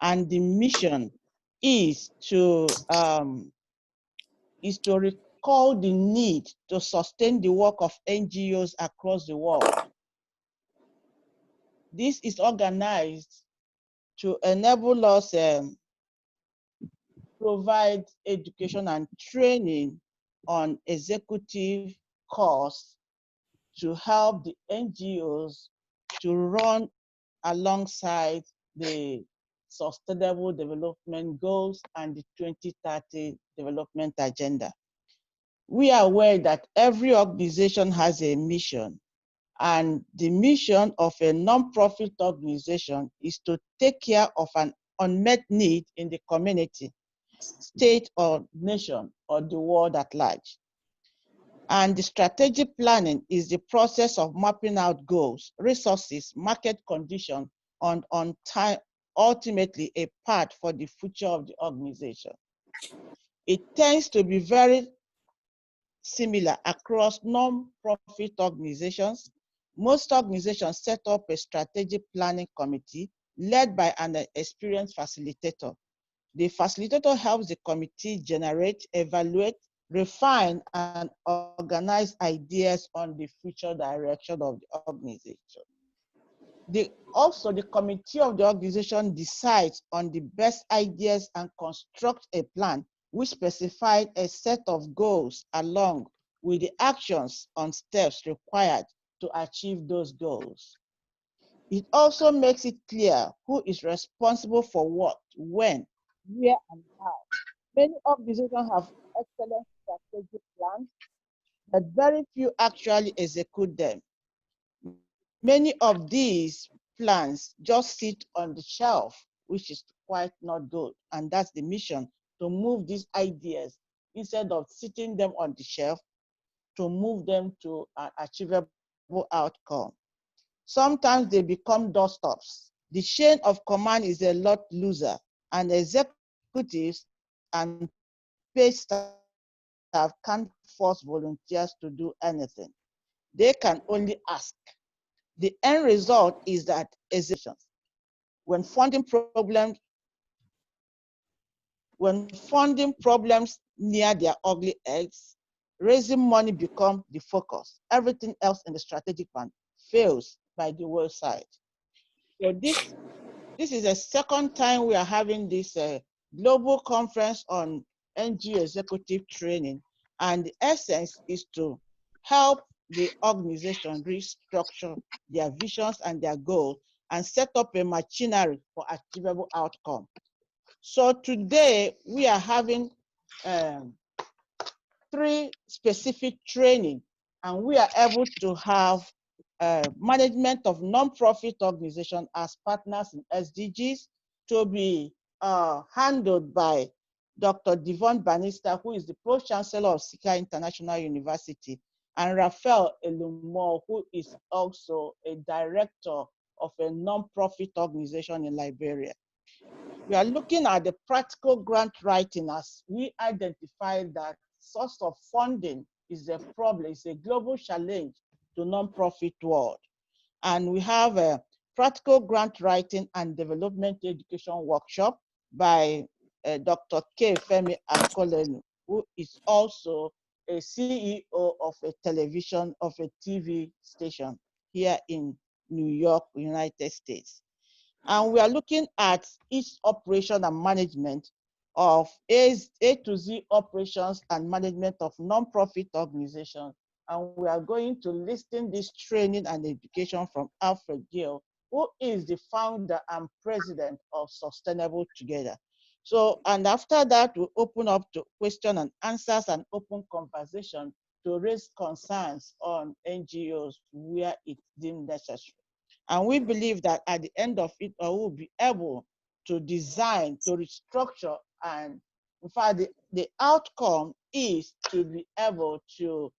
and the mission is to recall the need to sustain the work of NGOs across the world. This is organized to enable us provide education and training on executive course to help the NGOs to run alongside the Sustainable Development Goals and the 2030 Development Agenda. We are aware that every organization has a mission, and the mission of a non-profit organization is to take care of an unmet need in the community, state or nation, or the world at large. And the strategic planning is the process of mapping out goals, resources, market conditions, and on time, ultimately a path for the future of the organization. It tends to be very similar across non-profit organizations. Most organizations set up a strategic planning committee led by an experienced facilitator. The facilitator helps the committee generate, evaluate, refine, and organize ideas on the future direction of the organization. Also, the committee of the organization decides on the best ideas and constructs a plan which specifies a set of goals along with the actions and steps required to achieve those goals. It also makes it clear who is responsible for what, when, where, and how. Many organizations have excellent strategic plans, but very few actually execute them. Many of these plans just sit on the shelf, which is quite not good. And that's the mission, to move these ideas, instead of sitting them on the shelf, to move them to an achievable outcome. Sometimes they become doorstops. The chain of command is a lot looser, and executives and paid staff can't force volunteers to do anything. They can only ask. The end result is that exceptions, when funding problems near their ugly heads, raising money becomes the focus. Everything else in the strategic plan fails by the wayside. So this is the second time we are having this global conference on NGO executive training, and the essence is to help the organization restructure their visions and their goals and set up a machinery for achievable outcome. So today we are having 3 specific training, and we are able to have management of non-profit organizations as partners in SDGs to be handled by Dr. Devon Banister, who is the Pro-Chancellor of Sika International University, and Raphael Elumo, who is also a director of a non-profit organization in Liberia. We are looking at the practical grant writing, as we identify that source of funding is a problem, it's a global challenge to non-profit world. And we have a practical grant writing and development education workshop by Dr. K. Femi Akolenu, who is also a CEO of a TV station here in New York, United States. And we are looking at each operation and management of A to Z operations and management of non-profit organizations. And we are going to listen this training and education from Alfred Gill, who is the founder and president of Sustainable Together. So, and after that, we open up to question and answers and open conversation to raise concerns on NGOs where it's deemed necessary. And we believe that at the end of it, we will be able to design, to restructure, and in fact, the outcome is to be able to,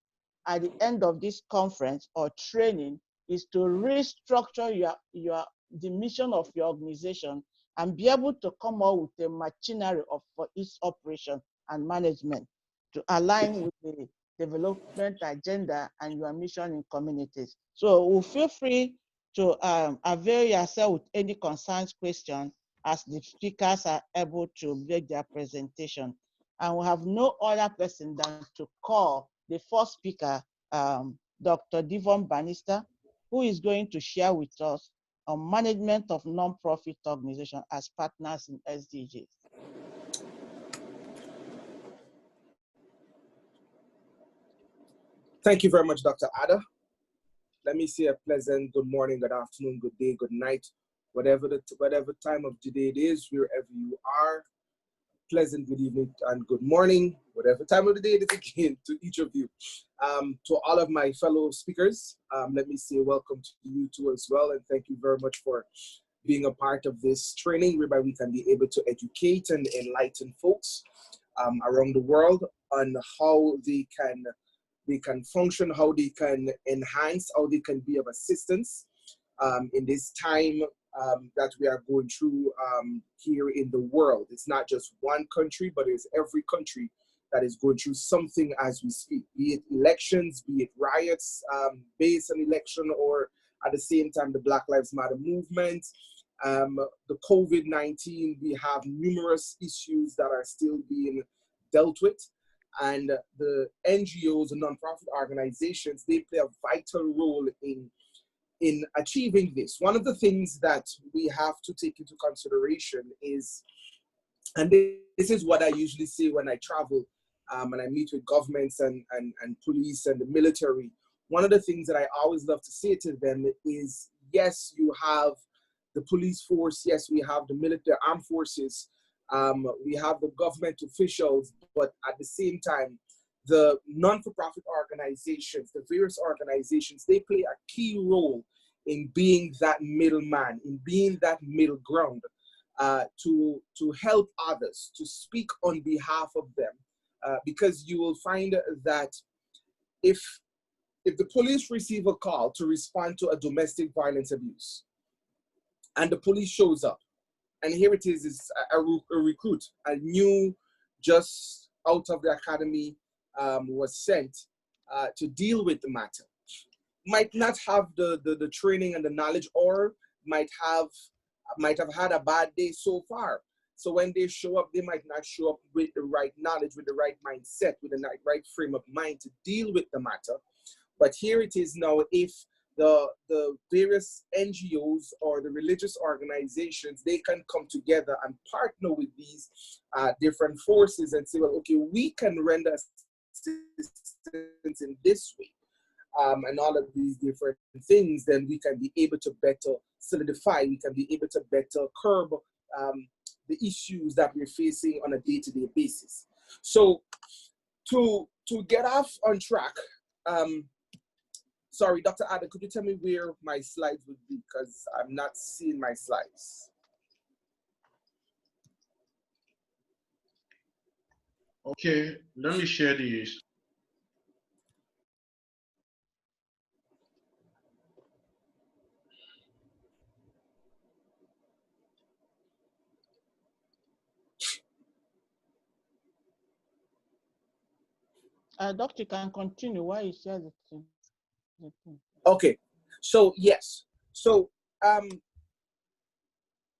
at the end of this conference or training, is to restructure the mission of your organization and be able to come up with a machinery for its operation and management to align with the development agenda and your mission in communities. So we'll feel free to avail yourself with any concerns, question, as the speakers are able to make their presentation. And we have no other person than to call the first speaker, Dr. Devon Banister, who is going to share with us on management of non-profit organizations as partners in SDGs. Thank you very much, Dr. Ada. Let me say a pleasant good morning, good afternoon, good day, good night, whatever time of the day it is, wherever you are. Pleasant good evening and good morning, whatever time of the day it is again, to each of you. To all of my fellow speakers, let me say welcome to you too as well, and thank you very much for being a part of this training whereby we can be able to educate and enlighten folks around the world on how they can function, how they can enhance, how they can be of assistance in this time that we are going through here in the world. It's not just one country, but it's every country that is going through something as we speak, be it elections, be it riots based on election, or at the same time, the Black Lives Matter movement, the COVID-19, we have numerous issues that are still being dealt with. And the NGOs and nonprofit organizations, they play a vital role in achieving this. One of the things that we have to take into consideration is, and this is what I usually say when I travel and I meet with governments and police and the military, one of the things that I always love to say to them is, yes, you have the police force, yes, we have the military armed forces, we have the government officials, but at the same time, the non-for-profit organizations, the various organizations, they play a key role in being that middleman, in being that middle ground, to help others, to speak on behalf of them. Because you will find that if the police receive a call to respond to a domestic violence abuse, and the police shows up, and here it is a recruit, a new, just out of the academy, was sent to deal with the matter, might not have the training and the knowledge, or might have had a bad day so far. So when they show up, they might not show up with the right knowledge, with the right mindset, with the right frame of mind to deal with the matter. But here it is now, if the various NGOs or the religious organizations, they can come together and partner with these different forces and say, well, okay, we can render assistance in this way. And all of these different things, then we can be able to better solidify, we can be able to better curb the issues that we're facing on a day-to-day basis. So to get off on track, sorry, Dr. Ada, could you tell me where my slides would be? Because I'm not seeing my slides. Okay, let me share these. Doctor, can continue while you share the thing. Okay, so yes, so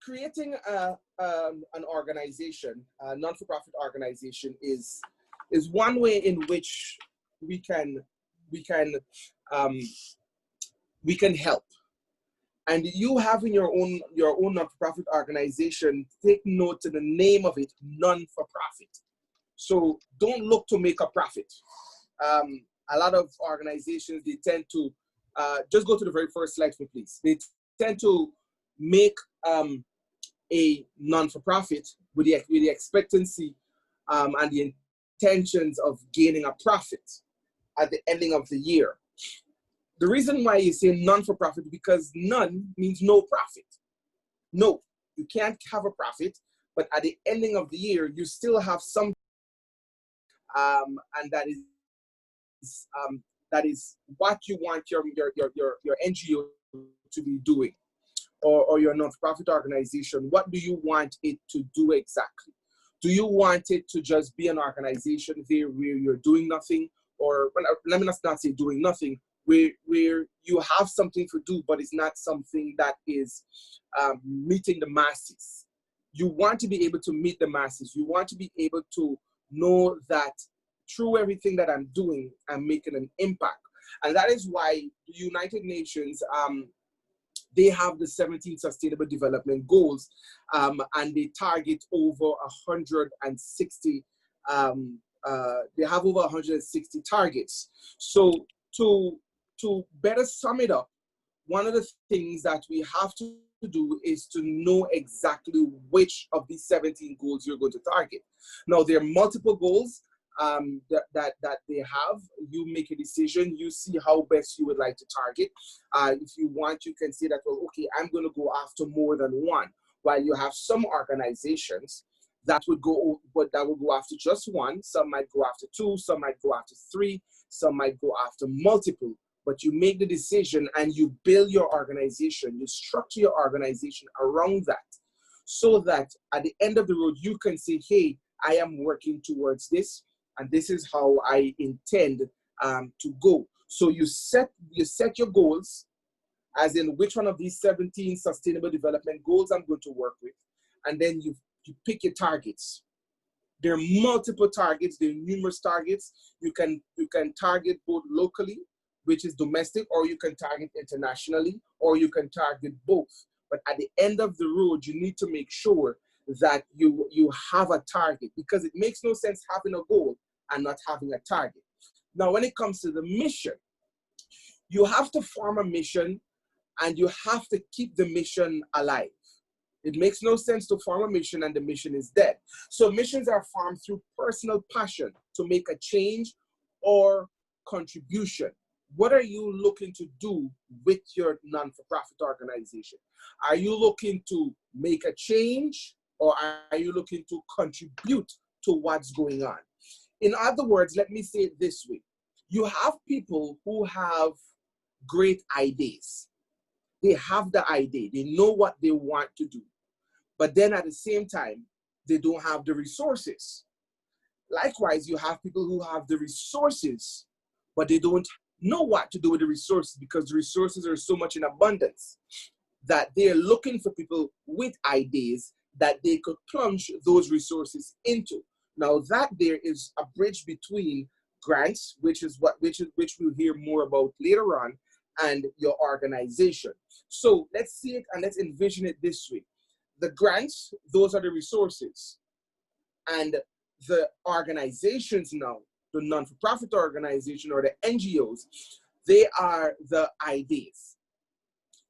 creating an organization, a non-for-profit organization, is one way in which we can help. And you having your own non-for-profit organization, take note to the name of it, non-for-profit. So don't look to make a profit. A lot of organizations, they tend to, just go to the very first slide for me, please. They tend to make a non-for-profit with the expectancy and the intentions of gaining a profit at the ending of the year. The reason why you say non-for-profit, because none means no profit. No, you can't have a profit, but at the ending of the year, you still have some, and that is what you want your NGO to be doing, or your non-profit organization. What do you want it to do exactly? Do you want it to just be an organization there where you're doing nothing, or well, let me not say doing nothing, where you have something to do, but it's not something that is meeting the masses? You want to be able to meet the masses. You want to be able to know that through everything that I'm doing, I'm making an impact. And that is why the United Nations, they have the 17 Sustainable Development Goals, and they target over 160, they have over 160 targets. So to better sum it up, one of the things that we have to do is to know exactly which of these 17 goals you're going to target. Now, there are multiple goals that they have. You make a decision, you see how best you would like to target. If you want, you can say that, well, okay, I'm going to go after more than one. While you have some organizations that would go after just one, some might go after two, some might go after three, some might go after multiple. But you make the decision and you build your organization, you structure your organization around that, so that at the end of the road, you can say, hey, I am working towards this, and this is how I intend to go. So you set your goals, as in which one of these 17 sustainable development goals I'm going to work with, and then you pick your targets. There are multiple targets, there are numerous targets. You can target both locally, which is domestic, or you can target internationally, or you can target both. But at the end of the road, you need to make sure that you have a target, because it makes no sense having a goal and not having a target. Now, when it comes to the mission, you have to form a mission and you have to keep the mission alive. It makes no sense to form a mission and the mission is dead. So missions are formed through personal passion to make a change or contribution. What are you looking to do with your non-for-profit organization? Are you looking to make a change, or are you looking to contribute to what's going on? In other words, let me say it this way. You have people who have great ideas. They have the idea. They know what they want to do. But then at the same time, they don't have the resources. Likewise, you have people who have the resources, but they don't know what to do with the resources, because the resources are so much in abundance that they're looking for people with ideas that they could plunge those resources into. Now that there is a bridge between grants, which we'll hear more about later on, and your organization. So let's see it and let's envision it this way. The grants, those are the resources. And the organizations now, the non-for-profit organization or the NGOs, they are the ideas.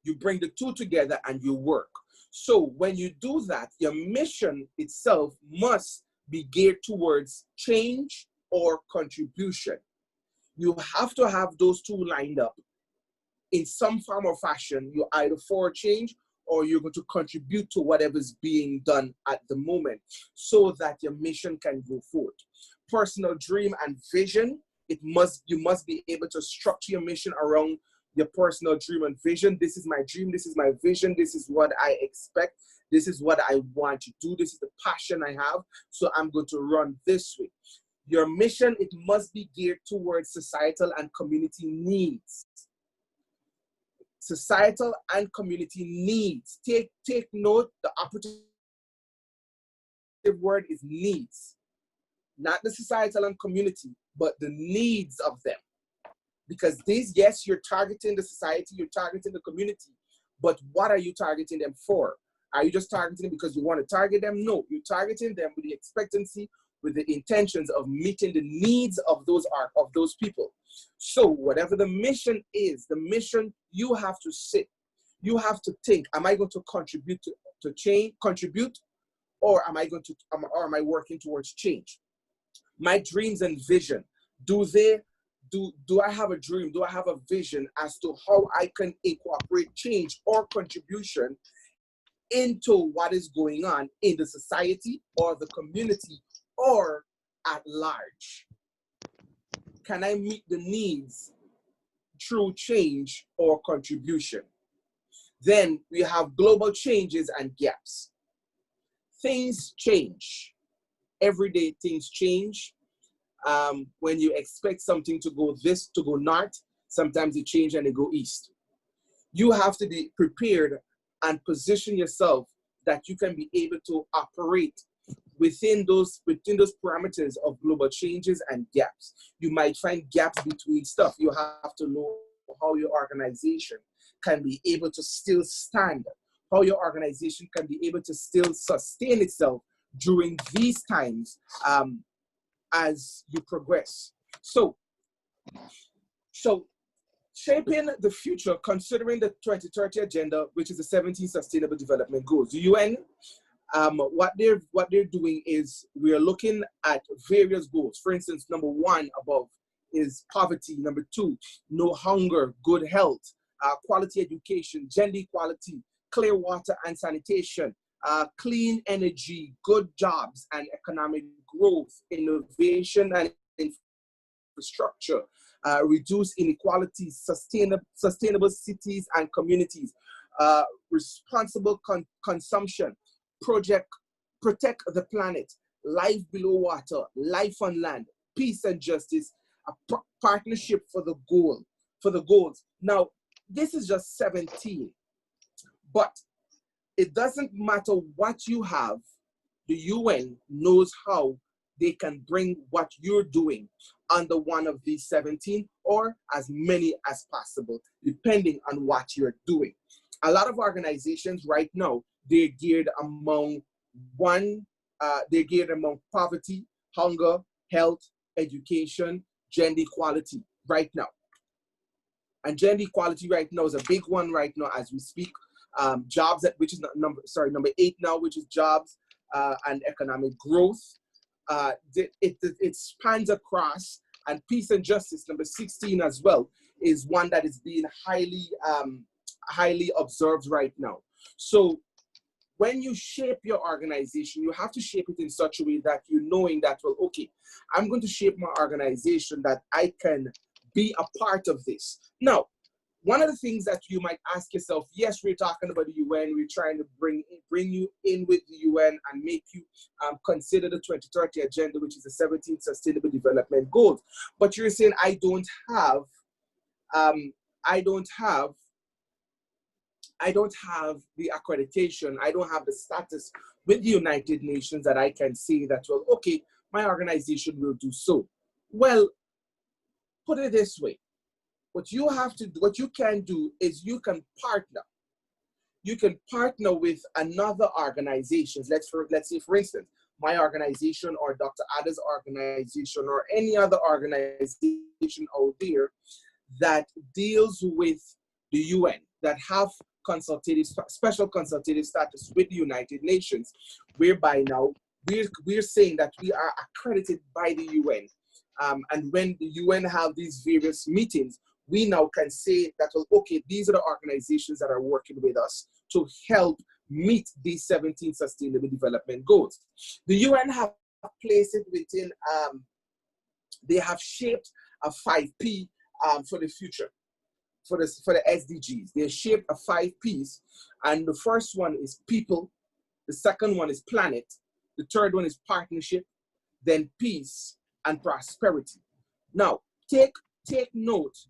You bring the two together and you work. So when you do that, your mission itself must be geared towards change or contribution. You have to have those two lined up. In some form or fashion, you're either for change or you're going to contribute to whatever's being done at the moment, so that your mission can go forward. Personal dream and vision, you must be able to structure your mission around your personal dream and vision. This is my dream, this is my vision, this is what I expect, this is what I want to do, this is the passion I have, so I'm going to run this way. Your mission, it must be geared towards societal and community needs. Societal and community needs. Take note, the operative word is needs. Not the societal and community, but the needs of them. Because these, yes, you're targeting the society, you're targeting the community, but what are you targeting them for? Are you just targeting them because you want to target them? No, you're targeting them with the expectancy, with the intentions of meeting the needs of those people. So whatever the mission is, the mission, you have to sit. You have to think, am I going to contribute to change, or am I working towards change? My dreams and vision, do I have a dream? Do I have a vision as to how I can incorporate change or contribution into what is going on in the society or the community or at large? Can I meet the needs through change or contribution? Then we have global changes and gaps. Things change. Every day things change. When you expect something to go north, sometimes it change and it go east. You have to be prepared and position yourself that you can be able to operate within those parameters of global changes and gaps. You might find gaps between stuff. You have to know how your organization can be able to still stand, how your organization can be able to still sustain itself during these times as you progress. So shaping the future, considering the 2030 agenda, which is the 17 Sustainable Development Goals. The UN, what they're doing is we're looking at various goals. For instance, number 1 above is poverty. Number 2, no hunger, good health, quality education, gender equality, clear water and sanitation, clean energy, good jobs and economic growth, innovation and infrastructure, reduce inequalities, sustainable cities and communities, responsible consumption, protect the planet, life below water, life on land, peace and justice, a partnership for the goals. Now, this is just 17, but it doesn't matter what you have, the UN knows how they can bring what you're doing under one of these 17 or as many as possible, depending on what you're doing. A lot of organizations right now, they're geared among poverty, hunger, health, education, gender equality right now. And gender equality right now is a big one right now as we speak. Jobs, which is number 8 now, which is jobs and economic growth. It spans across, and peace and justice, number 16 as well, is one that is being highly observed right now. So when you shape your organization, you have to shape it in such a way that you're knowing that, well, okay, I'm going to shape my organization that I can be a part of this. Now, one of the things that you might ask yourself, yes, we're talking about the UN, we're trying to bring you in with the UN and make you consider the 2030 agenda, which is the 17 Sustainable Development Goals. But you're saying, I don't have the accreditation, I don't have the status with the United Nations that I can say that, well, okay, my organization will do so. Well, put it this way. What you can do is you can partner. You can partner with another organizations. Let's say, for instance, my organization or Dr. Ada's organization or any other organization out there that deals with the UN, that have special consultative status with the United Nations, whereby now we're saying that we are accredited by the UN. And when the UN have these various meetings, we now can say that, well, okay, these are the organizations that are working with us to help meet these 17 Sustainable Development Goals. The UN have placed it within, they have shaped a 5P for the future, for the SDGs. They shaped a 5 Ps, and the first one is people, the second one is planet, the third one is partnership, then peace and prosperity. Now, take note.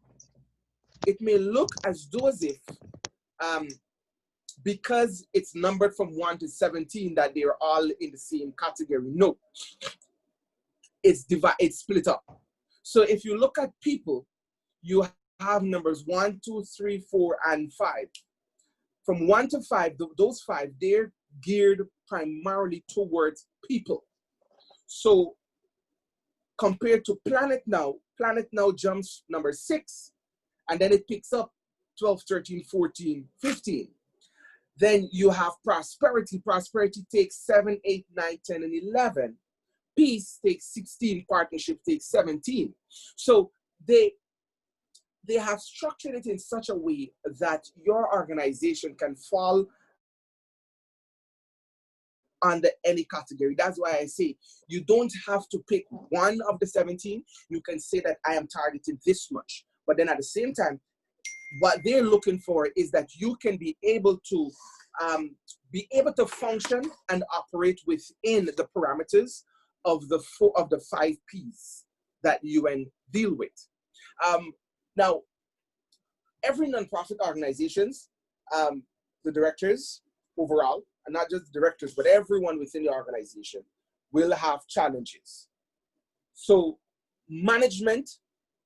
It may look as though as if, because it's numbered from 1 to 17, that they are all in the same category. No, it's split up. So if you look at people, you have numbers 1, 2, 3, 4, and 5. From 1 to 5, those 5, they're geared primarily towards people. So compared to planet now jumps number 6, and then it picks up 12, 13, 14, 15. Then you have prosperity. Prosperity takes 7, 8, 9, 10, and 11. Peace takes 16. Partnership takes 17. So they have structured it in such a way that your organization can fall under any category. That's why I say you don't have to pick one of the 17. You can say that I am targeting this much. But then at the same time, what they're looking for is that you can be able to function and operate within the parameters of the 5 Ps that UN deal with. Now, every nonprofit organizations, the directors overall, not just the directors, but everyone within the organization will have challenges. So management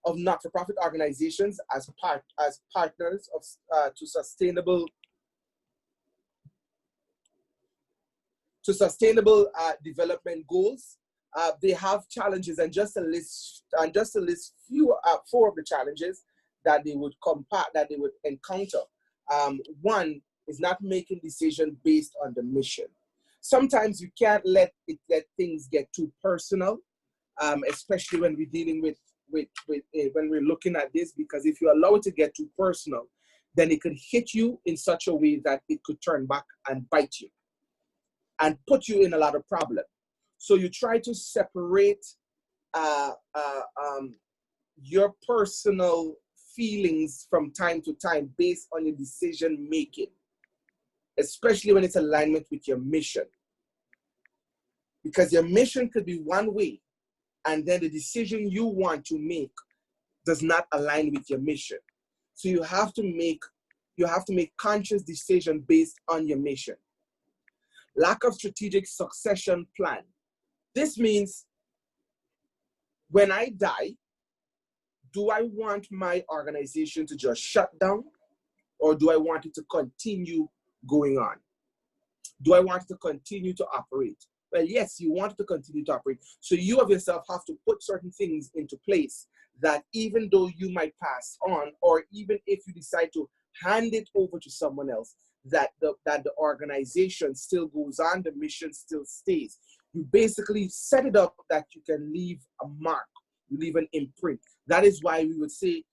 of not-for-profit organizations as partners of to sustainable development goals. They have challenges, and just to list four of the challenges that they would encounter. One is not making decisions based on the mission. Sometimes you can't let things get too personal, especially when we're dealing with when we're looking at this, because if you allow it to get too personal, then it could hit you in such a way that it could turn back and bite you and put you in a lot of problems. So you try to separate your personal feelings from time to time based on your decision making, especially when it's alignment with your mission. Because your mission could be one way, and then the decision you want to make does not align with your mission. So you have to make conscious decision based on your mission. Lack of strategic succession plan. This means when I die, do I want my organization to just shut down, or do I want it to continue going on? Do I want it to continue to operate? Well, yes, you want it to continue to operate. So you of yourself have to put certain things into place that even though you might pass on, or even if you decide to hand it over to someone else, that the organization still goes on, the mission still stays. You basically set it up that you can leave a mark, you leave an imprint. That is why we would say,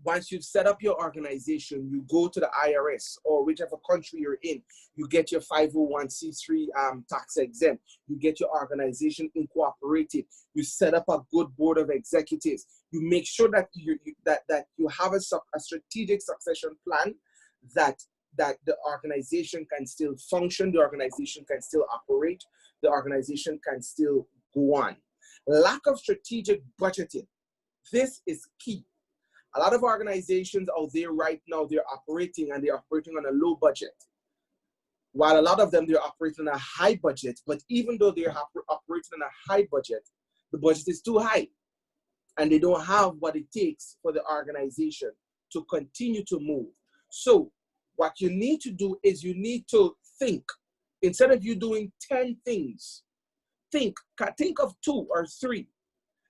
once you've set up your organization, you go to the IRS or whichever country you're in, you get your 501c3 tax exempt, you get your organization incorporated, you set up a good board of executives, you make sure that you have a strategic succession plan, that the organization can still function, the organization can still operate, the organization can still go on. Lack of strategic budgeting. This is key. A lot of organizations out there right now, they're operating on a low budget. While a lot of them, they're operating on a high budget, but even though they're operating on a high budget, the budget is too high. And they don't have what it takes for the organization to continue to move. So what you need to do is you need to think. Instead of you doing 10 things, think of 2 or 3.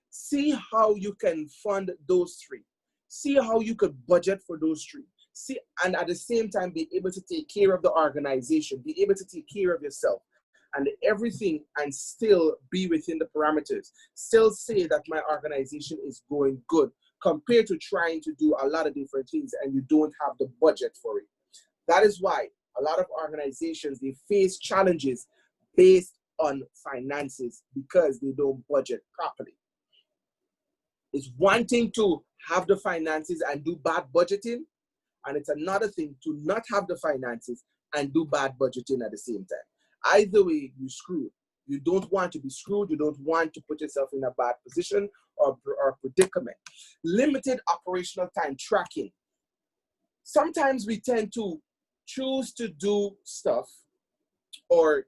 See how you can fund those 3. See how you could budget for those 3. See, and at the same time, be able to take care of the organization, be able to take care of yourself and everything, and still be within the parameters. Still say that my organization is going good, compared to trying to do a lot of different things and you don't have the budget for it. That is why a lot of organizations, they face challenges based on finances because they don't budget properly. It's one thing to have the finances and do bad budgeting, and it's another thing to not have the finances and do bad budgeting at the same time. Either way, you're screwed. You don't want to be screwed. You don't want to put yourself in a bad position or predicament. Limited operational time tracking. Sometimes we tend to choose to do stuff or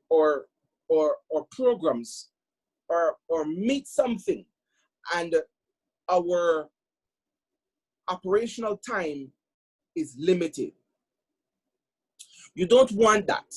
programs or meet something, and our operational time is limited. You don't want that.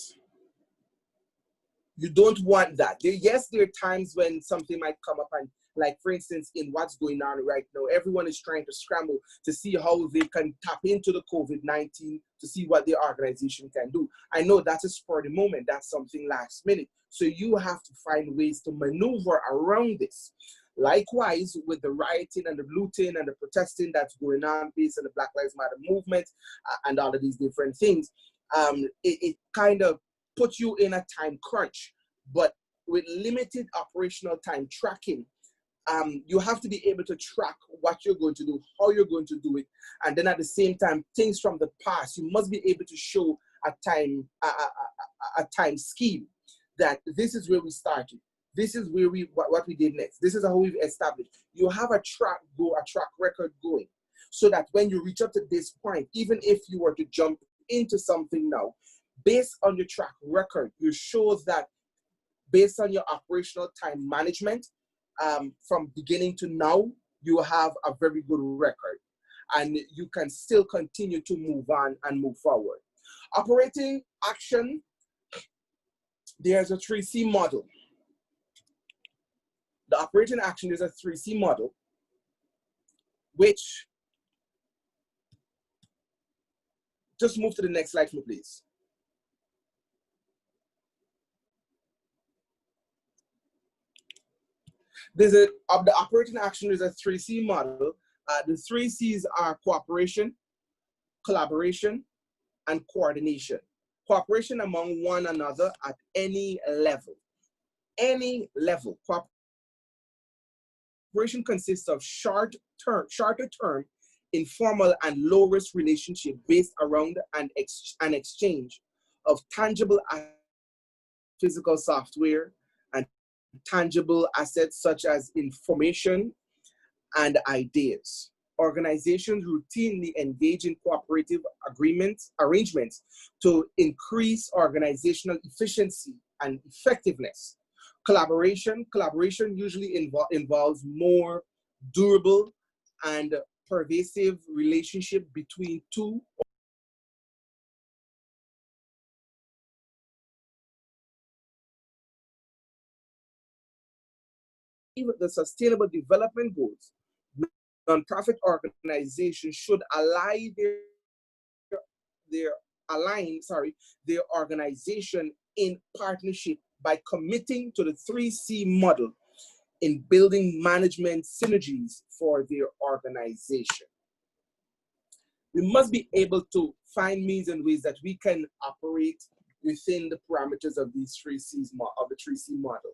You don't want that. Yes, there are times when something might come up, and like for instance, in what's going on right now, everyone is trying to scramble to see how they can tap into the COVID-19 to see what the organization can do. I know that's a spur of the moment, that's something last minute. So you have to find ways to maneuver around this. Likewise, with the rioting and the looting and the protesting that's going on based on the Black Lives Matter movement and all of these different things, it kind of puts you in a time crunch. But with limited operational time tracking, you have to be able to track what you're going to do, how you're going to do it, and then at the same time, things from the past. You must be able to show a time scheme that this is where we started. This is where what we did next. This is how we've established. You have a track record going, so that when you reach up to this point, even if you were to jump into something now, based on your track record, you show that based on your operational time management, from beginning to now, you have a very good record and you can still continue to move on and move forward. Operating action, there's a 3C model. The operating action is a 3C model, which, just move to the next slide, please. The operating action is a 3C model. The 3 C's are cooperation, collaboration, and coordination. Cooperation among one another at any level. Any level. Cooperation consists of shorter term, informal and low-risk relationship based around an exchange of tangible physical software and tangible assets such as information and ideas. Organizations routinely engage in cooperative arrangements to increase organizational efficiency and effectiveness. Collaboration usually involves more durable and pervasive relationship between two the Sustainable Development Goals. Nonprofit organizations should align their organization in partnership by committing to the 3C model in building management synergies for their organization. We must be able to find means and ways that we can operate within the parameters of these 3C's of the 3C model,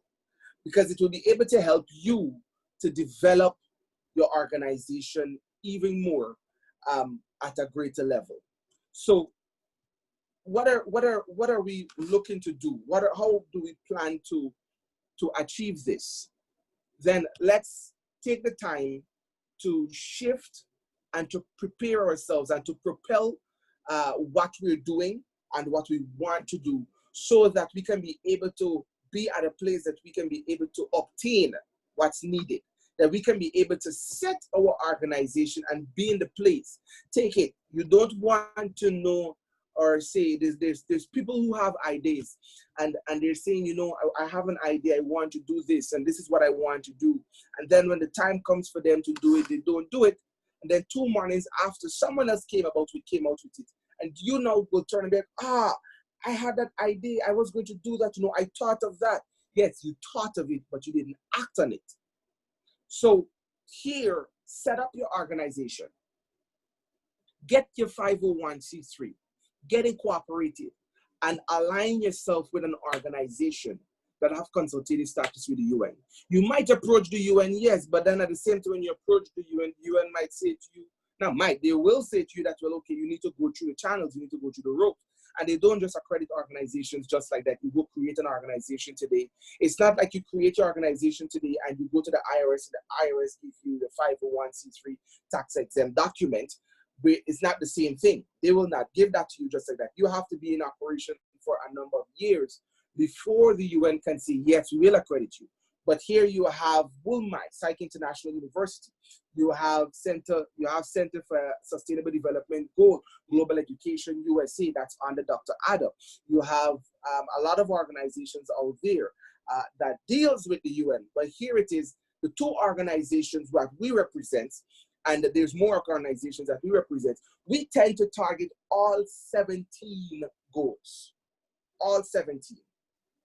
because it will be able to help you to develop your organization even more at a greater level. So what are we looking to do? How do we plan to achieve this? Then let's take the time to shift and to prepare ourselves and to propel what we're doing and what we want to do, so that we can be able to be at a place that we can be able to obtain what's needed, that we can be able to set our organization and be in the place. Take it. You don't want to know or say, there's people who have ideas and they're saying, you know, I have an idea, I want to do this, and this is what I want to do. And then when the time comes for them to do it, they don't do it. And then 2 mornings after, someone else came out with it. And you now will turn and be like, I had that idea, I was going to do that, you know, I thought of that. Yes, you thought of it, but you didn't act on it. So here, set up your organization. Get your 501c3. Get it cooperative and align yourself with an organization that have consultative status with the UN. You might approach the UN, yes, but then at the same time when you approach the UN might say to you, they will say to you that, well, okay, you need to go through the channels, you need to go through the ropes. And they don't just accredit organizations just like that. You go create an organization today. It's not like you create your organization today and you go to the IRS and the IRS gives you the 501c3 tax exempt document. But it's not the same thing. They will not give that to you just like that. You have to be in operation for a number of years before the UN can say, yes, we will accredit you. But here you have WULMI, Psych International University. You have Center for Sustainable Development Goal, Global Education USA, that's under Dr. Ada. You have a lot of organizations out there that deals with the UN. But here it is, the 2 organizations that we represent, and there's more organizations that we represent, we tend to target all 17 goals, all 17.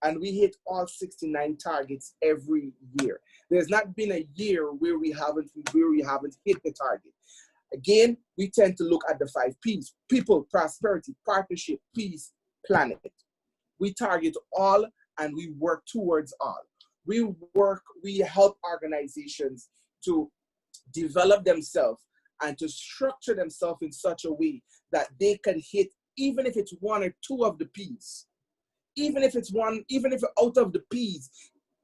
And we hit all 69 targets every year. There's not been a year where we haven't hit the target. Again, we tend to look at the 5 P's: people, prosperity, partnership, peace, planet. We target all and we work towards all. We help organizations to develop themselves and to structure themselves in such a way that they can hit, even if it's 1 or 2 of the P's. Even if out of the P's,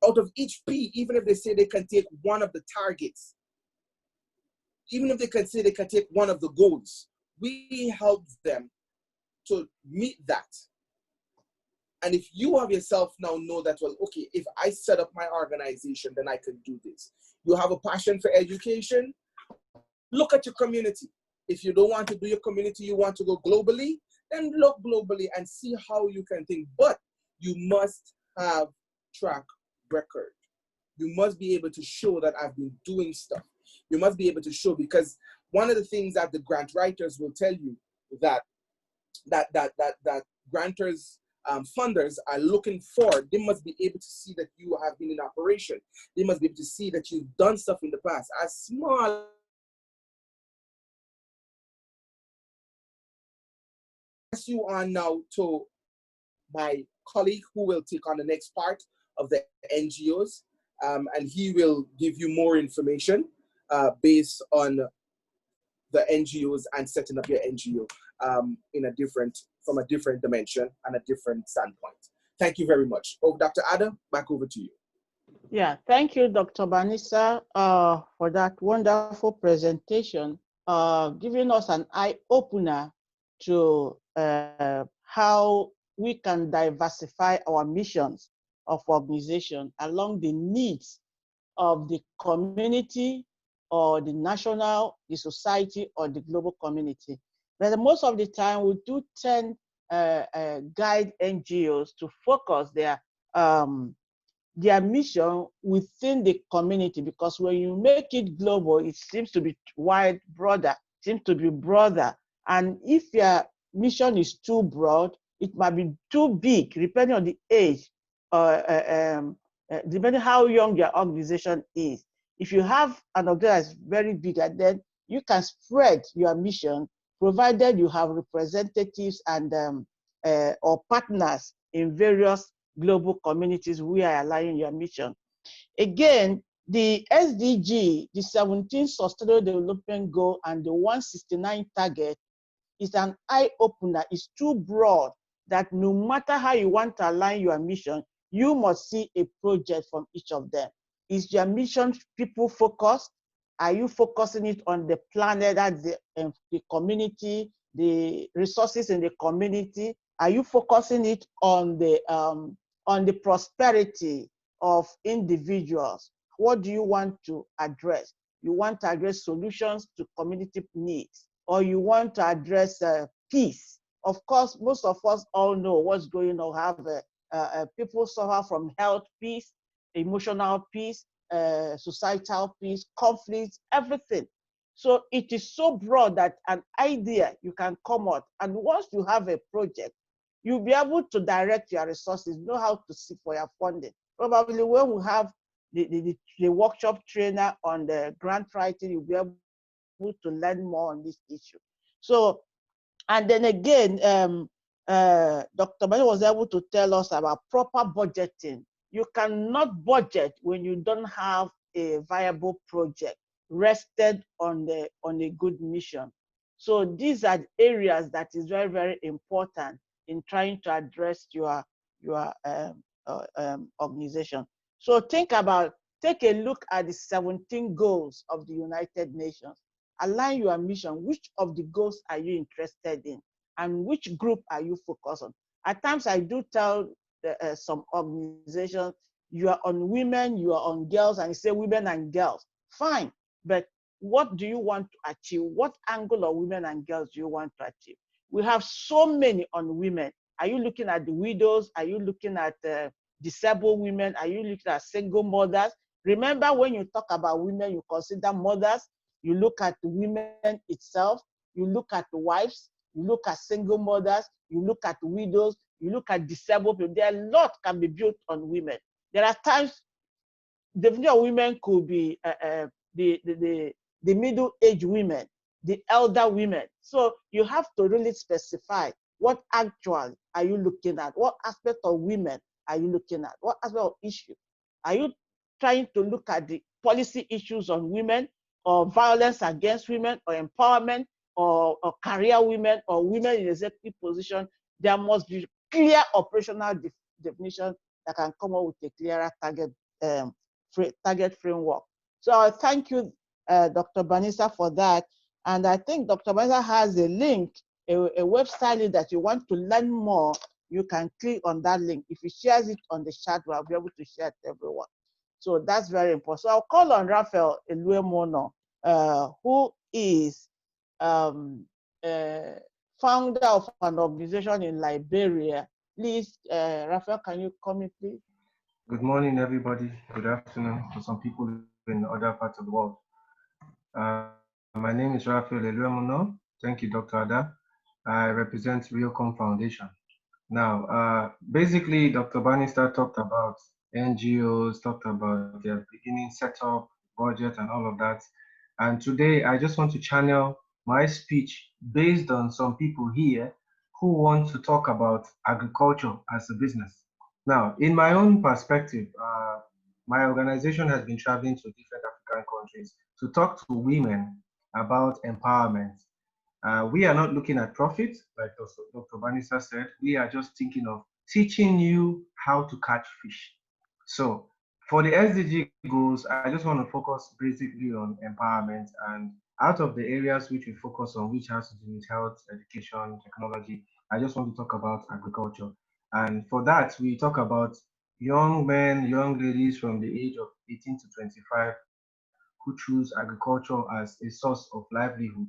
out of each P, even if they say they can take 1 of the targets, even if they can say they can take 1 of the goals, we help them to meet that. And if you have yourself now know that, well, okay, if I set up my organization, then I can do this. You have a passion for education, look at your community. If you don't want to do your community, you want to go globally, then look globally and see how you can think. But you must have track record. You must be able to show that I've been doing stuff. You must be able to show, because one of the things that the grant writers will tell you that grantors, funders are looking for, they must be able to see that you have been in operation. They must be able to see that you've done stuff in the past. As small as you are now to my colleague who will take on the next part of the NGOs, and he will give you more information based on the NGOs and setting up your NGO from a different dimension and a different standpoint. Thank you very much. Oh, Dr. Ada, back over to you. Yeah, thank you, Dr. Banister, for that wonderful presentation, giving us an eye-opener to how we can diversify our missions of organization along the needs of the community or the national, the society, or the global community. But most of the time, we do tend guide NGOs to focus their mission within the community, because when you make it global, it seems to be wide, broader, seems to be broader. And if your mission is too broad, it might be too big, depending on the age, depending how young your organization is. If you have an organization that's very big, and then you can spread your mission, provided you have representatives and or partners in various global communities we are aligning your mission. Again, the SDG, the 17 Sustainable Development Goal and the 169 target is an eye-opener. It's too broad that no matter how you want to align your mission, you must see a project from each of them. Is your mission people focused? Are you focusing it on the planet, that's the community, the resources in the community? Are you focusing it on the prosperity of individuals? What do you want to address? You want to address solutions to community needs, or you want to address peace? Of course, most of us all know what's going on. Have people suffer from health peace, emotional peace, societal peace, conflicts, everything. So it is so broad that an idea you can come out, and once you have a project, you'll be able to direct your resources, know how to seek for your funding. Probably when we have the workshop trainer on the grant writing, you'll be able to learn more on this issue. So, and then again, Dr. Mani was able to tell us about proper budgeting. You cannot budget when you don't have a viable project rested on a good mission. So these are areas that is very, very important in trying to address your organization. So take a look at the 17 goals of the United Nations. Align your mission. Which of the goals are you interested in? And which group are you focused on? At times I do tell some organizations, you are on women, you are on girls, and you say women and girls. Fine, but what do you want to achieve? What angle of women and girls do you want to achieve? We have so many on women. Are you looking at the widows? Are you looking at disabled women? Are you looking at single mothers? Remember, when you talk about women, you consider mothers, you look at the women itself, you look at the wives, you look at single mothers, you look at widows, you look at disabled people. There are a lot can be built on women. There are times the definition of women could be the middle-aged women, the elder women. So you have to really specify what actually are you looking at? What aspect of women are you looking at? What aspect of issue? Are you trying to look at the policy issues on women, or violence against women, or empowerment, or career women, or women in executive position? There must be clear operational definition that can come up with a clearer target framework. So I thank you, Dr. Banister, for that. And I think Dr. Banister has a link, a website that you want to learn more you can click on that link. If he shares it on the chat, we'll be able to share it to everyone. So that's very important. So I'll call on Raphael Eluemono, who is founder of an organization in Liberia. Please, Raphael, can you come in, please? Good morning, everybody. Good afternoon to some people in other parts of the world. My name is Raphael Eluemono. Thank you, Dr. Ada. I represent Realcom Foundation. Now, basically, Dr. Banister talked about NGOs, talked about their beginning setup, budget, and all of that. And today, I just want to channel my speech based on some people here who want to talk about agriculture as a business. Now, in my own perspective, my organization has been traveling to different African countries to talk to women about empowerment. We are not looking at profit, like Dr. Bannister said. We are just thinking of teaching you how to catch fish. So for the SDG goals, I just want to focus basically on empowerment, and out of the areas which we focus on, which has to do with health, education, technology, I just want to talk about agriculture. And for that, we talk about young men, young ladies from the age of 18 to 25 who choose agriculture as a source of livelihood.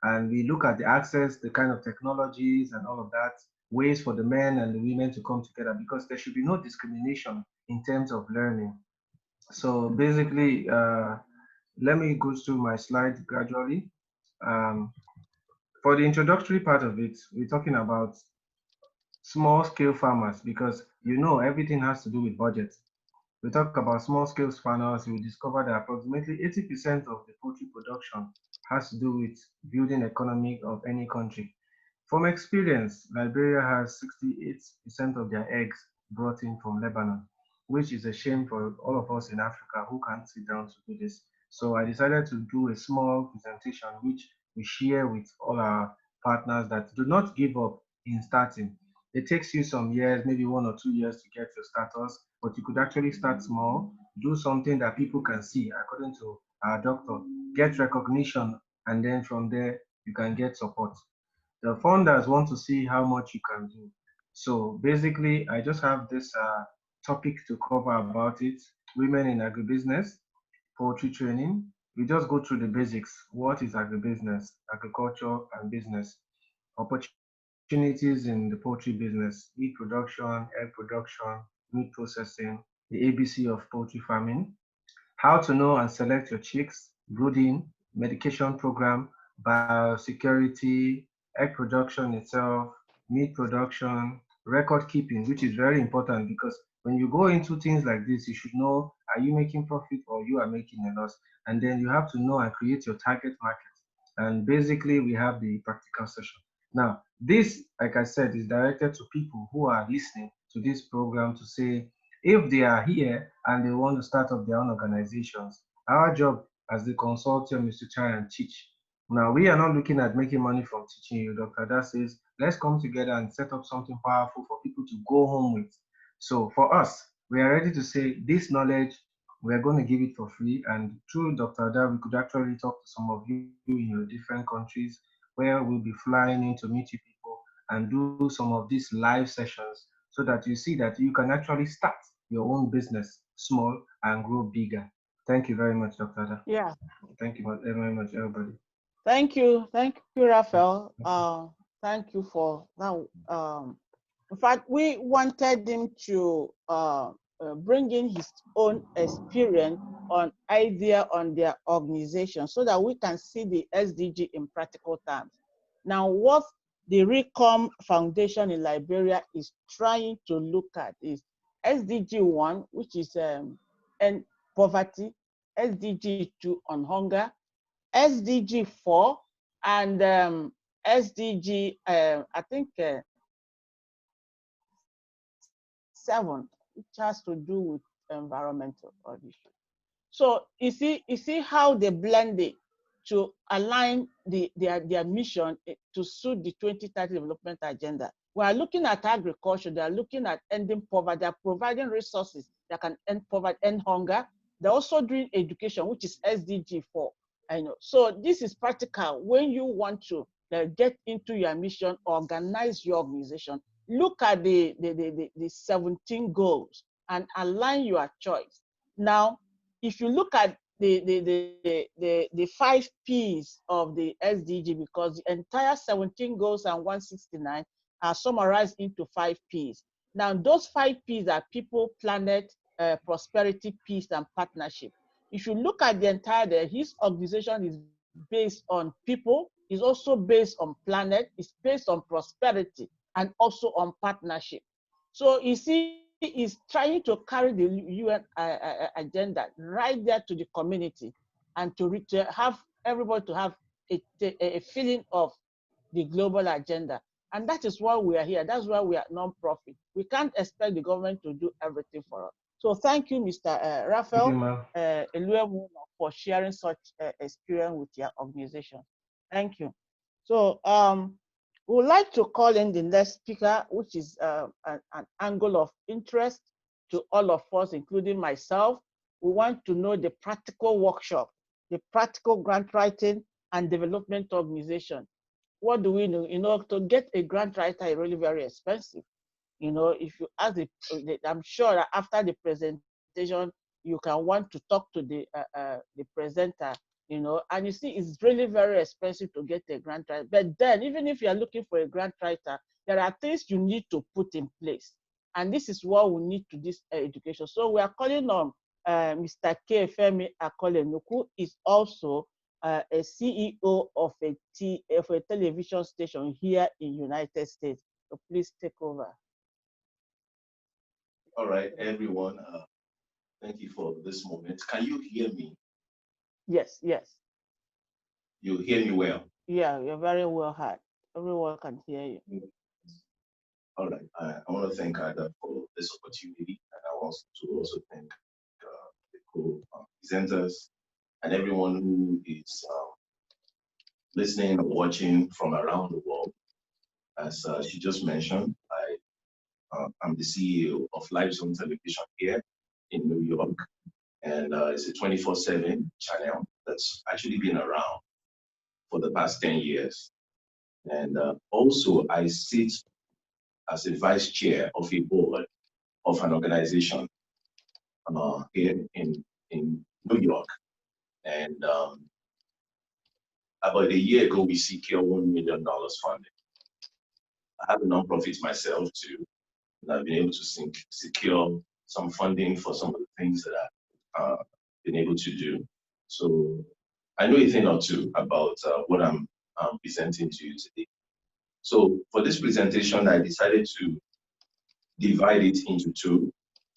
And we look at the access, the kind of technologies and all of that, ways for the men and the women to come together, because there should be no discrimination in terms of learning. So basically, let me go through my slides gradually. Um, for the introductory part of it, we're talking about small scale farmers, because everything has to do with budget. We talk about small scale farmers, we discover that approximately 80% of the poultry production has to do with building economy of any country. From experience, Liberia has 68% of their eggs brought in from Lebanon, which is a shame for all of us in Africa who can't sit down to do this. So I decided to do a small presentation which we share with all our partners, that do not give up in starting. It takes you some years, maybe 1 or 2 years to get your status, but you could actually start small, do something that people can see, according to our doctor, get recognition, and then from there, you can get support. The funders want to see how much you can do. So basically, I just have this topic to cover about it: women in agribusiness, poultry training. We just go through the basics. What is agribusiness, agriculture, and business? Opportunities in the poultry business: meat production, egg production, meat processing, the ABC of poultry farming, how to know and select your chicks, brooding, medication program, biosecurity, egg production itself, meat production, record keeping, which is very important, because when you go into things like this, you should know, are you making profit or you are making a loss? And then you have to know and create your target market. And basically, we have the practical session. Now, this, like I said, is directed to people who are listening to this program to say, if they are here and they want to start up their own organizations, our job as the consortium is to try and teach. Now, we are not looking at making money from teaching you. Dr. Da says, let's come together and set up something powerful for people to go home with. So for us, we are ready to say this knowledge, we are going to give it for free. And through Dr. Da, we could actually talk to some of you in your different countries, where we'll be flying in to meet you people and do some of these live sessions, so that you see that you can actually start your own business small and grow bigger. Thank you very much, Dr. Ada. Yeah. Thank you very much, everybody. Thank you, Raphael. Thank you for that. In fact, we wanted him to bring in his own experience on idea on their organization, so that we can see the SDG in practical terms. Now, what the RICOM Foundation in Liberia is trying to look at is SDG 1, which is end poverty, SDG 2 on hunger, SDG 4, and SDG, I think 7, which has to do with environmental issues. So you see how they blend it to align their mission to suit the 2030 development agenda. We are looking at agriculture, they are looking at ending poverty, they are providing resources that can end poverty, end hunger. They're also doing education, which is SDG 4. I know. So this is practical when you want to get into your mission, organize your organization. look at the 17 goals and align your choice. Now, if you look at the 5 P's of the SDG, because the entire 17 goals and 169 are summarized into 5 P's. Now, those 5 P's are people, planet, prosperity, peace, and partnership. If you look at the entire, his organization is based on people, is also based on planet, is based on prosperity, and also on partnership. So you see, is trying to carry the UN agenda right there to the community, and to have everybody to have a feeling of the global agenda. And that is why we are here. That's why we are non-profit. We can't expect the government to do everything for us. So thank you, Mr. Raphael Eluemu, for sharing such experience with your organization. Thank you. So we would like to call in the next speaker, which is an angle of interest to all of us, including myself. We want to know the practical workshop, the practical grant writing and development organization. What do we know? You know, to get a grant writer is really very expensive. You know, if you ask I'm sure that after the presentation, you can want to talk to the presenter, you know, and you see it's really very expensive to get a grant writer. But then, even if you're looking for a grant writer, there are things you need to put in place. And this is what we need to this education. So we are calling on Mr. Kefemi Akolenuku, is also a CEO of a television station here in United States. So please take over. All right, everyone. Thank you for this moment. Can you hear me? Yes, yes. You hear me well? Yeah, you're very well heard. Everyone can hear you. All right. I want to thank Ada for this opportunity, and I want to also thank the co-presenters and everyone who is listening or watching from around the world. As she just mentioned, I'm the CEO of Live Zone Television here in New York, and it's a 24/7 channel that's actually been around for the past 10 years. And also, I sit as a vice chair of a board of an organization here in New York. And about a year ago, we secured $1 million funding. I have a nonprofit myself too, and I've been able to secure some funding for some of the things that I've been able to do. So I know a thing or two about what I'm presenting to you today. So for this presentation, I decided to divide it into two.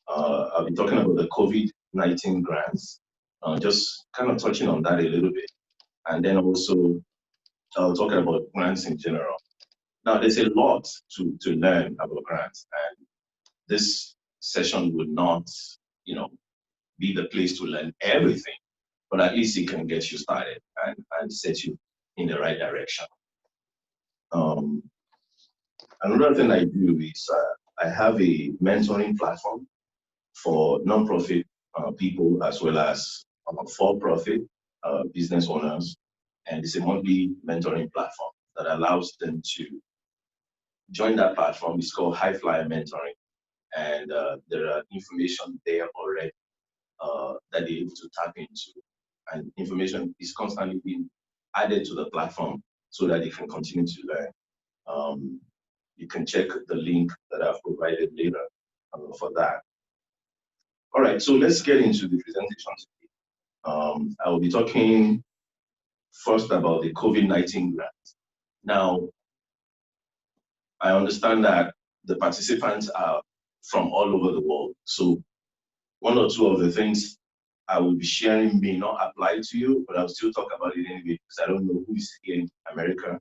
I'll be talking about the COVID-19 grants, just kind of touching on that a little bit. And then also talking about grants in general. Now, there's a lot to learn about grants, and this session would not, you know, be the place to learn everything, but at least it can get you started and set you in the right direction. Another thing I do is I have a mentoring platform for nonprofit people as well as for-profit business owners, and it's a monthly mentoring platform that allows them to join that platform. It's called High Flyer Mentoring, and there are information there already that they're able to tap into, and information is constantly being added to the platform so that they can continue to learn. You can check the link that I've provided later for that. All right, so let's get into the presentation today. I will be talking first about the COVID-19 grant. Now, I understand that the participants are from all over the world. So one or two of the things I will be sharing may not apply to you, but I'll still talk about it anyway, because I don't know who is here in America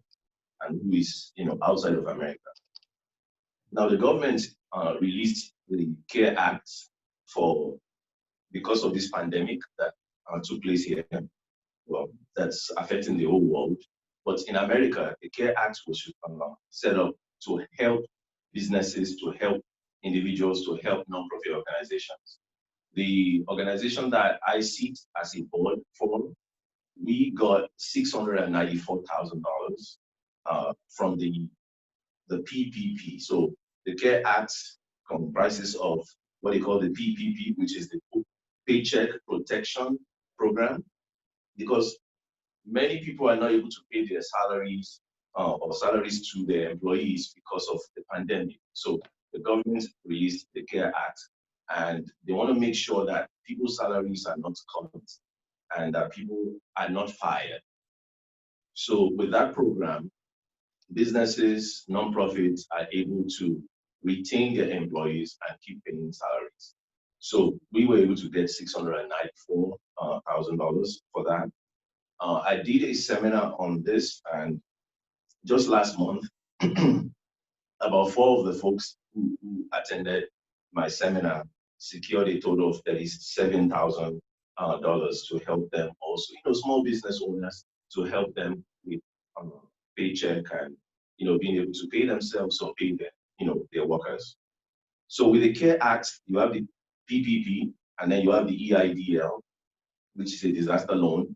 and who is, you know, outside of America. Now, the government released the CARE Act because of this pandemic that took place here. Well, that's affecting the whole world. But in America, the CARE Act was set up to help businesses, to help individuals, to help nonprofit organizations. The organization that I sit as a board for, we got $694,000 from the PPP. So The CARE Act comprises of what they call the PPP, which is the Paycheck Protection Program, because many people are not able to pay their salaries or salaries to their employees because of the pandemic. So the government released the CARE Act, and they want to make sure that people's salaries are not cut and that people are not fired. So with that program, businesses, nonprofits are able to retain their employees and keep paying salaries. So we were able to get $694,000 for that. I did a seminar on this, and just last month, about 4 of the folks who attended my seminar secured a total of $37,000 to help them also, small business owners, to help them with paycheck and, being able to pay themselves or pay their workers. So with the CARE Act, you have the PPP, and then you have the EIDL, which is a disaster loan.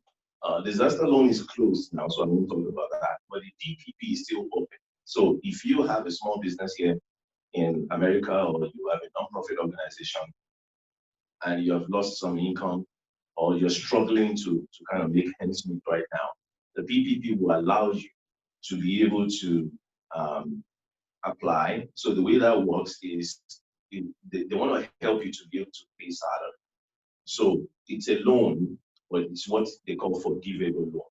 Disaster loan is closed now, so I won't talk about that, but the PPP is still open. So if you have a small business here in America, or you have a nonprofit organization and you have lost some income, or you're struggling to kind of make ends meet right now, the PPP will allow you to be able to apply. So the way that works is they want to help you to be able to pay salary. So it's a loan, but it's what they call forgivable loan.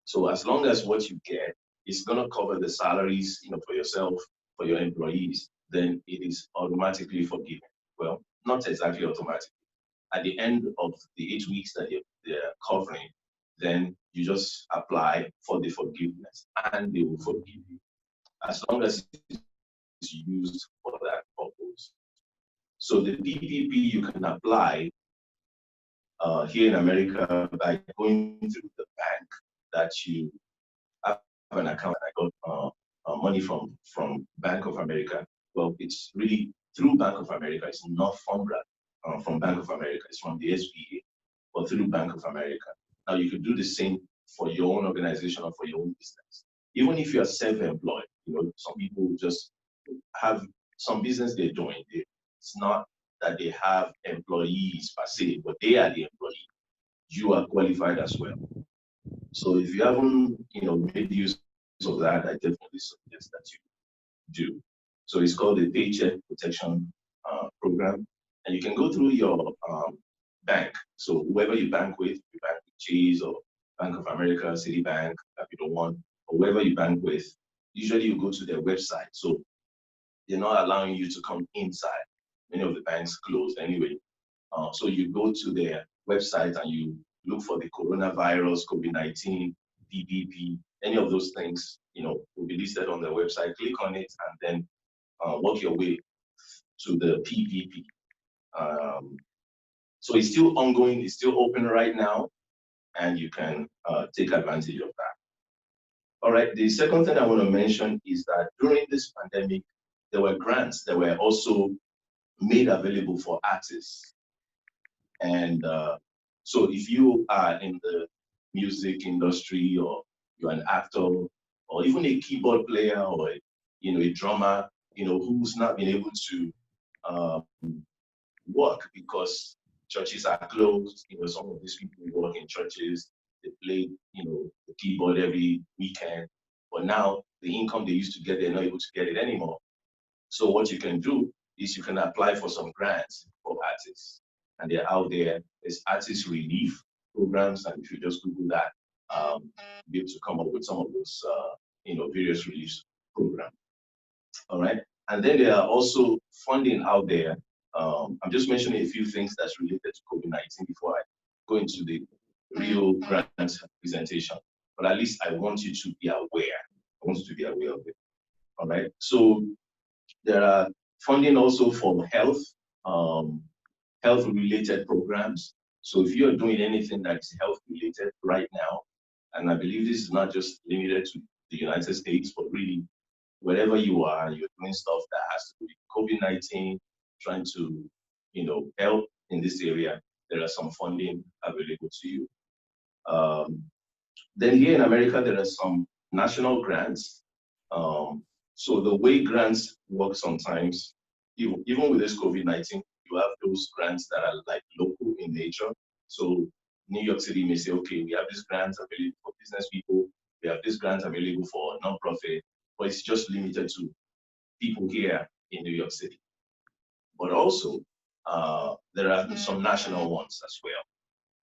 So as long as what you get is going to cover the salaries, for yourself, for your employees, then it is automatically forgiven. Well, not exactly automatically. At the end of the 8 weeks that they're covering, then you just apply for the forgiveness and they will forgive you, as long as it's used for that purpose. So the PPP you can apply here in America by going through the bank that you have an account. I got money from Bank of America. Well, it's really through Bank of America. It's not from Bank of America. It's from the SBA, but through Bank of America. Now you could do the same for your own organization or for your own business. Even if you are self-employed, some people just have some business they're doing. It's not that they have employees per se, but they are the employee. You are qualified as well. So if you haven't, made use of that, I definitely suggest that you do. So it's called the Paycheck Protection Program, and you can go through your bank. So whoever you bank with Chase or Bank of America, Citibank, Capital One, or whoever you bank with, usually you go to their website. So they're not allowing you to come inside. Many of the banks closed anyway. So you go to their website and you look for the coronavirus, COVID-19, PPP, any of those things, will be listed on their website. Click on it and then work your way to the PPP. So it's still ongoing, it's still open right now, and you can take advantage of that. All right, the second thing I want to mention is that during this pandemic, there were grants that were also made available for artists. And so if you are in the music industry, or you're an actor, or even a keyboard player, or a drummer, who's not been able to work because churches are closed. Some of these people work in churches, they play, the keyboard every weekend, but now the income they used to get, they're not able to get it anymore. So what you can do is you can apply for some grants for artists, and they're out there. There's artist relief programs, and if you just Google that, you'll be able to come up with some of those, various relief programs. All right, and then there are also funding out there. I'm just mentioning a few things that's related to COVID-19 before I go into the real grant presentation. But at least I want you to be aware. I want you to be aware of it. All right, so there are funding also for health, health-related programs. So if you're doing anything that is health-related right now, and I believe this is not just limited to the United States, but really wherever you are, you're doing stuff that has to do with COVID-19, trying to, help in this area, there are some funding available to you. Then here in America, there are some national grants So the way grants work sometimes, even with this COVID-19, you have those grants that are like local in nature. So New York City may say, okay, we have these grants available for business people, we have these grants available for nonprofit, but it's just limited to people here in New York City. But also, there are some national ones as well,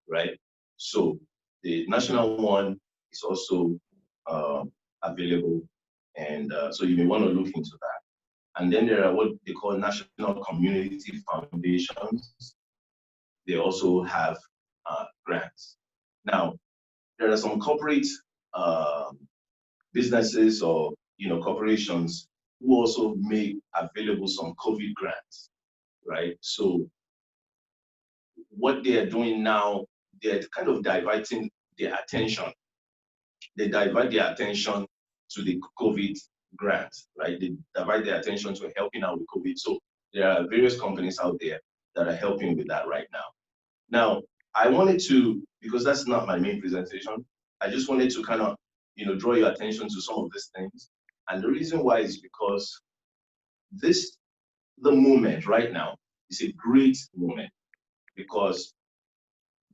right? So the national one is also available, and so you may want to look into that. And then there are what they call national community foundations. They also have grants. Now, there are some corporate businesses or corporations who also make available some COVID grants, right? So what they are doing now, they're kind of diverting their attention. They divert their attention to the COVID grant, right? They divert their attention to helping out with COVID. So there are various companies out there that are helping with that right now. Now, I wanted to, because that's not my main presentation, I just wanted to kind of, draw your attention to some of these things. And the reason why is because the moment right now is a great moment, because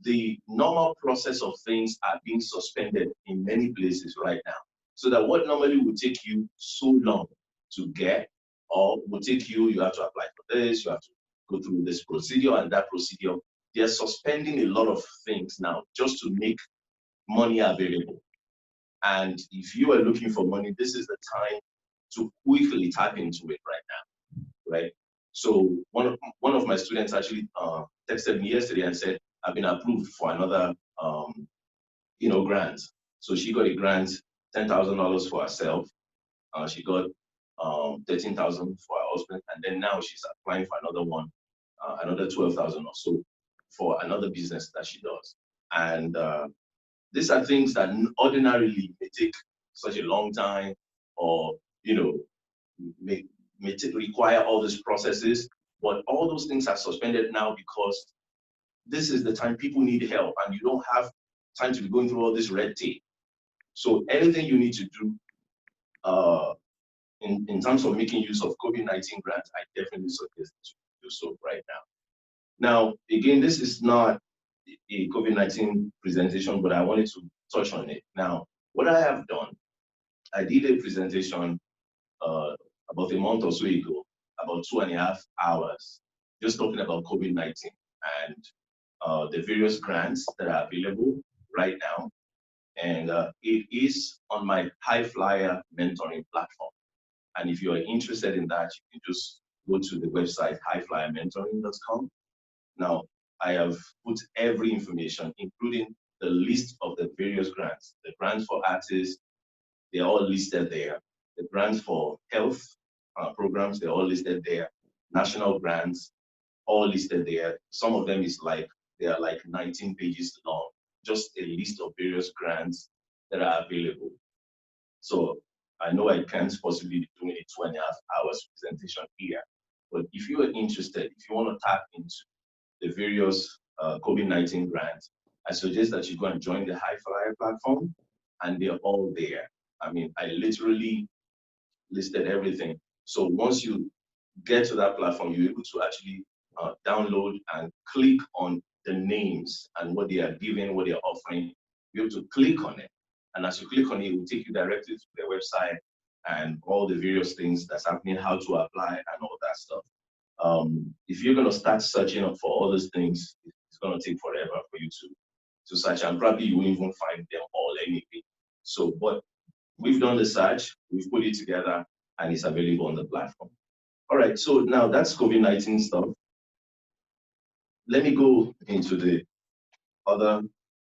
the normal process of things are being suspended in many places right now. So that what normally would take you so long to get, or would take you have to apply for this, you have to go through this procedure and that procedure. They're suspending a lot of things now just to make money available. And if you are looking for money, this is the time to quickly tap into it right now, right? So one of my students actually texted me yesterday and said, I've been approved for another, grant. So she got a grant, $10,000 for herself. She got $13,000 for her husband, and then now she's applying for another one, another 12,000 or so for another business that she does. And these are things that ordinarily may take such a long time, or may require all these processes. But all those things are suspended now because this is the time people need help, and you don't have time to be going through all this red tape. So anything you need to do in terms of making use of COVID-19 grants, I definitely suggest to do so right now. Now, again, this is not a COVID-19 presentation, but I wanted to touch on it. Now, what I have done, I did a presentation about a month or so ago, about 2.5 hours, just talking about COVID-19 and the various grants that are available right now. And it is on my High Flyer mentoring platform. And if you are interested in that, you can just go to the website highflyermentoring.com. Now, I have put every information, including the list of the various grants. The grants for artists, they're all listed there. The grants for health programs, they're all listed there. National grants, all listed there. Some of them they are like 19 pages long, just a list of various grants that are available. So I know I can't possibly be doing a 2.5 hours presentation here, but if you are interested, if you want to tap into the various COVID-19 grants, I suggest that you go and join the High Flyer platform, and they're all there. I mean, I literally listed everything. So once you get to that platform, you're able to actually download and click on the names and what they are giving, what they're offering. You're able to click on it. And as you click on it, it will take you directly to their website and all the various things that's happening, how to apply and all that stuff. If you're going to start searching for all those things, it's going to take forever for you to search, and probably you won't even find them all anyway. So, but we've done the search, we've put it together, and it's available on the platform. All right, so now that's COVID-19 stuff. Let me go into the other,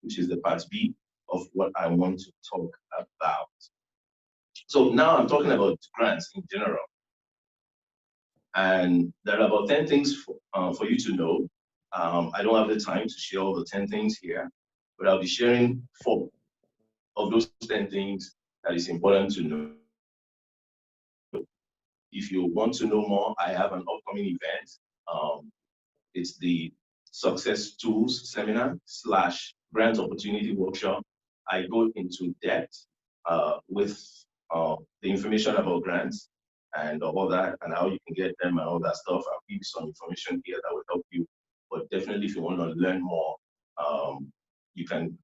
which is the part B of what I want to talk about. So now I'm talking about grants in general. And there are about 10 things for you to know. I don't have the time to share all the 10 things here, but I'll be sharing 4 of those 10 things that is important to know. If you want to know more, I have an upcoming event. It's the Success Tools Seminar / Grant Opportunity Workshop. I go into depth with the information about grants. and all that, and how you can get them and all that stuff. I'll give you some information here that will help you. But definitely, if you want to learn more, you can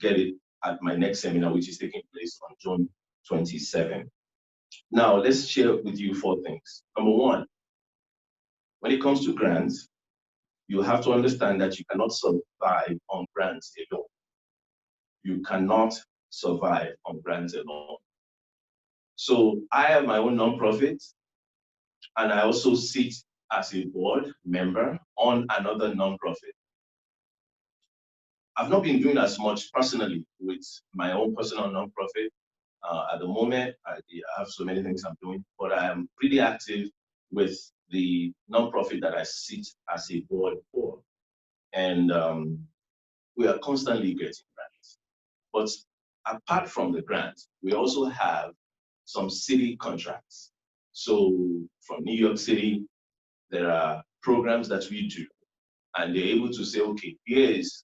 get it at my next seminar, which is taking place on June 27. Now, let's share with you 4 things. Number 1, when it comes to grants, you have to understand that you cannot survive on grants alone. You cannot survive on grants alone. So I have my own nonprofit, and I also sit as a board member on another nonprofit. I've not been doing as much personally with my own personal nonprofit. At the moment, I have so many things I'm doing, but I am pretty active with the nonprofit that I sit as a board for. And we are constantly getting grants. But apart from the grants, we also have some city contracts. So from New York City, there are programs that we do, and they're able to say, okay, here is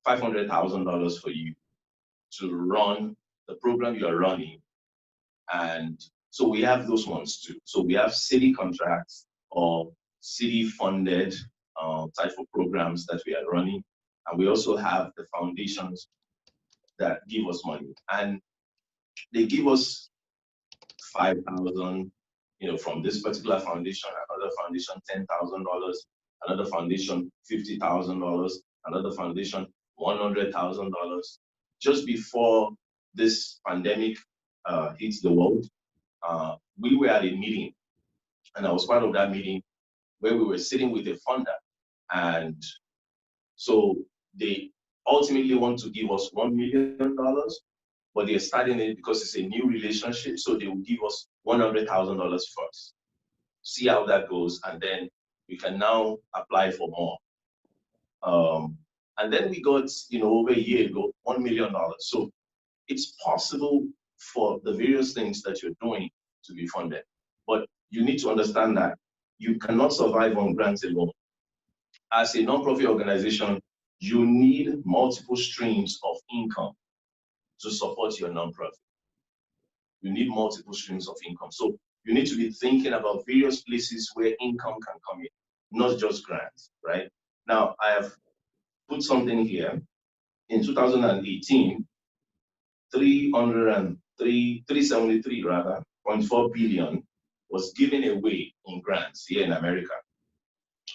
$500,000 for you to run the program you are running. And so we have those ones too. So we have city contracts or city funded type of programs that we are running. And we also have the foundations that give us money. And they give us 5,000, from this particular foundation, another foundation, $10,000, another foundation, $50,000, another foundation, $100,000. Just before this pandemic hits the world, we were at a meeting, and I was part of that meeting where we were sitting with a funder. And so they ultimately want to give us $1 million, but they're starting it because it's a new relationship. So they will give us $100,000 first, see how that goes, and then we can now apply for more. And then we got, over a year ago, $1 million. So it's possible for the various things that you're doing to be funded. But you need to understand that you cannot survive on grants alone. As a nonprofit organization, you need multiple streams of income to support your nonprofit. You need multiple streams of income. So you need to be thinking about various places where income can come in, not just grants, right? Now, I have put something here. In 2018, 373 rather, 0.4 billion was given away in grants here in America.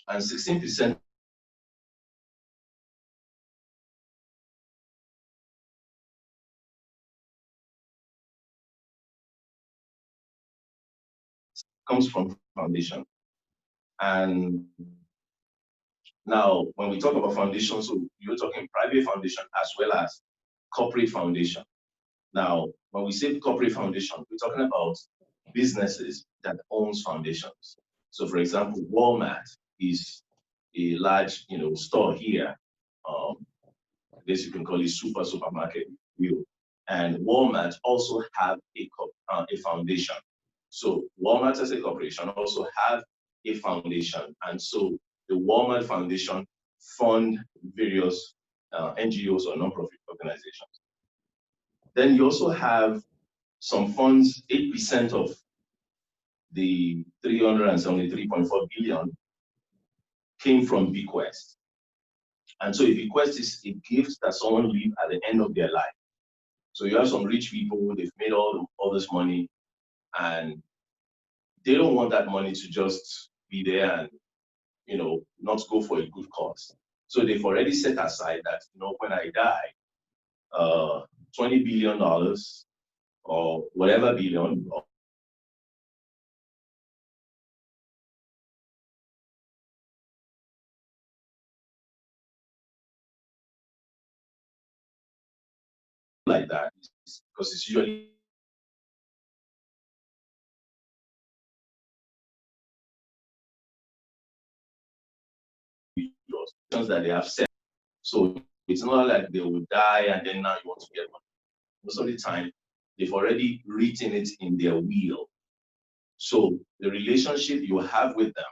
And 16% comes from foundation. And now, when we talk about foundation, so you're talking private foundation as well as corporate foundation. Now, when we say corporate foundation, we're talking about businesses that owns foundations. So, for example, Walmart is a large, store here. I guess you can call it supermarket. And Walmart also have a foundation. So Walmart as a corporation also have a foundation, and so the Walmart Foundation fund various NGOs or nonprofit organizations. Then you also have some funds. 8% of the 373.4 billion came from bequest. And so a bequest is a gift that someone leaves at the end of their life. So you have some rich people, they've made all this money, and they don't want that money to just be there and, not go for a good cause. So they've already set aside that, when I die, $20 billion or whatever billion, like that, because it's usually that they have set. So it's not like they will die and then now you want to get money. Most of the time, they've already written it in their will. So the relationship you have with them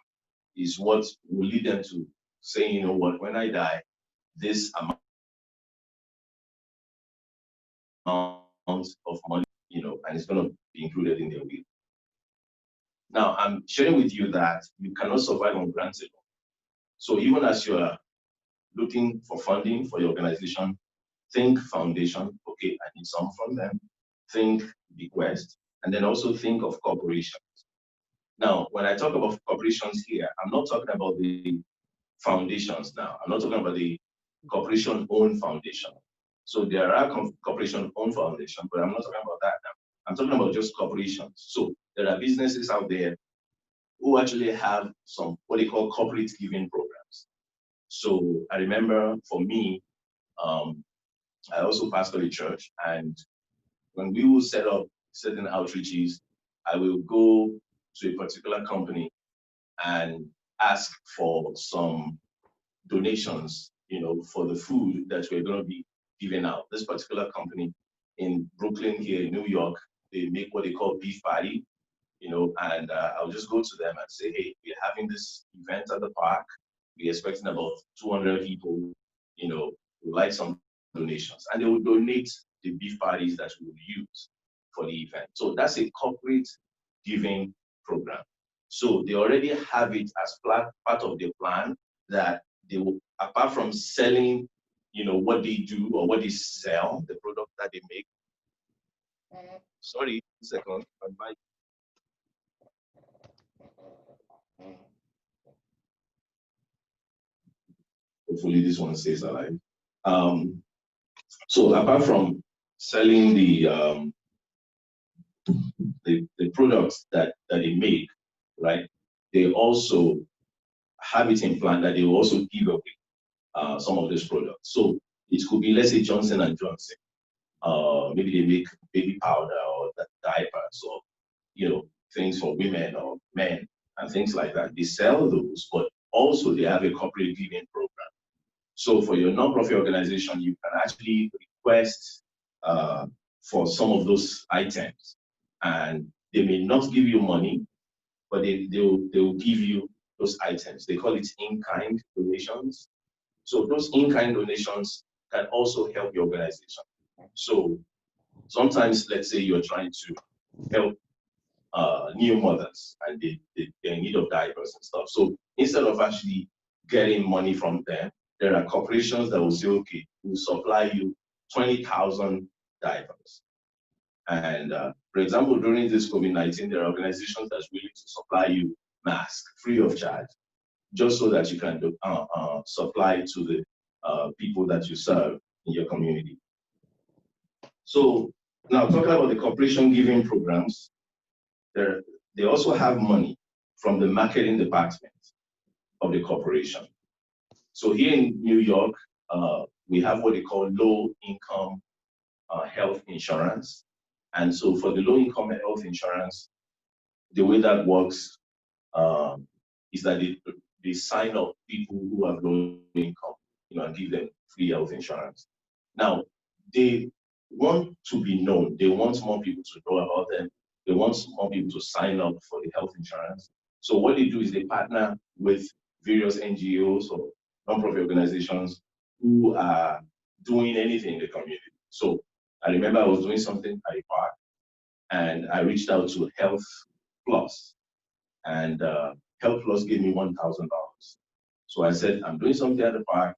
is what will lead them to say, what, when I die, this amount of money, and it's going to be included in their will. Now, I'm sharing with you that you cannot survive on grants alone. So even as you are looking for funding for your organization, think foundation. Okay, I need some from them. Think bequest, and then also think of corporations. Now, when I talk about corporations here, I'm not talking about the foundations now. I'm not talking about the corporation-owned foundation. So there are corporation-owned foundations, but I'm not talking about that now. I'm talking about just corporations. So there are businesses out there who actually have some what they call corporate giving programs. So I remember for me, I also pastor a church, and when we will set up certain outreaches, I will go to a particular company and ask for some donations, for the food that we're going to be giving out. This particular company in Brooklyn here in New York, they make what they call beef patty, and I'll just go to them and say, hey, we're having this event at the park. We're expecting about 200 people, would like some donations. And they will donate the beef patties that we will use for the event. So that's a corporate giving program. So they already have it as part of their plan that they will, apart from selling, what they do or what they sell, the product that they make. Sorry, a second. Hopefully this one stays alive. So apart from selling the products that they make, right? They also have it in plan that they will also give away some of these products. So it could be, let's say, Johnson and Johnson. Maybe they make baby powder or diapers or things for women or men and things like that. They sell those, but also they have a corporate giving program. So for your nonprofit organization, you can actually request for some of those items, and they may not give you money, but they will give you those items. They call it in-kind donations. So those in-kind donations can also help your organization. So sometimes, let's say you're trying to help new mothers and they're in need of diapers and stuff. So instead of actually getting money from them, there are corporations that will say, okay, we'll supply you 20,000 diapers. And for example, during this COVID-19, there are organizations that's willing to supply you masks free of charge, just so that you can supply to the people that you serve in your community. So now talking about the corporation giving programs, they also have money from the marketing department of the corporation. So here in New York, we have what they call low income health insurance. And so for the low income health insurance, the way that works is that they sign up people who have low income, and give them free health insurance. Now, they want to be known. They want more people to know about them. They want more people to sign up for the health insurance. So what they do is they partner with various NGOs or nonprofit organizations who are doing anything in the community. So I remember I was doing something at a park, and I reached out to Health Plus, and Health Plus gave me $1,000. So I said, I'm doing something at the park,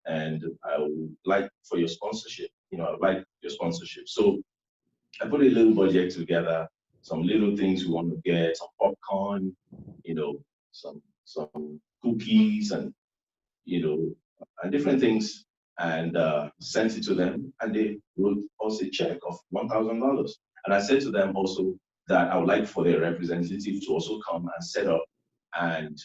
and I would like for your sponsorship. I would like your sponsorship. So I put a little budget together, some little things we want to get, some popcorn, some cookies and different things, and sent it to them, and they wrote us a check of $1,000. And I said to them also that I would like for their representative to also come and set up and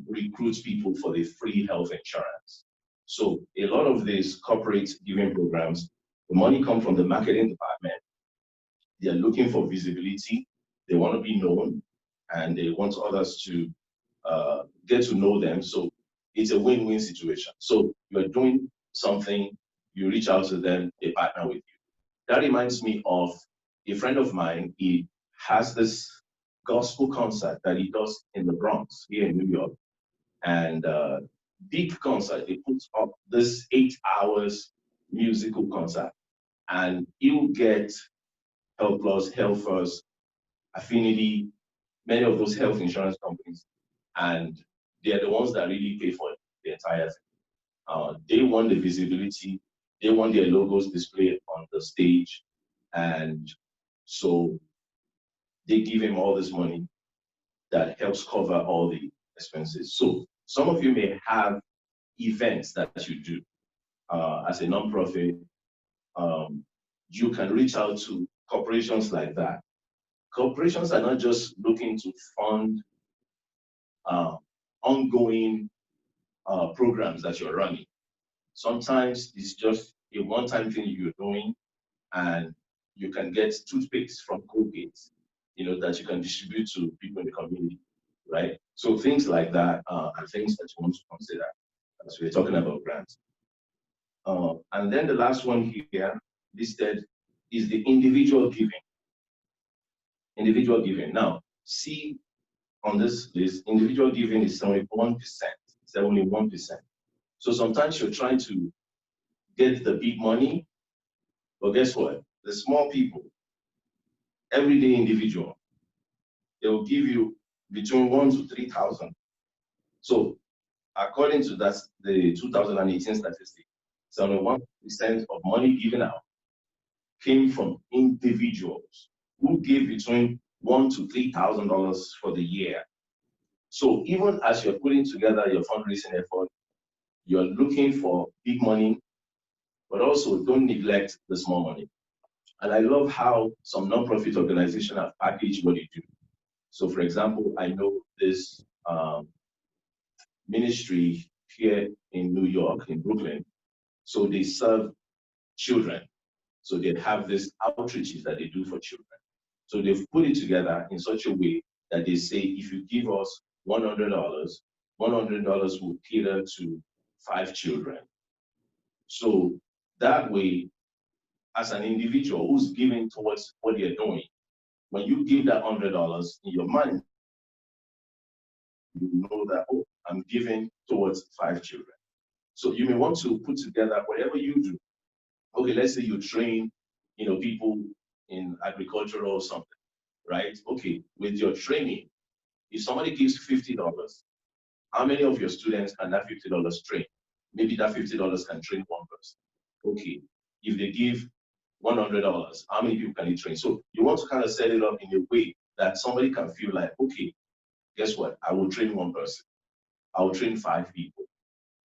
recruit people for the free health insurance. So a lot of these corporate giving programs, the money comes from the marketing department. They are looking for visibility. They want to be known, and they want others to get to know them. So it's a win-win situation. So you're doing something, you reach out to them, they partner with you. That reminds me of a friend of mine. He has this gospel concert that he does in the Bronx here in New York. And big concert, they put up this 8 hours musical concert. And he'll get Health Plus, Health First, Affinity, many of those health insurance companies, and they're the ones that really pay for the entire thing. They want the visibility, they want their logos displayed on the stage, and so they give him all this money that helps cover all the expenses. So some of you may have events that you do as a nonprofit. You can reach out to corporations like that. Corporations are not just looking to fund ongoing programs that you're running. Sometimes it's just a one-time thing you're doing, and you can get toothpicks from Colgate, that you can distribute to people in the community, right? So things like that are things that you want to consider as we're talking about grants. And then the last one here listed is the individual giving. Individual giving. Now, see on this list, individual giving is 71%. 71%. So sometimes you're trying to get the big money, but guess what? The small people, everyday individual, they will give you between 1,000 to 3,000. So according to that, the 2018 statistic, 71% of money given out came from individuals who gave between $1,000 to $3,000 for the year. So even as you're putting together your fundraising effort, you're looking for big money, but also don't neglect the small money. And I love how some nonprofit organizations have packaged what they do. So for example, I know this ministry here in New York, in Brooklyn. So they serve children. So they have this outreaches that they do for children. So they've put it together in such a way that they say, if you give us $100, $100 will cater to 5 children. So that way, as an individual who's giving towards what you're doing, when you give that $100 in your mind, you know that, oh, I'm giving towards 5 children. So you may want to put together whatever you do. Okay, let's say you train, people in agriculture or something, right? Okay, with your training, if somebody gives $50, how many of your students can that $50 train? Maybe that $50 can train one person. Okay, if they give $100, how many people can you train? So you want to kind of set it up in a way that somebody can feel like, okay, guess what? I will train one person. I will train 5 people.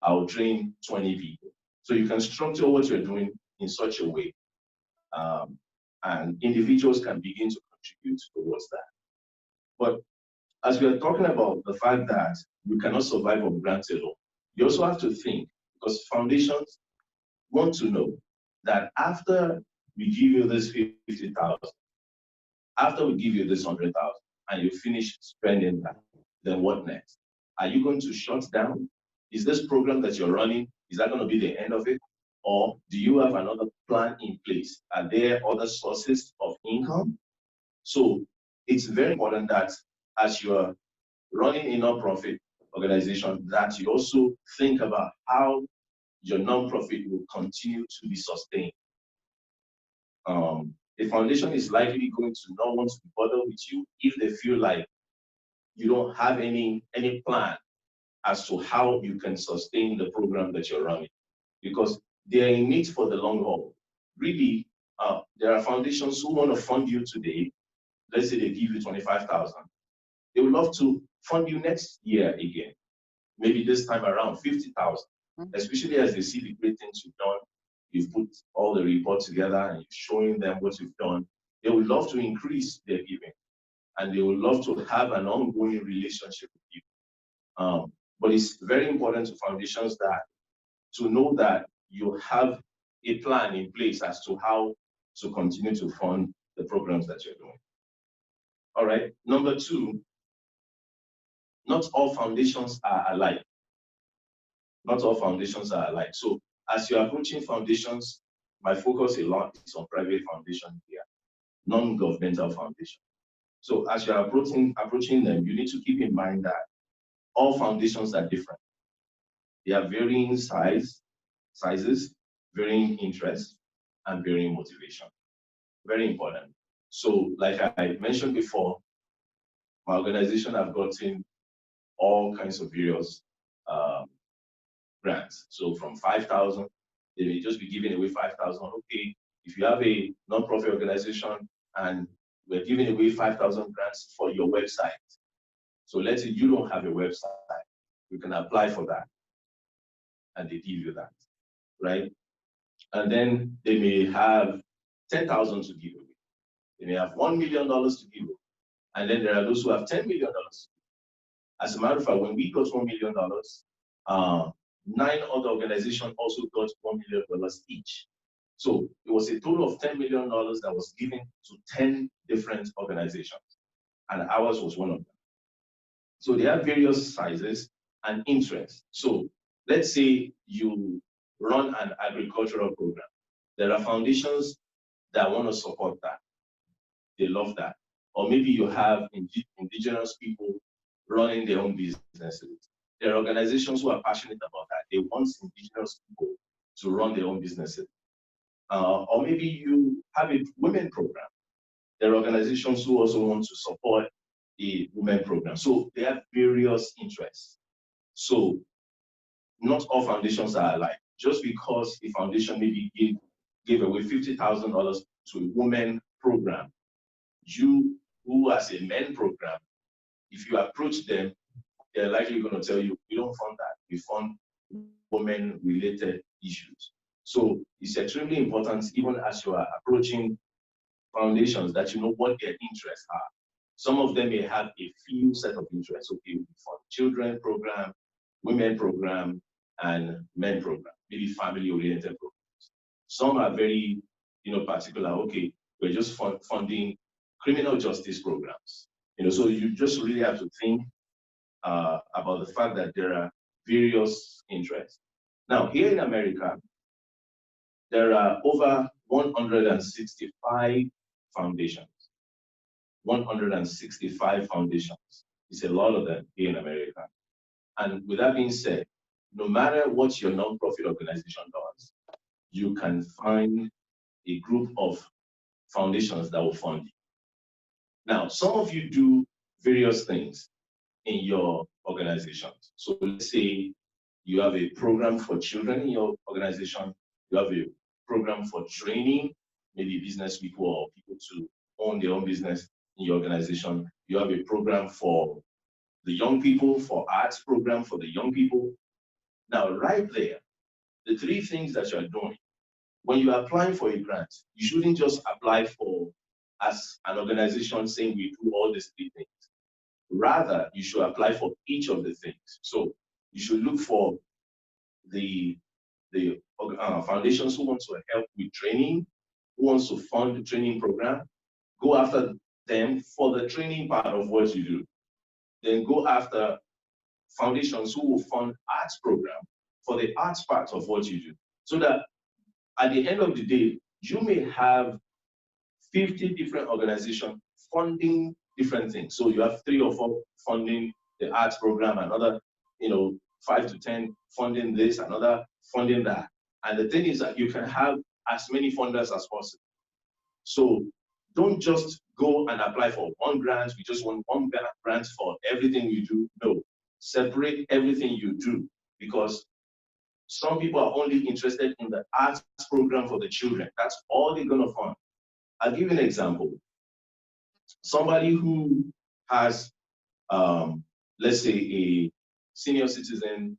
I will train 20 people. So you can structure what you're doing in such a way, and individuals can begin to contribute towards that. But as we are talking about the fact that you cannot survive on grants alone, you also have to think, because foundations want to know that after we give you this 50,000, after we give you this 100,000, and you finish spending that, then what next? Are you going to shut down? Is this program that you're running, is that going to be the end of it? Or do you have another plan in place? Are there other sources of income? So it's very important that as you're running a nonprofit organization, that you also think about how your nonprofit will continue to be sustained. The foundation is likely going to not want to bother with you if they feel like you don't have any plan as to how you can sustain the program that you're running, because they're in it for the long haul. Really, there are foundations who want to fund you today. Let's say they give you 25,000. They would love to fund you next year again. Maybe this time around 50,000, especially as they see the great things you've done. You've put all the reports together and you're showing them what you've done. They would love to increase their giving, and they would love to have an ongoing relationship with you. But it's very important to foundations to know that you have a plan in place as to how to continue to fund the programs that you're doing. All right, number 2, not all foundations are alike. Not all foundations are alike. So as you're approaching foundations, my focus a lot is on private foundation here, non-governmental foundation. So as you're approaching them, you need to keep in mind that all foundations are different. They are varying sizes, varying interests, and varying motivation. Very important. So like I mentioned before, my organization have gotten all kinds of various grants. So from 5,000, they may just be giving away 5,000. Okay, if you have a non-profit organization and we're giving away 5,000 grants for your website. So let's say you don't have a website, you can apply for that, and they give you that, right? And then they may have 10,000 to give away. They may have $1 million to give away. And then there are those who have $10 million. As a matter of fact, when we got $1 million, 9 other organizations also got $1 million each. So it was a total of $10 million that was given to 10 different organizations, and ours was one of them. So they have various sizes and interests. So let's say you run an agricultural program. There are foundations that want to support that. They love that. Or maybe you have indigenous people running their own businesses. There are organizations who are passionate about that. They want indigenous people to run their own businesses. Or maybe you have a women program. There are organizations who also want to support a women program. So they have various interests. So not all foundations are alike. Just because a foundation maybe gave away $50,000 to a women program, you who has a men program, if you approach them, they're likely going to tell you, we don't fund that. We fund women-related issues. So it's extremely important, even as you are approaching foundations, that you know what their interests are. Some of them may have a few set of interests. Okay, we fund children program, women program, and men program, maybe family-oriented programs. Some are very, particular. Okay, we're just funding criminal justice programs. So you just really have to think about the fact that there are various interests. Now, here in America, there are over 165 foundations. 165 foundations. It's a lot of them here in America. And with that being said, no matter what your nonprofit organization does, you can find a group of foundations that will fund you. Now, some of you do various things in your organizations. So let's say you have a program for children in your organization, you have a program for training, maybe business people or people to own their own business in your organization. You have a program for the young people, for arts program for the young people. Now, right there, the 3 things that you're doing, when you're applying for a grant, you shouldn't just apply for, as an organization saying we do all these 3 things. Rather, you should apply for each of the things. So you should look for the foundations who want to help with training, who wants to fund the training program. Go after them for the training part of what you do. Then go after foundations who will fund arts program for the arts part of what you do. So that at the end of the day, you may have 50 different organizations funding different things. So you have 3 or 4 funding the arts program, another, 5 to 10 funding this, another funding that. And the thing is that you can have as many funders as possible. So don't just go and apply for one grant. We just want one grant for everything you do. No, separate everything you do, because some people are only interested in the arts program for the children. That's all they're going to fund. I'll give you an example. Somebody who has, let's say, a senior citizen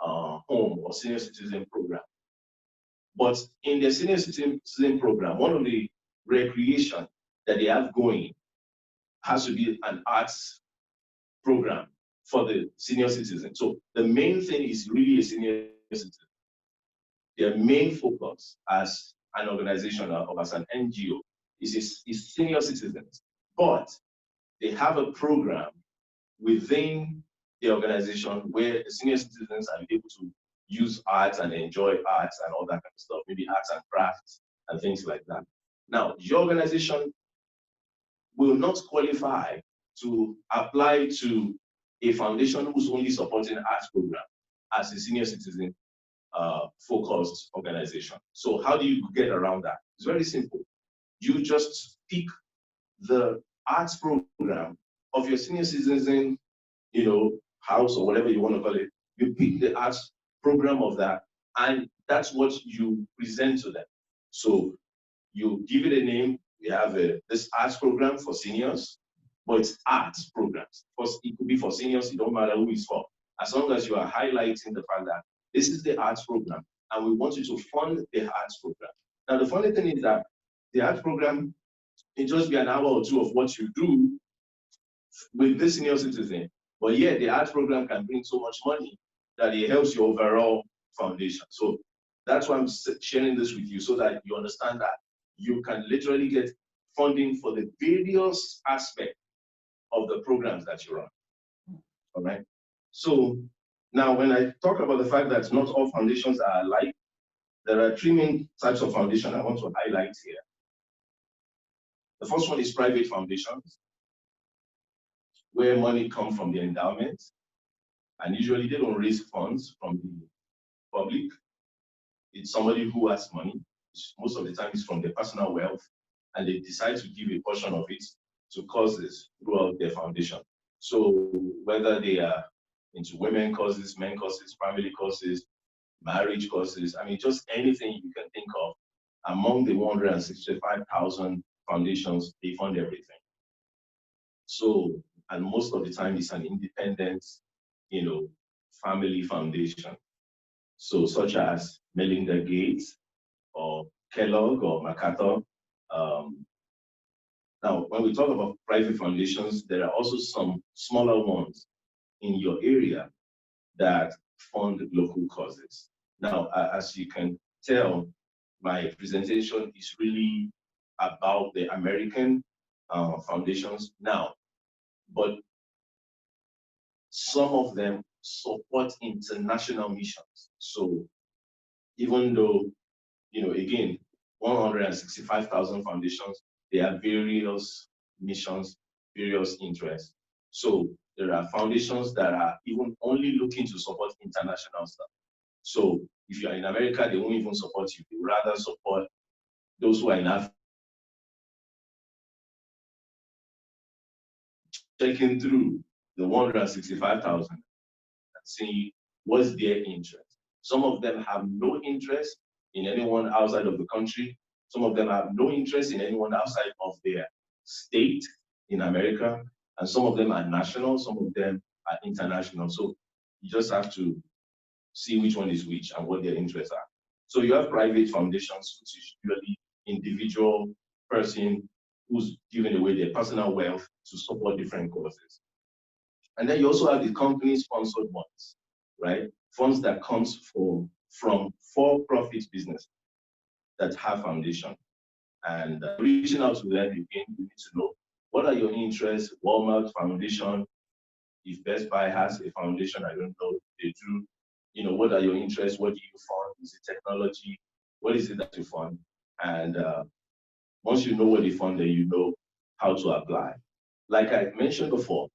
home or senior citizen program. But in the senior citizen program, one of the recreation that they have going has to be an arts program for the senior citizen. So the main thing is really a senior citizen. Their main focus as an organization or as an NGO is senior citizens. But they have a program within the organization where the senior citizens are able to use arts and enjoy arts and all that kind of stuff, maybe arts and crafts and things like that. Now, your organization will not qualify to apply to a foundation who's only supporting arts program as a senior citizen focused organization. So how do you get around that? It's very simple. You just pick the arts program of your senior citizen, house or whatever you want to call it, you pick the arts program of that, and that's what you present to them. So you give it a name. We have this arts program for seniors, but it's arts programs. Because it could be for seniors, it don't matter who it's for. As long as you are highlighting the fact that this is the arts program, and we want you to fund the arts program. Now, the funny thing is that the arts program, it just be an hour or two of what you do with this senior citizen. But yeah, the arts program can bring so much money that it helps your overall foundation. So that's why I'm sharing this with you, so that you understand that you can literally get funding for the various aspects of the programs that you run. All right. So now, when I talk about the fact that not all foundations are alike, there are three main types of foundation I want to highlight here. The first one is private foundations, where money comes from the endowment, and usually they don't raise funds from the public. It's somebody who has money. Most of the time it's from their personal wealth, and they decide to give a portion of it to causes throughout their foundation. So whether they are into women causes, men causes, family causes, marriage causes, I mean, just anything you can think of, among the 165,000 foundations, they fund everything. So, and most of the time it's an independent, family foundation. So such as Melinda Gates or Kellogg or MacArthur. Now, when we talk about private foundations, there are also some smaller ones in your area that fund local causes. Now, as you can tell, my presentation is really about the American foundations now, but some of them support international missions. So even though, again, 165,000 foundations, they have various missions, various interests. So there are foundations that are even only looking to support international stuff. So if you're in America, they won't even support you. They rather support those who are in Africa. Checking through the 165,000 and seeing what's their interest. Some of them have no interest in anyone outside of the country. Some of them have no interest in anyone outside of their state in America. And some of them are national, some of them are international. So you just have to see which one is which and what their interests are. So you have private foundations, which is usually individual person who's giving away their personal wealth to support different causes. And then you also have the company-sponsored ones, right? Funds that comes from for-profit business that have foundation. And reaching out to them, again, you need to know what are your interests. Walmart Foundation, if Best Buy has a foundation, I don't know, they do. What are your interests? What do you fund? Is it technology? What is it that you fund? And once you know what they fund, then you know how to apply. Like I mentioned before,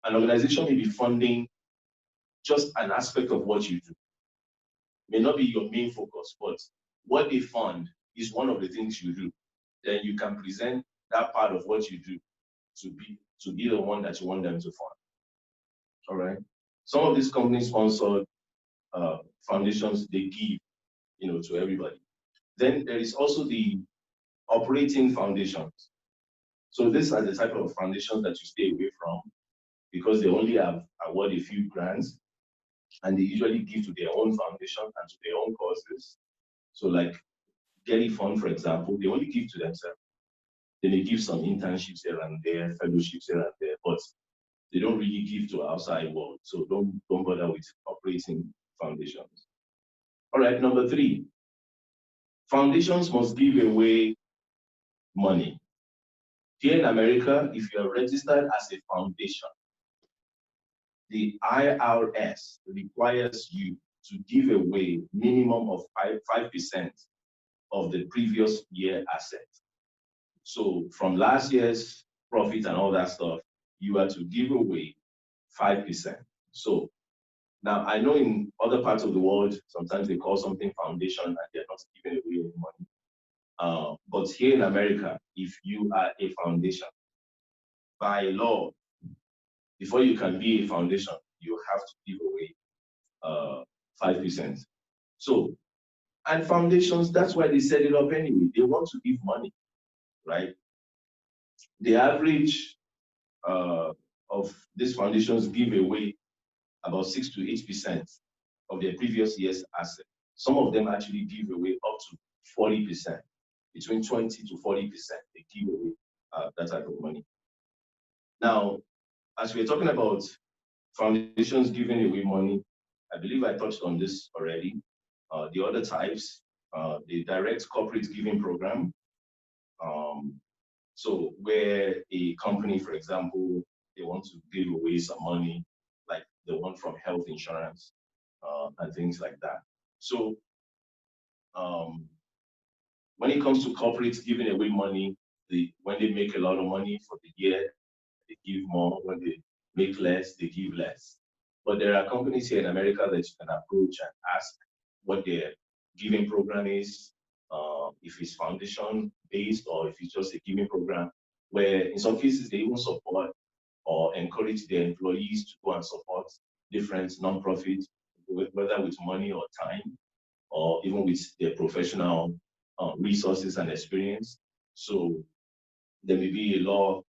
an organization may be funding just an aspect of what you do. May not be your main focus, but what they fund is one of the things you do. Then you can present that part of what you do to be the one that you want them to fund. All right. Some of these company-sponsored foundations, they give, to everybody. Then there is also the operating foundations. So these are the type of foundations that you stay away from, because they only have award a few grants, and they usually give to their own foundation and to their own causes. So like Getty Fund, for example, they only give to themselves. Then they give some internships here and there, fellowships here and there, but they don't really give to outside world. So don't bother with operating foundations. All right, number 3, foundations must give away money. Here in America, if you are registered as a foundation, the IRS requires you to give away minimum of 5% of the previous year asset. So from last year's profit and all that stuff, you are to give away 5%. So now I know in other parts of the world, sometimes they call something foundation and they're not giving away any money. But here in America, if you are a foundation, by law, before you can be a foundation, you have to give away 5%. So, and foundations, that's why they set it up anyway. They want to give money, right? The average of these foundations give away about 6 to 8% of their previous year's asset. Some of them actually give away up to 40%, between 20 to 40%. They give away that type of money. Now, as we're talking about foundations giving away money, I believe I touched on this already. The other types, the direct corporate giving program. So where a company, for example, they want to give away some money, like the one from health insurance and things like that. So when it comes to corporates giving away money, when they make a lot of money for the year, they give more. When they make less, they give less. But there are companies here in America that you can approach and ask what their giving program is, if it's foundation based or if it's just a giving program, where in some cases they even support or encourage their employees to go and support different nonprofits, whether with money or time, or even with their professional resources and experience. So there may be a law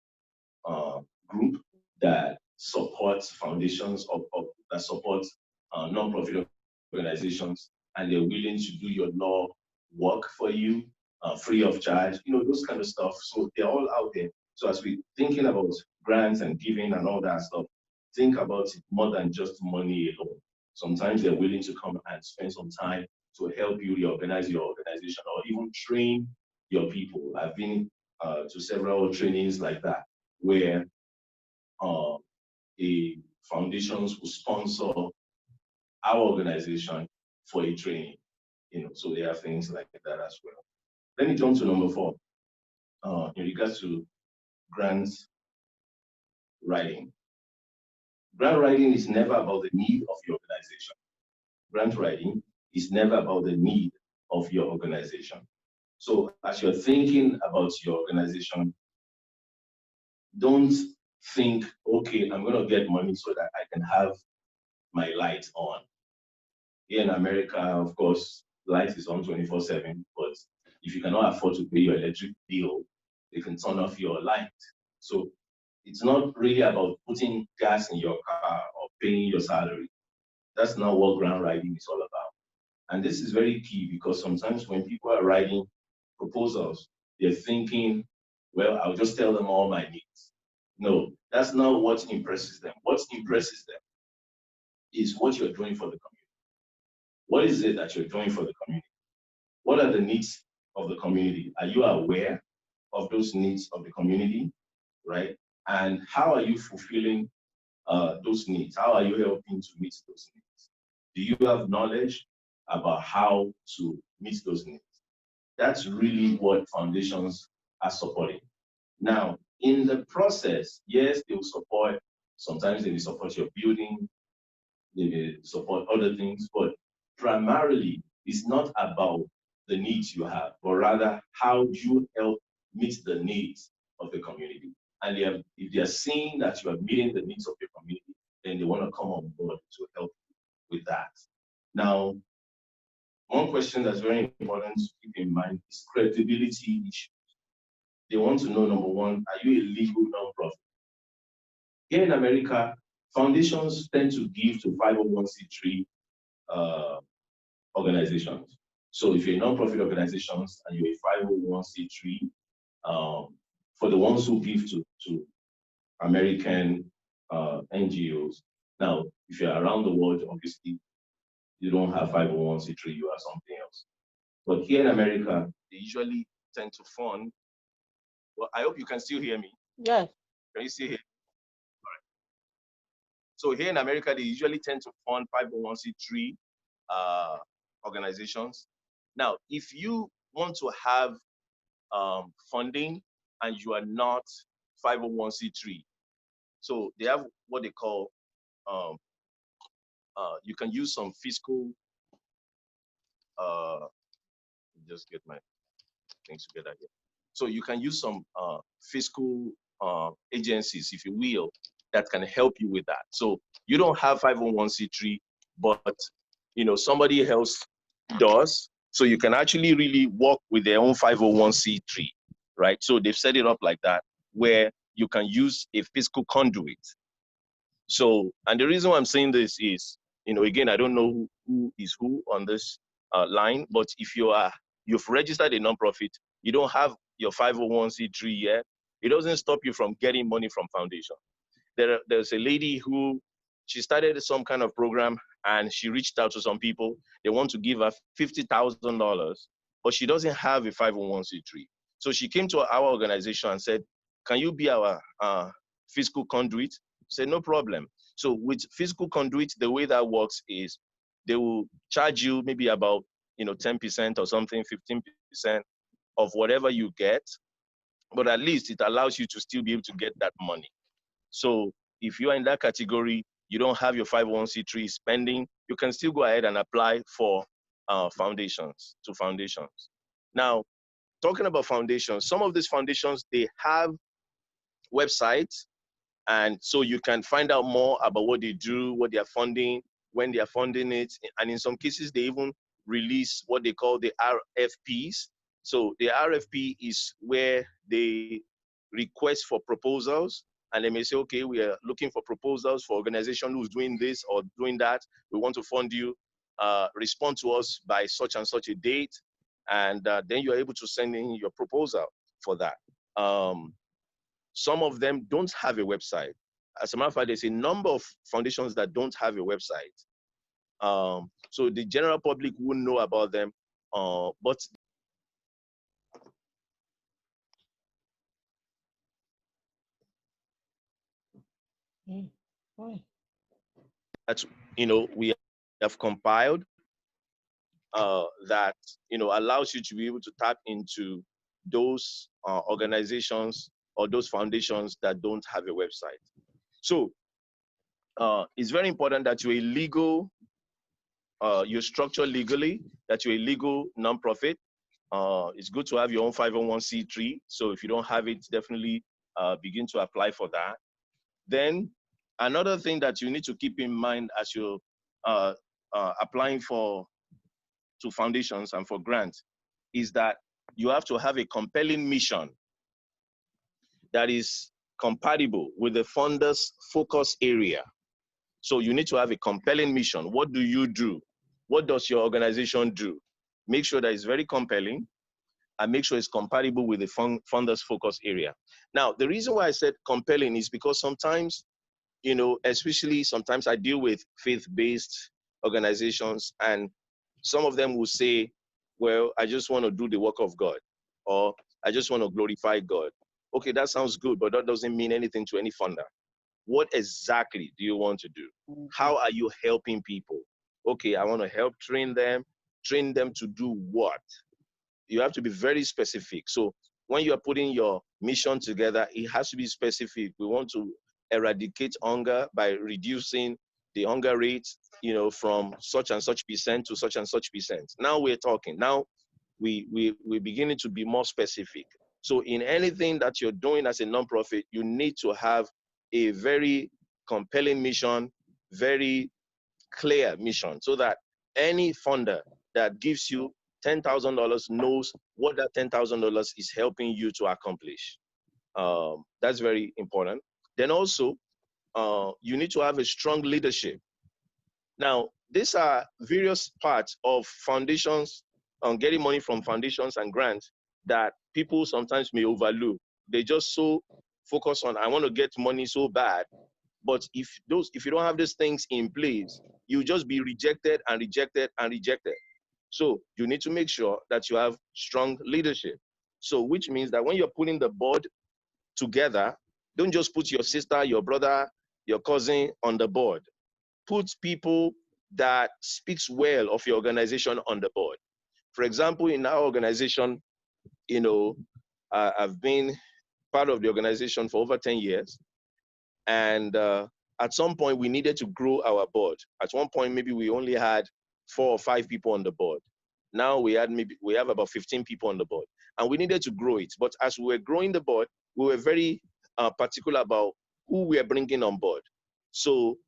group that supports foundations or that supports nonprofit organizations, and they're willing to do your law work for you free of charge, those kind of stuff. So they're all out there. So as we're thinking about grants and giving and all that stuff, think about it more than just money alone. Sometimes they're willing to come and spend some time to help you reorganize your organization or even train your people. I've been to several trainings like that, where the foundations will sponsor our organization for a training. So there are things like that as well. Let me jump to number 4. In regards to grant writing. Grant writing is never about the need of your organization. Grant writing is never about the need of your organization. So as you're thinking about your organization, don't think, okay, I'm going to get money so that I can have my light on. Here in America, of course, light is on 24/7, but if you cannot afford to pay your electric bill, they can turn off your light. So it's not really about putting gas in your car or paying your salary. That's not what grant writing is all about. And this is very key, because sometimes when people are writing proposals, they're thinking, well, I'll just tell them all my needs. No, that's not what impresses them. What impresses them is what you're doing for the community. What is it that you're doing for the community? What are the needs of the community? Are you aware of those needs of the community, right? And how are you fulfilling those needs? How are you helping to meet those needs? Do you have knowledge about how to meet those needs? That's really what foundations are supporting. Now, in the process, yes, they will support, sometimes they will support your building, they will support other things, but primarily it's not about the needs you have, but rather how you help meet the needs of the community. And if they are seeing that you are meeting the needs of your community, then they want to come on board to help you with that. Now, one question that's very important to keep in mind is credibility issues. They want to know, number one, are you a legal nonprofit? Here in America, foundations tend to give to 501c3 organizations. So if you're a nonprofit organizations and you're a 501c3, for the ones who give to American NGOs, now if you're around the world, obviously you don't have 501c3, you are something else. But here in America, they usually tend to fund. Well, I hope you can still hear me. Yes. Can you still hear me? All right. So here in America, they usually tend to fund 501c3 organizations. Now, if you want to have funding and you are not 501c3, so they have what they call, you can use some fiscal, just get my things together here. So you can use some fiscal agencies, if you will, that can help you with that. So you don't have 501c3, but somebody else does. So you can actually really work with their own 501c3, right? So they've set it up like that, where you can use a fiscal conduit. So, and the reason why I'm saying this is, again, I don't know who is who on this line, but if you've registered a nonprofit, you don't have your 501c3 yet, it doesn't stop you from getting money from foundation. There's a lady who, she started some kind of program and she reached out to some people. They want to give her $50,000, but she doesn't have a 501c3. So she came to our organization and said, can you be our fiscal conduit? Said, no problem. So with fiscal conduit, the way that works is they will charge you maybe about 10% or something, 15% of whatever you get, but at least it allows you to still be able to get that money. So if you are in that category, you don't have your 501c3 spending, you can still go ahead and apply for foundations. Now, talking about foundations, some of these foundations, they have websites, and so you can find out more about what they do, what they are funding, when they are funding it, and in some cases, they even release what they call the Rfps. So the RFP is where they request for proposals, and they may say, okay, we are looking for proposals for organization who's doing this or doing that. We want to fund you. Respond to us by such and such a date, and then you are able to send in your proposal for that. Some of them don't have a website. As a matter of fact, there's a number of foundations that don't have a website. So the general public wouldn't know about them, but that we have compiled that allows you to be able to tap into those organizations or those foundations that don't have a website. So it's very important that you're a legal, you're structured legally, that you're a legal nonprofit. It's good to have your own 501c3. So if you don't have it, definitely begin to apply for that. Then another thing that you need to keep in mind as you're applying to foundations and for grants is that you have to have a compelling mission that is compatible with the funder's focus area. So you need to have a compelling mission. What do you do? What does your organization do? Make sure that it's very compelling and make sure it's compatible with the funder's focus area. Now, the reason why I said compelling is because sometimes, especially sometimes I deal with faith-based organizations, and some of them will say, well, I just want to do the work of God, or I just want to glorify God. Okay, that sounds good, but that doesn't mean anything to any funder. What exactly do you want to do? How are you helping people? Okay, I want to help train them to do what? You have to be very specific. So when you are putting your mission together, it has to be specific. We want to eradicate hunger by reducing the hunger rate, from such and such percent to such and such percent. Now we're talking. Now we're beginning to be more specific. So in anything that you're doing as a nonprofit, you need to have a very compelling mission, very clear mission, so that any funder that gives you $10,000 knows what that $10,000 is helping you to accomplish. That's very important. Then also, you need to have a strong leadership. Now, these are various parts of foundations, getting money from foundations and grants that people sometimes may overlook. They just so focus on, I want to get money so bad. But if you don't have these things in place, you just be rejected and rejected and rejected. So you need to make sure that you have strong leadership. So which means that when you're putting the board together, don't just put your sister, your brother, your cousin on the board. Put people that speaks well of your organization on the board. For example, in our organization, I've been part of the organization for over 10 years. And at some point, we needed to grow our board. At one point, maybe we only had 4 or 5 people on the board. Now we have about 15 people on the board. And we needed to grow it. But as we were growing the board, we were very particular about who we are bringing on board. So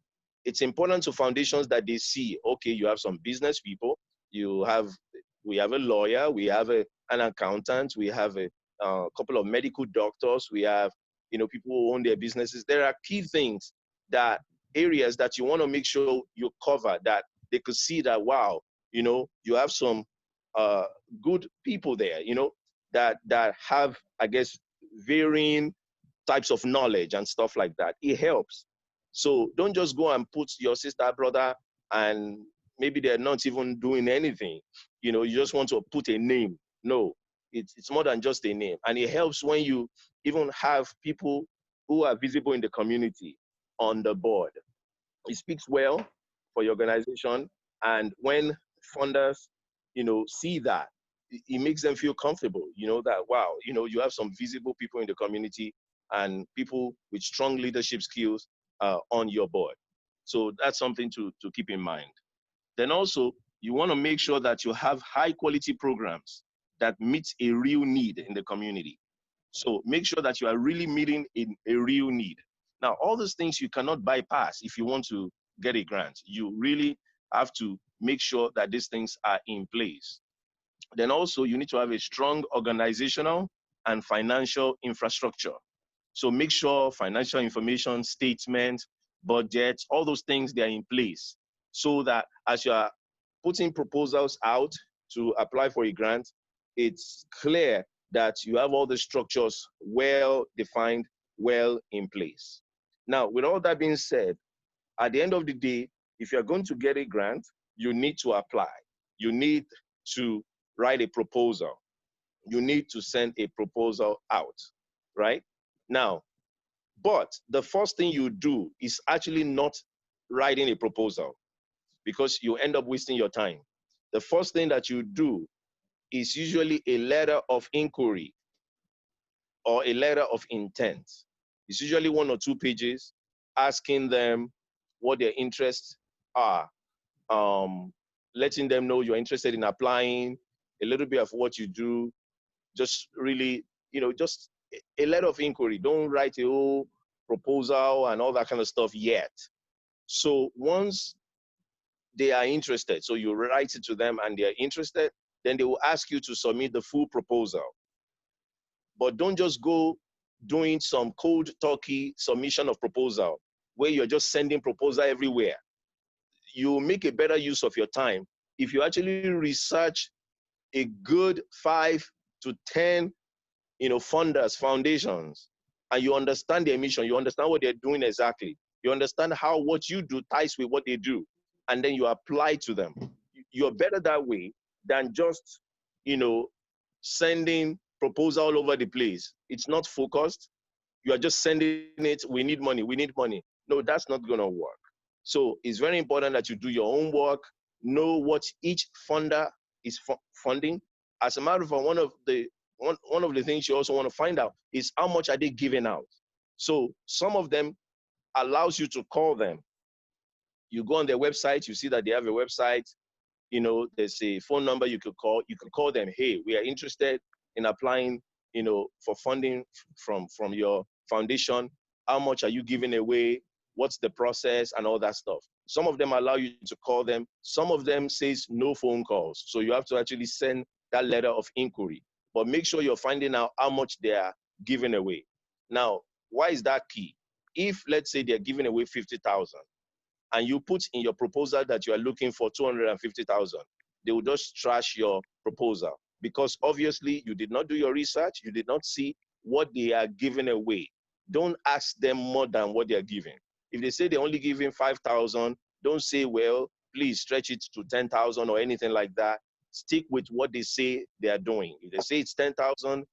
it's important to foundations that they see, okay, you have some business people, we have a lawyer, we have an accountant, we have a couple of medical doctors, we have, people who own their businesses. There are key things, areas that you want to make sure you cover, that they could see that, wow, you have some good people there, that have, I guess, varying types of knowledge and stuff like that. It helps. So don't just go and put your sister, brother, and maybe they're not even doing anything. You just want to put a name. No, it's more than just a name. And it helps when you even have people who are visible in the community on the board. It speaks well for your organization. And when funders, see that, it makes them feel comfortable, that, wow, you have some visible people in the community and people with strong leadership skills on your board. So that's something to keep in mind. Then also, you want to make sure that you have high quality programs that meet a real need in the community. So make sure that you are really meeting a real need. Now, all those things you cannot bypass if you want to get a grant. You really have to make sure that these things are in place. Then also, you need to have a strong organizational and financial infrastructure. So make sure financial information, statements, budgets, all those things, they are in place, so that as you are putting proposals out to apply for a grant, it's clear that you have all the structures well defined, well in place. Now, with all that being said, at the end of the day, if you're going to get a grant, you need to apply. You need to write a proposal. You need to send a proposal out, right? Now, but the first thing you do is actually not writing a proposal, because you end up wasting your time. The first thing that you do is usually a letter of inquiry or a letter of intent. It's usually 1 or 2 pages asking them what their interests are, letting them know you're interested in applying, a little bit of what you do, just really, just a letter of inquiry. Don't write a whole proposal and all that kind of stuff yet. So once they are interested, so you write it to them and they're interested, then they will ask you to submit the full proposal. But don't just go doing some cold turkey submission of proposal where you're just sending proposal everywhere. You make a better use of your time if you actually research a good 5 to 10 funders, foundations, and you understand their mission, you understand what they're doing exactly, you understand how what you do ties with what they do, and then you apply to them. You're better that way than just, sending proposal all over the place. It's not focused. You are just sending it, we need money, we need money. No, that's not gonna work. So it's very important that you do your own work, know what each funder is funding. As a matter of fact, one of the things you also want to find out is how much are they giving out. So some of them allows you to call them. You go on their website, you see that they have a website, there's a phone number you could call. You could call them, hey, we are interested in applying, for funding from your foundation. How much are you giving away? What's the process and all that stuff? Some of them allow you to call them. Some of them says no phone calls. So you have to actually send that letter of inquiry. But make sure you're finding out how much they are giving away. Now, why is that key? If, let's say, they're giving away 50,000, and you put in your proposal that you are looking for 250,000, they will just trash your proposal, because obviously you did not do your research. You did not see what they are giving away. Don't ask them more than what they are giving. If they say they're only giving 5,000, don't say, well, please stretch it to 10,000 or anything like that. Stick with what they say they are doing. If they say it's 10,000,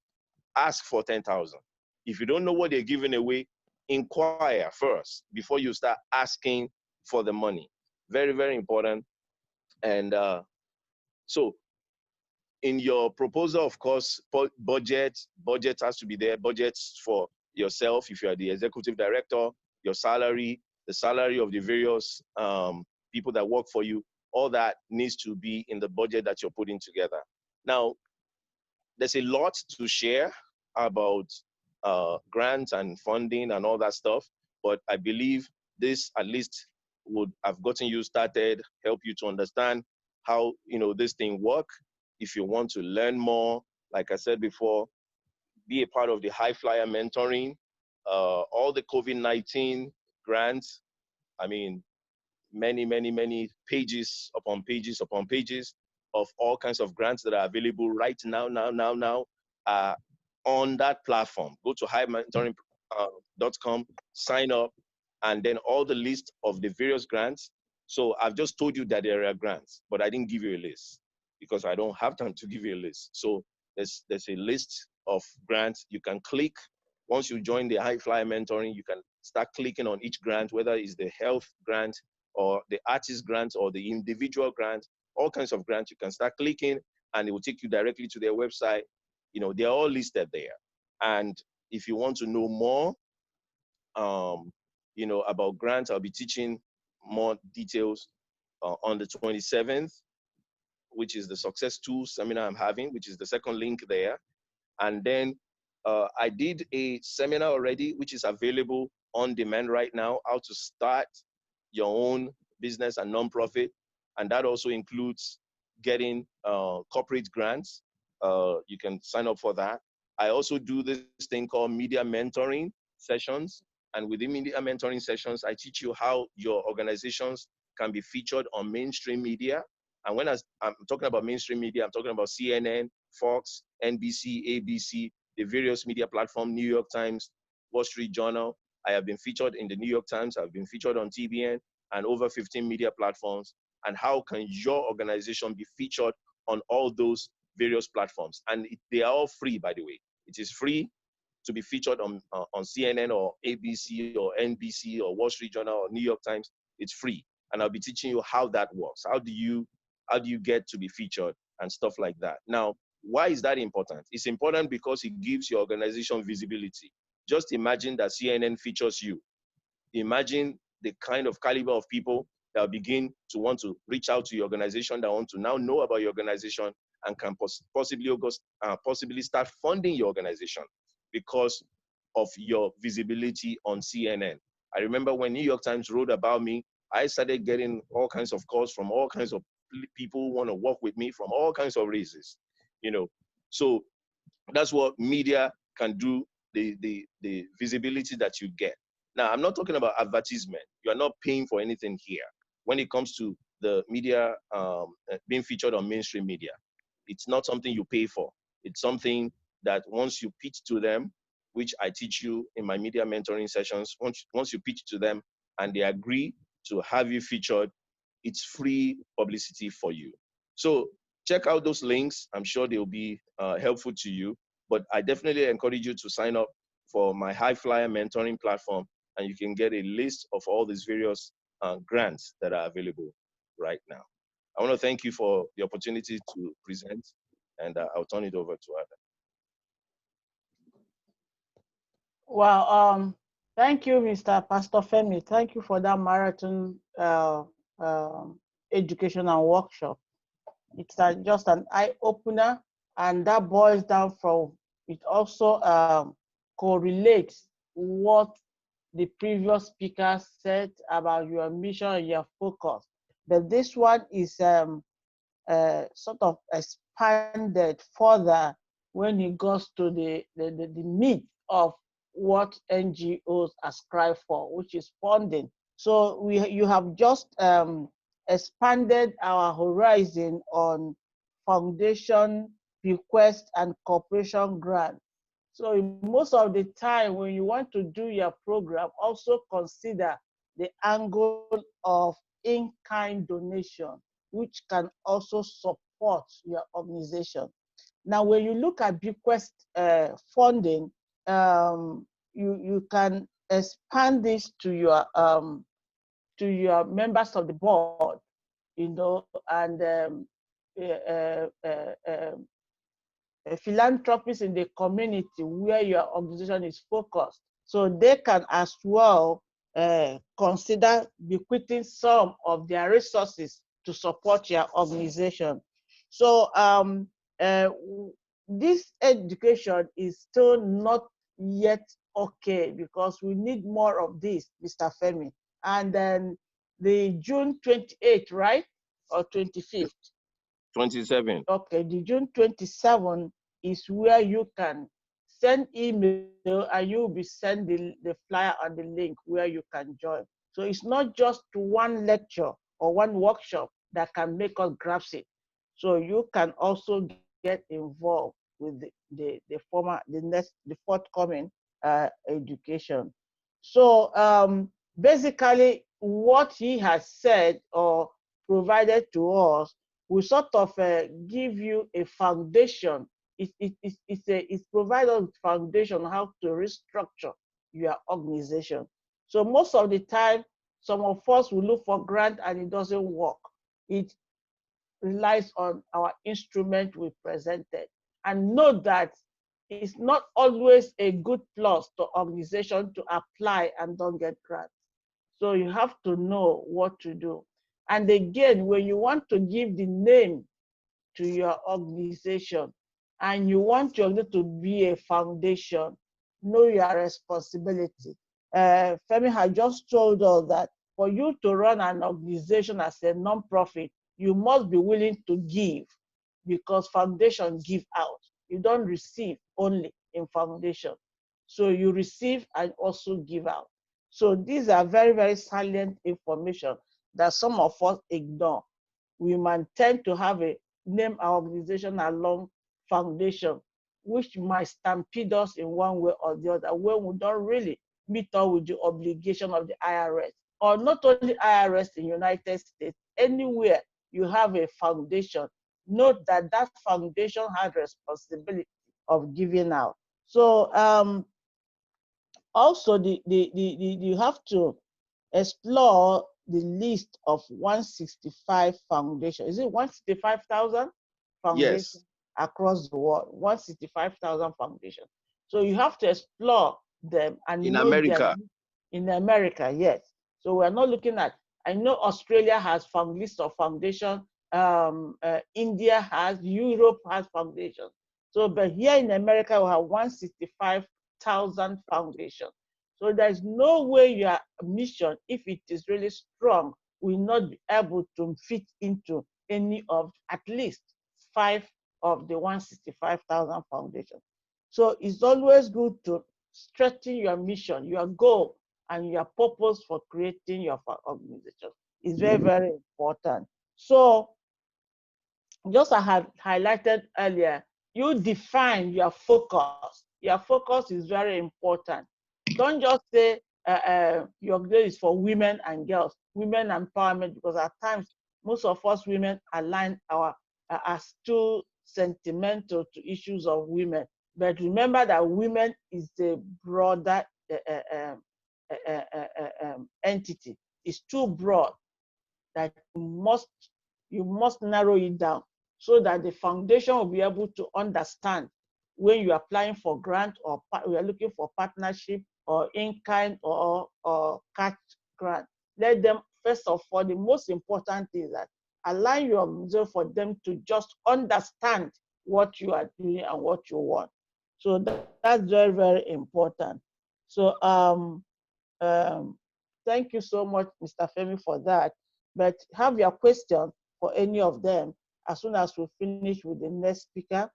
ask for 10,000. If you don't know what they're giving away, inquire first before you start asking for the money. Very, very important. And so in your proposal, of course, budget has to be there. Budgets for yourself, if you are the executive director, your salary, the salary of the various people that work for you, all that needs to be in the budget that you're putting together. Now, there's a lot to share about grants and funding and all that stuff. but I believe this at least would have gotten you started, help you to understand how, this thing work. If you want to learn more, like I said before, be a part of the high flyer mentoring, all the COVID-19 grants. I mean, many pages upon pages upon pages of all kinds of grants that are available right now on that platform. Go to highmentoring.com, sign up, and then all the list of the various grants. So I've just told you that there are grants, but I didn't give you a list because I don't have time to give you a list. So there's a list of grants you can click. Once you join the high flyer mentoring, you can start clicking on each grant, whether it's the health grant or the artist grant or the individual grant, all kinds of grants. You can start clicking and it will take you directly to their website. They're all listed there. And if you want to know more, about grants, I'll be teaching more details on the 27th, which is the Success Tools seminar I'm having, which is the second link there. And then I did a seminar already, which is available on demand right now, how to start your own business and nonprofit. And that also includes getting corporate grants. You can sign up for that. I also do this thing called media mentoring sessions. And within media mentoring sessions, I teach you how your organizations can be featured on mainstream media. And when I'm talking about mainstream media, I'm talking about CNN, Fox, NBC, ABC, the various media platforms, New York Times, Wall Street Journal. I have been featured in the New York Times. I've been featured on TBN and over 15 media platforms. And how can your organization be featured on all those various platforms? And they are all free, by the way. It is free to be featured on CNN or ABC or NBC or Wall Street Journal or New York Times. It's free. And I'll be teaching you how that works. How do you get to be featured and stuff like that? Now, why is that important? It's important because it gives your organization visibility. Just imagine that CNN features you. Imagine the kind of caliber of people that will begin to want to reach out to your organization, that want to now know about your organization and can possibly start funding your organization because of your visibility on CNN. I remember when New York Times wrote about me, I started getting all kinds of calls from all kinds of people who want to work with me from all kinds of races, So that's what media can do, the visibility that you get. Now, I'm not talking about advertisement. You are not paying for anything here. When it comes to the media being featured on mainstream media, it's not something you pay for. It's something that once you pitch to them, which I teach you in my media mentoring sessions, once you pitch to them and they agree to have you featured, it's free publicity for you. So check out those links. I'm sure they'll be helpful to you. But I definitely encourage you to sign up for my high flyer mentoring platform, and you can get a list of all these various grants that are available right now. I want to thank you for the opportunity to present, and I'll turn it over to Ada. Well, thank you, Mr. Pastor Femi. Thank you for that marathon educational workshop. It's just an eye opener, and that boils down from it. Also correlates what the previous speaker said about your mission and your focus. But this one is sort of expanded further when it goes to the meat of what NGOs ascribe for, which is funding. So you have just expanded our horizon on foundation, bequest, and corporation grant. So most of the time when you want to do your program, also consider the angle of in-kind donation, which can also support your organization. Now, when you look at bequest funding, you can expand this to your members of the board, and philanthropists in the community where your organization is focused. So they can as well consider bequeathing some of their resources to support your organization. So this education is still not yet okay, because we need more of this, Mr. Femi. And then the June 28th, right? Or 25th? 27. Okay, the June 27 is where you can send email and you'll be sending the flyer and the link where you can join. So it's not just one lecture or one workshop that can make us grasp it. So you can also get involved with the forthcoming education. So basically what he has said or provided to us will sort of give you a foundation. It's provide us foundation on how to restructure your organization. So most of the time, some of us will look for grant and it doesn't work. It relies on our instrument we presented. And note that it's not always a good plus to organization to apply and don't get grants. So you have to know what to do. And again, when you want to give the name to your organization and you want your to be a foundation, know your responsibility. Femi had just told us that for you to run an organization as a non-profit, you must be willing to give, because foundation give out. You don't receive only in foundation. So you receive and also give out. So these are very, very salient information that some of us ignore. We might tend to have a name our organization along foundation, which might stampede us in one way or the other when we don't really meet up with the obligation of the IRS, or not only IRS in United States, anywhere you have a foundation, note that that foundation has responsibility of giving out. So also you have to explore the list of 165 foundations. Is it 165,000 foundations Yes. across the world? 165,000 foundations. So you have to explore them and In know America. them in America, yes. So we're not looking at, I know Australia has list of foundation, India has, Europe has foundations. So, but here in America, we have 165,000 foundations. So there's no way your mission, if it is really strong, will not be able to fit into any of at least 5 of the 165,000 foundations. So it's always good to strengthen your mission, your goal, and your purpose for creating your organization. It's very, very important. So just as I had highlighted earlier, you define your focus. Your focus is very important. Don't just say your goal is for women and girls, women empowerment, because at times, most of us women align our as too sentimental to issues of women. But remember that women is a broader entity. It's too broad that you must narrow it down so that the foundation will be able to understand when you're applying for grant or we are looking for partnership or in-kind or cash grant. Let them, first of all, the most important thing is that align your organization for them to just understand what you are doing and what you want. So that's very, very important. So thank you so much, Mr. Femi, for that. But have your question for any of them as soon as we finish with the next speaker.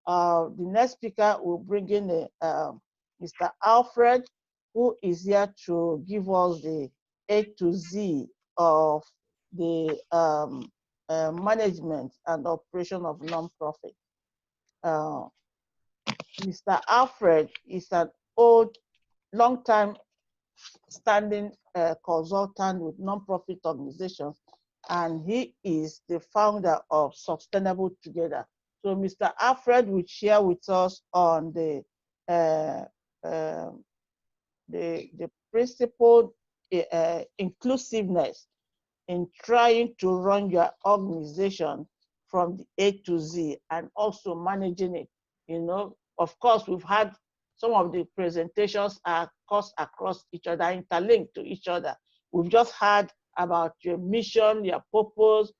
The next speaker will bring in Mr. Alfred, who is here to give us the A to Z of the management and operation of nonprofit. Mr. Alfred is an old, long-time standing consultant with nonprofit organizations, and he is the founder of Sustainable Together. So Mr. Alfred will share with us on the principled inclusiveness in trying to run your organization from the A to Z and also managing it. You know, of course, we've had some of the presentations are across each other, interlinked to each other. We've just heard about your mission, your purpose,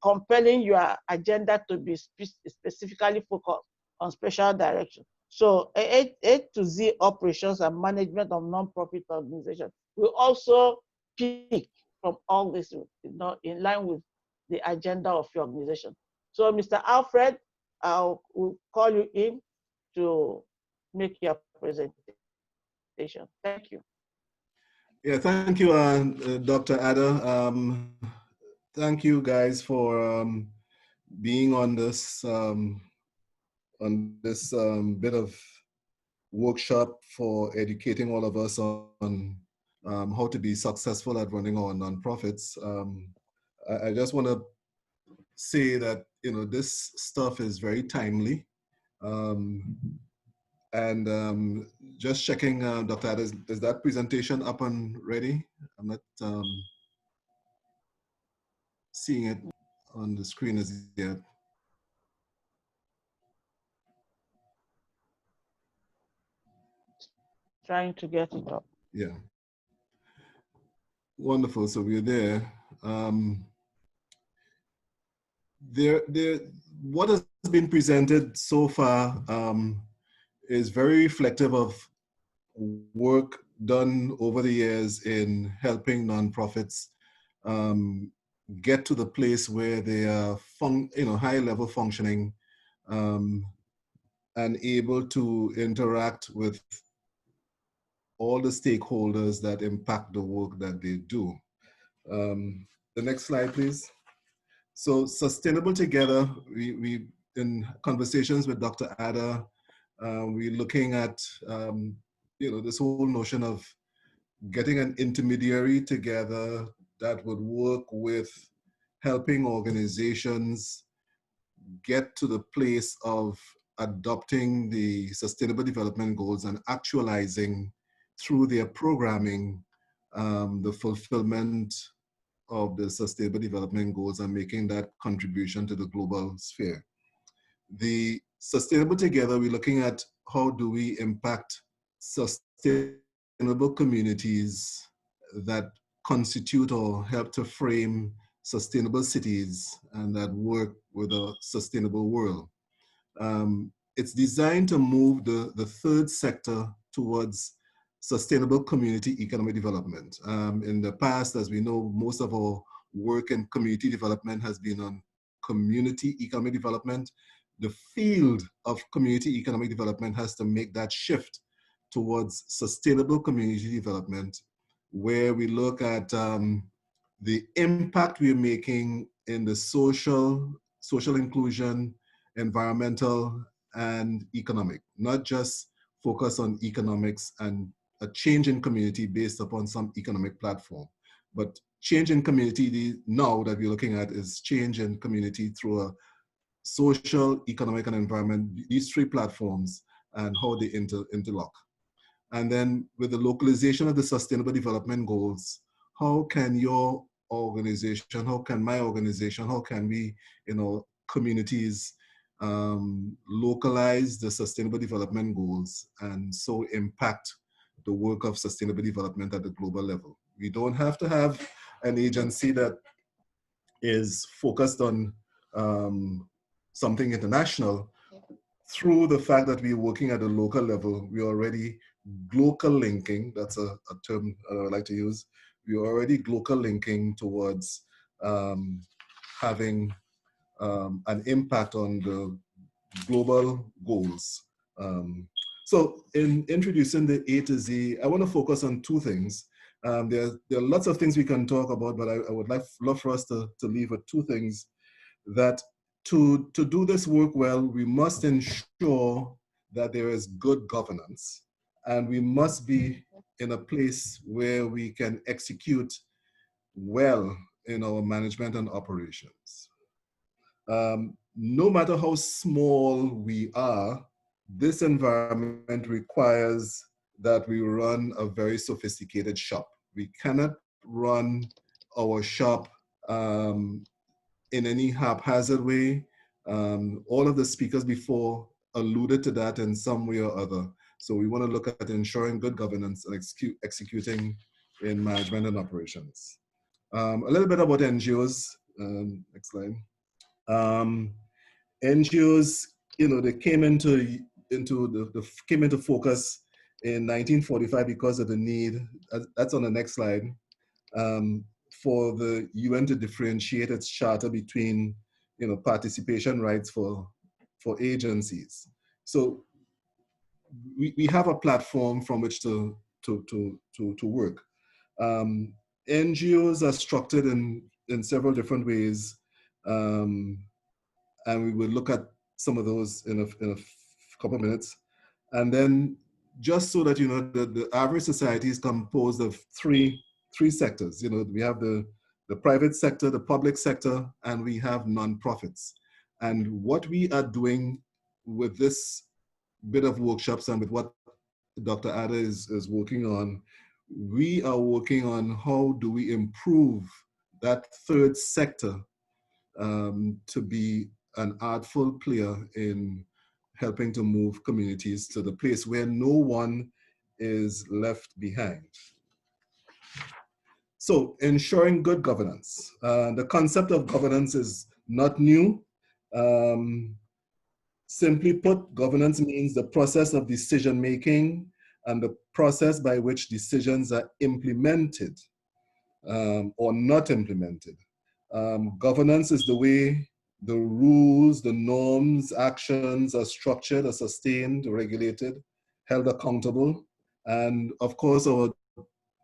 compelling your agenda to be specifically focused on special direction. So A to Z operations and management of non-profit organizations will also pick from all this, in line with the agenda of your organization. So Mr. Alfred, will call you in to make your presentation. Thank you. Yeah, thank you, Dr. Ada. Thank you guys for being on this bit of workshop for educating all of us on how to be successful at running our nonprofits. I just want to say that this stuff is very timely, and just checking, Dr. Ada, is that presentation up and ready? I'm not seeing it on the screen as yet. Trying to get it up. Yeah. Wonderful. So we're there. What has been presented so far is very reflective of work done over the years in helping nonprofits get to the place where they are high level functioning and able to interact with all the stakeholders that impact the work that they do. The next slide, please. So Sustainable Together, we in conversations with Dr. Ada, we're looking at this whole notion of getting an intermediary together that would work with helping organizations get to the place of adopting the Sustainable Development Goals and actualizing through their programming the fulfillment of the Sustainable Development Goals and making that contribution to the global sphere. The Sustainable Together, we're looking at how do we impact sustainable communities that constitute or help to frame sustainable cities and that work with a sustainable world. It's designed to move the third sector towards sustainable community economic development. In the past, as we know, most of our work in community development has been on community economic development. The field of community economic development has to make that shift towards sustainable community development, where we look at the impact we're making in the social inclusion, environmental, and economic, not just focus on economics and a change in community based upon some economic platform. But change in community now that we're looking at is change in community through a social, economic, and environment, these three platforms and how they interlock. And then with the localization of the Sustainable Development Goals, how can your organization, how can my organization, how can we, communities localize the Sustainable Development Goals and so impact the work of sustainable development at the global level? We don't have to have an agency that is focused on something international. Through the fact that we're working at a local level, we're already global linking, that's a term I like to use. We're already global linking towards having an impact on the global goals. So in introducing the A to Z, I want to focus on two things. There are lots of things we can talk about, but I would love for us to leave with two things. That to do this work well, we must ensure that there is good governance, and we must be in a place where we can execute well in our management and operations. No matter how small we are, this environment requires that we run a very sophisticated shop. We cannot run our shop in any haphazard way. All of the speakers before alluded to that in some way or other. So we want to look at ensuring good governance and executing in management and operations. A little bit about NGOs. Next slide. NGOs, they came into came into focus in 1945 because of the need, that's on the next slide, for the UN to differentiate its charter between, participation rights for agencies. So we have a platform from which to work. NGOs are structured in several different ways, and we will look at some of those in a couple of minutes. And then, just so that you know, the average society is composed of three sectors. We have the private sector, the public sector, and we have nonprofits. And what we are doing with this bit of workshops and with what Dr. Ada is working on, we are working on how do we improve that third sector to be an artful player in helping to move communities to the place where no one is left behind. So, ensuring good governance. The concept of governance is not new. Simply put, governance means the process of decision making and the process by which decisions are implemented or not implemented. Governance is the way the rules, the norms, actions are structured, are sustained, regulated, held accountable. And of course, our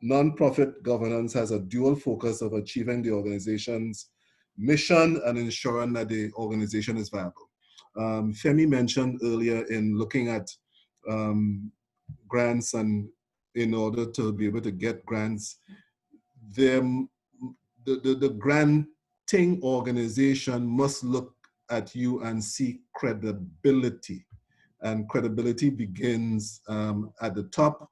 nonprofit governance has a dual focus of achieving the organization's mission and ensuring that the organization is viable. Femi mentioned earlier in looking at grants, and in order to be able to get grants, the granting organization must look at you and see credibility. And credibility begins at the top,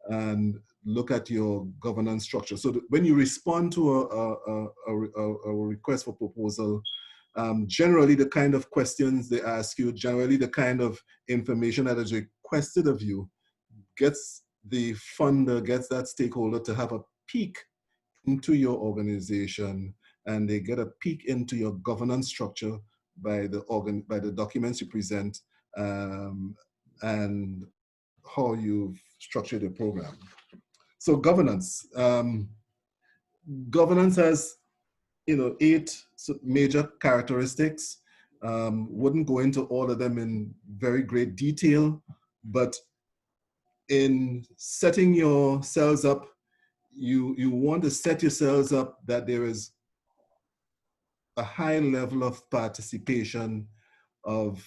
and look at your governance structure. So when you respond to a request for proposal, generally the kind of questions they ask you, generally the kind of information that is requested of you, gets the funder, gets that stakeholder to have a peek into your organization, and they get a peek into your governance structure by the documents you present and how you've structured your program. So governance. Governance has 8 major characteristics. Wouldn't go into all of them in very great detail, but in setting yourselves up, you want to set yourselves up that there is a high level of participation of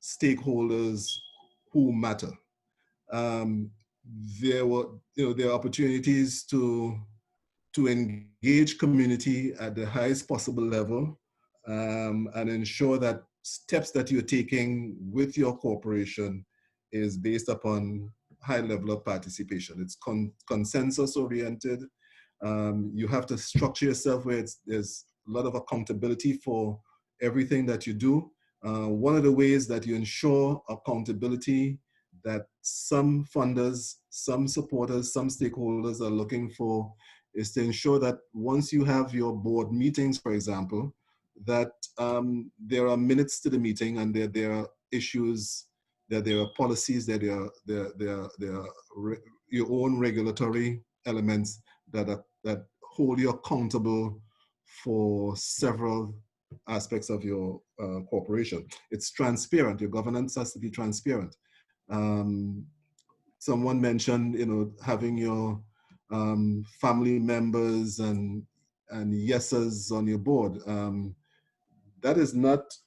stakeholders who matter. There are opportunities to engage community at the highest possible level, and ensure that steps that you're taking with your corporation is based upon high level of participation. It's consensus oriented. You have to structure yourself where there's a lot of accountability for everything that you do. One of the ways that you ensure accountability that some funders, some supporters, some stakeholders are looking for is to ensure that once you have your board meetings, for example, that there are minutes to the meeting, and there are issues, that there are policies, that there are your own regulatory elements that hold you accountable for several aspects of your corporation. It's transparent. Your governance has to be transparent. Someone mentioned, having your family members and yeses on your board. That is not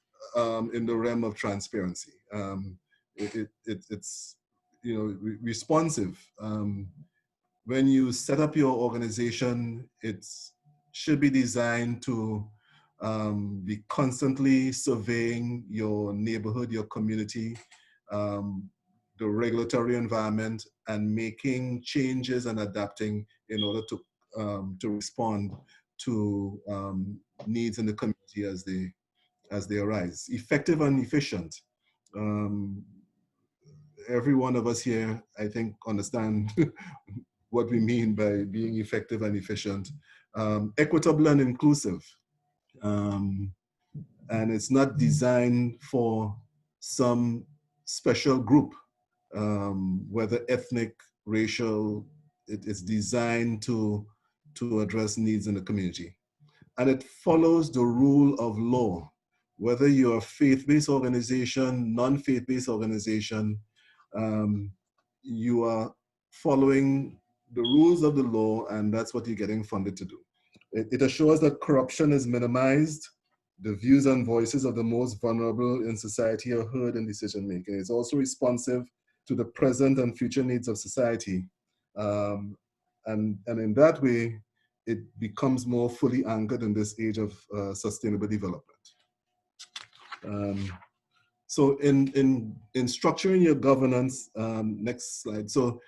in the realm of transparency. It's responsive. When you set up your organization, it should be designed to be constantly surveying your neighborhood, your community, the regulatory environment, and making changes and adapting in order to respond to needs in the community as they arise. Effective and efficient. Every one of us here, I think, understand what we mean by being effective and efficient. Equitable and inclusive. And it's not designed for some special group, whether ethnic, racial. It is designed to address needs in the community. And it follows the rule of law, whether you're a faith-based organization, non-faith-based organization, you are following the rules of the law, and that's what you're getting funded to do. It assures that corruption is minimized, the views and voices of the most vulnerable in society are heard in decision making. It's also responsive to the present and future needs of society. And in that way, it becomes more fully anchored in this age of sustainable development. So in structuring your governance, next slide. So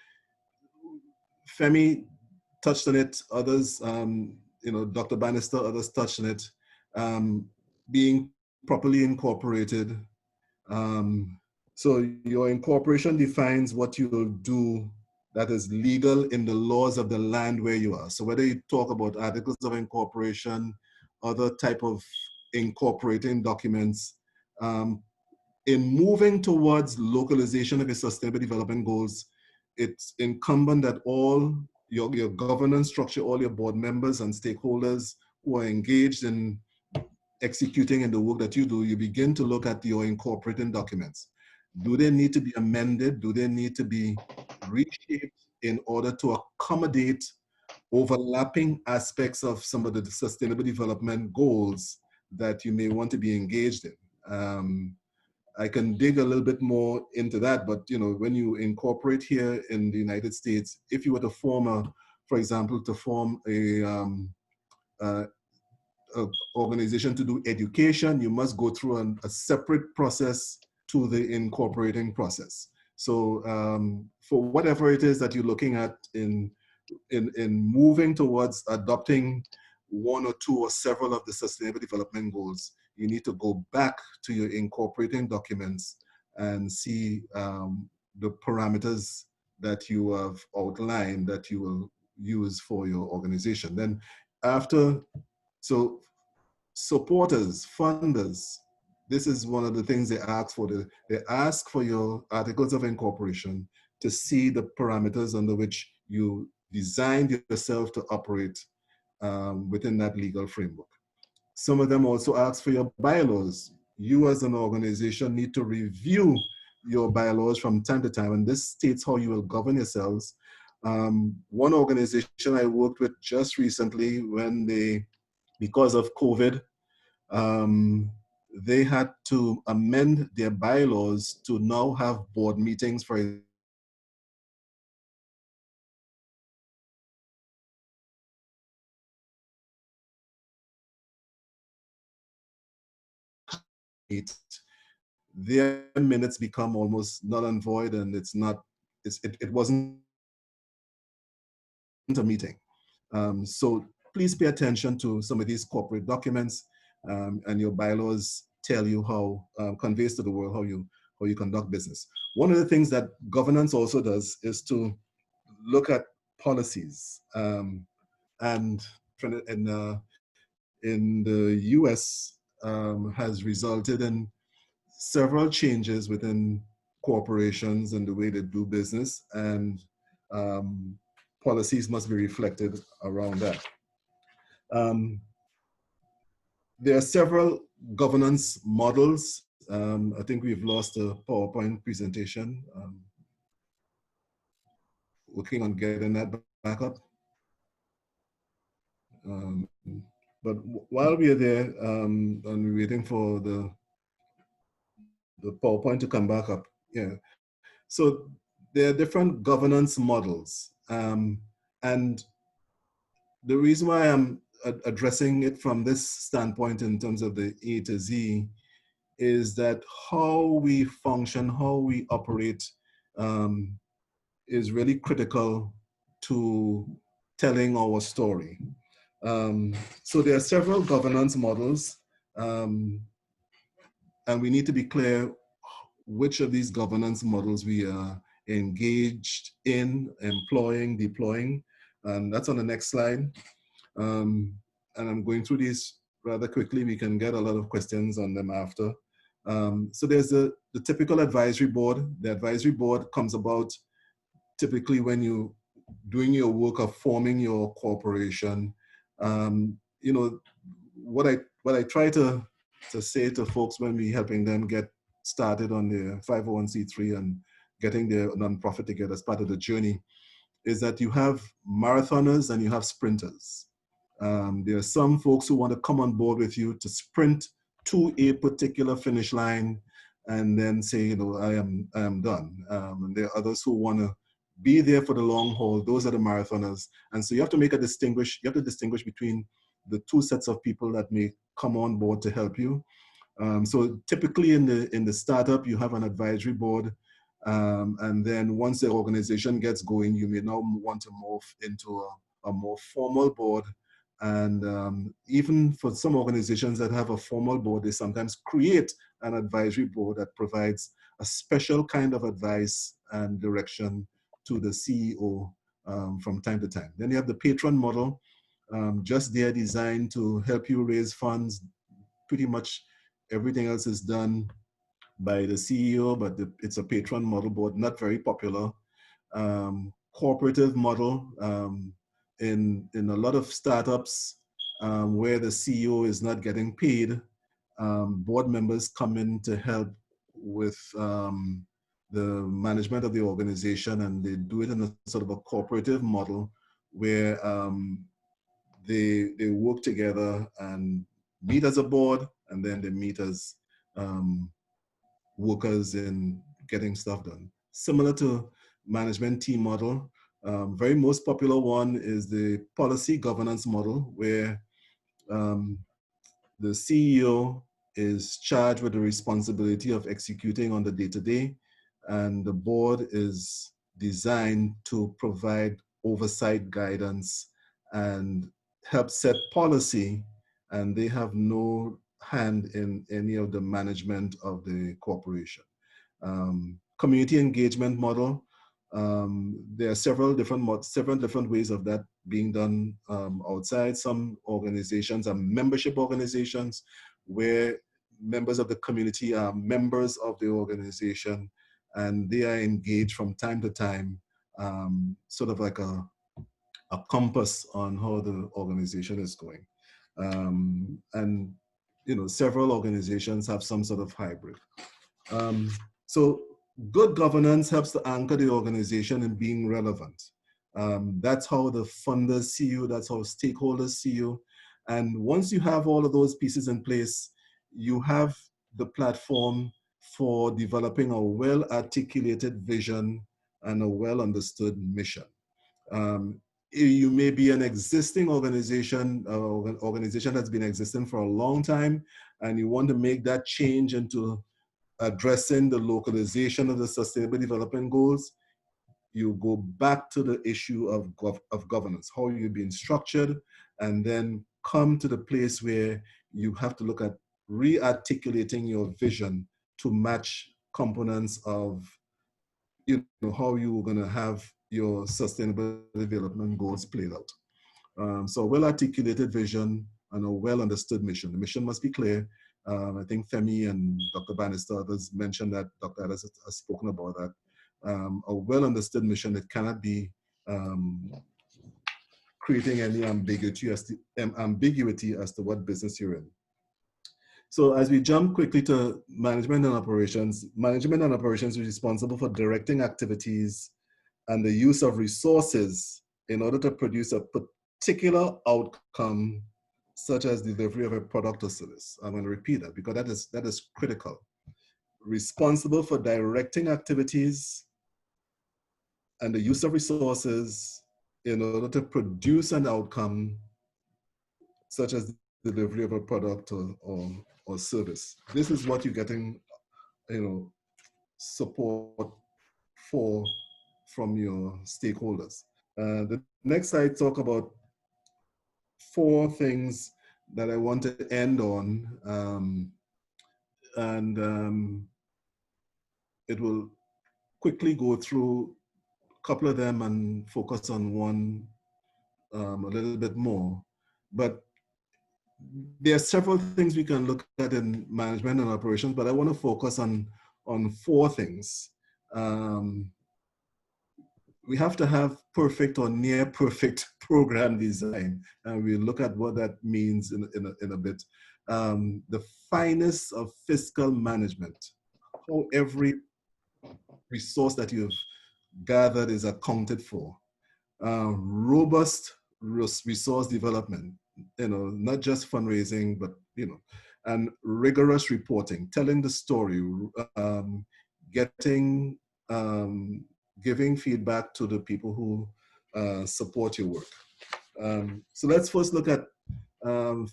Femi touched on it, others, Dr. Banister, others touched on it, being properly incorporated. So your incorporation defines what you'll do that is legal in the laws of the land where you are. So whether you talk about articles of incorporation, other type of incorporating documents, in moving towards localization of your sustainable development goals, it's incumbent that all your governance structure, all your board members and stakeholders who are engaged in executing in the work that you do, you begin to look at your incorporating documents. Do they need to be amended? Do they need to be reshaped in order to accommodate overlapping aspects of some of the sustainable development goals that you may want to be engaged in? I can dig a little bit more into that, but when you incorporate here in the United States, if you were to form for example, to form a organization to do education, you must go through a separate process to the incorporating process. So for whatever it is that you're looking at in moving towards adopting one or two or several of the sustainable development goals, you need to go back to your incorporating documents and see the parameters that you have outlined that you will use for your organization. Then so supporters, funders, this is one of the things they ask for. They ask for your articles of incorporation to see the parameters under which you designed yourself to operate within that legal framework. Some of them also ask for your bylaws. You as an organization need to review your bylaws from time to time, and this states how you will govern yourselves. One organization I worked with just recently, when because of COVID, they had to amend their bylaws to now have board meetings, for their minutes become almost null and void, and it wasn't a meeting. So please pay attention to some of these corporate documents, and your bylaws tell you how, conveys to the world how you conduct business. One of the things that governance also does is to look at policies. And in the US has resulted in several changes within corporations and the way they do business, and policies must be reflected around that. There are several governance models. I think we've lost a PowerPoint presentation. Working on getting that back up. But while we are there and we're waiting for the PowerPoint to come back up, yeah. So there are different governance models. And the reason why I'm addressing it from this standpoint in terms of the A to Z is that how we function, how we operate is really critical to telling our story. So there are several governance models, and we need to be clear which of these governance models we are engaged in, employing, deploying. And that's on the next slide. And I'm going through these rather quickly. We can get a lot of questions on them after. So there's the typical advisory board. The advisory board comes about typically when you doing your work of forming your corporation. You know, what I try to say to folks when we helping them get started on their 501c3 and getting their nonprofit together as part of the journey is that you have marathoners and you have sprinters. There are some folks who want to come on board with you to sprint to a particular finish line and then say, you know, I am done. And there are others who want to be there for the long haul. Those are the marathoners. And so you have to distinguish between the two sets of people that may come on board to help you. So typically in the startup, you have an advisory board. And then once the organization gets going, you may now want to move into a more formal board. And even for some organizations that have a formal board, they sometimes create an advisory board that provides a special kind of advice and direction to the CEO from time to time. Then you have the Patron Model, just there designed to help you raise funds. Pretty much everything else is done by the CEO, but it's a Patron Model board, not very popular. Cooperative model, in a lot of startups where the CEO is not getting paid, board members come in to help with the management of the organization, and they do it in a sort of a cooperative model where they work together and meet as a board, and then they meet as workers in getting stuff done. Similar to management team model, very most popular one is the policy governance model, where the CEO is charged with the responsibility of executing on the day-to-day, and the board is designed to provide oversight, guidance, and help set policy, and they have no hand in any of the management of the corporation. Community engagement model. There are several different ways of that being done outside. Some organizations are membership organizations where members of the community are members of the organization, and they are engaged from time to time, sort of like a compass on how the organization is going. And you know, several organizations have some sort of hybrid. So good governance helps to anchor the organization in being relevant. That's how the funders see you, that's how stakeholders see you. And once you have all of those pieces in place, you have the platform for developing a well-articulated vision and a well-understood mission. You may be an existing organization, organization that's been existing for a long time, and you want to make that change into addressing the localization of the Sustainable Development Goals. You go back to the issue of governance, how you're being structured, and then come to the place where you have to look at re-articulating your vision to match components of, you know, how you're going to have your Sustainable Development Goals played out. So a well-articulated vision and a well-understood mission. The mission must be clear. I think Femi and Dr. Banister, others mentioned that, Dr. Adas has spoken about that. A well-understood mission that cannot be creating any ambiguity as to what business you're in. So as we jump quickly to management and operations is responsible for directing activities and the use of resources in order to produce a particular outcome, such as delivery of a product or service. I'm going to repeat that because that is critical. Responsible for directing activities and the use of resources in order to produce an outcome, such as delivery of a product or service. This is what you're getting, you know, support for from your stakeholders. The next slide talk about 4 things that I want to end on, it will quickly go through a couple of them and focus on one a little bit more. But there are several things we can look at in management and operations, but I want to focus on four things. We have to have perfect or near perfect program design, and we'll look at what that means in a bit. The finest of fiscal management, how every resource that you've gathered is accounted for. Robust resource development, not just fundraising, but, and rigorous reporting, telling the story, getting, giving feedback to the people who support your work. So let's first look at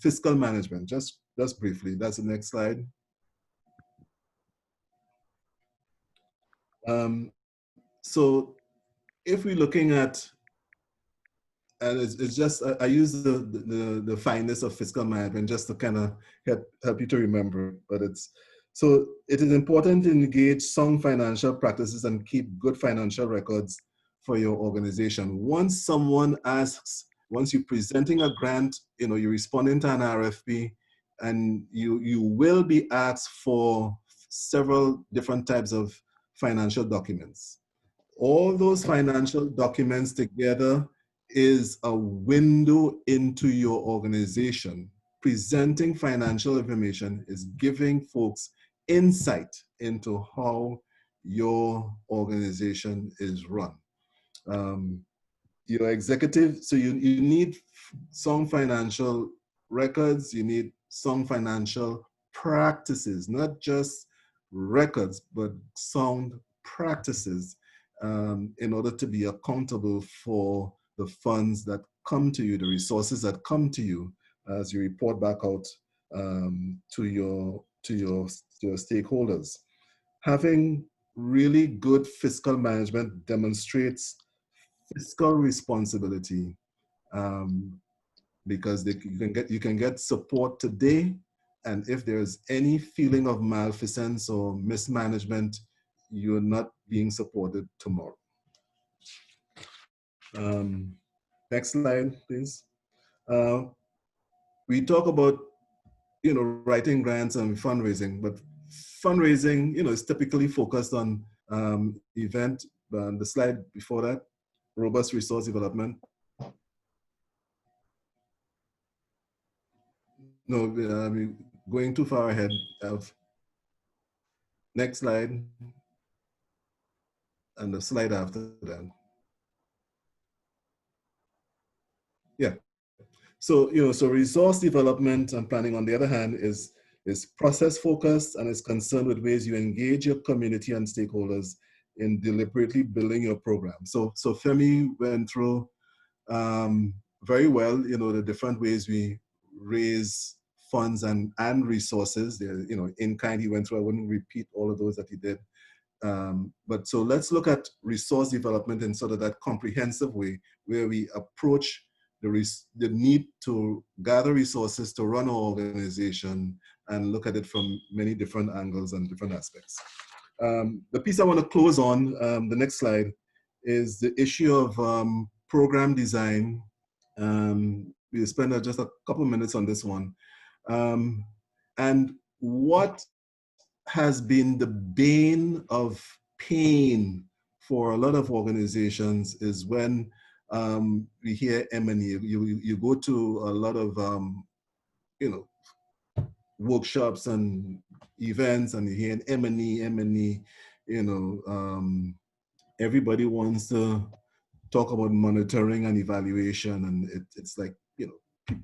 fiscal management, just briefly. That's the next slide. So if we're looking at, and it's just, I use the fineness of fiscal management just to kind of help you to remember, but so it is important to engage sound financial practices and keep good financial records for your organization. Once someone asks, once you're presenting a grant, you're responding to an RFP, and you will be asked for several different types of financial documents. All those financial documents together is a window into your organization. Presenting financial information is giving folks insight into how your organization is run. Your executive, so you need some financial records, you need some financial practices, not just records, but sound practices in order to be accountable for the funds that come to you, the resources that come to you as you report back out to your stakeholders. Having really good fiscal management demonstrates fiscal responsibility, because you can get support today, and if there's any feeling of malfeasance or mismanagement, you're not being supported tomorrow. Next slide, please. We talk about writing grants and fundraising, but fundraising is typically focused on event. The slide before that, robust resource development. No, I'm going too far ahead of. Next slide. And the slide after that. Yeah. So, so resource development and planning, on the other hand, is process focused and is concerned with ways you engage your community and stakeholders in deliberately building your program. So Femi went through very well, the different ways we raise funds and resources. In kind, he went through. I wouldn't repeat all of those that he did. But so let's look at resource development in sort of that comprehensive way, where we approach the need to gather resources to run our organization and look at it from many different angles and different aspects. The piece I want to close on, the next slide, is the issue of program design. We'll spend just a couple of minutes on this one. And what has been the bane of pain for a lot of organizations is when we hear M&E. You go to a lot of workshops and events, and you hear M&E. Everybody wants to talk about monitoring and evaluation, and it's like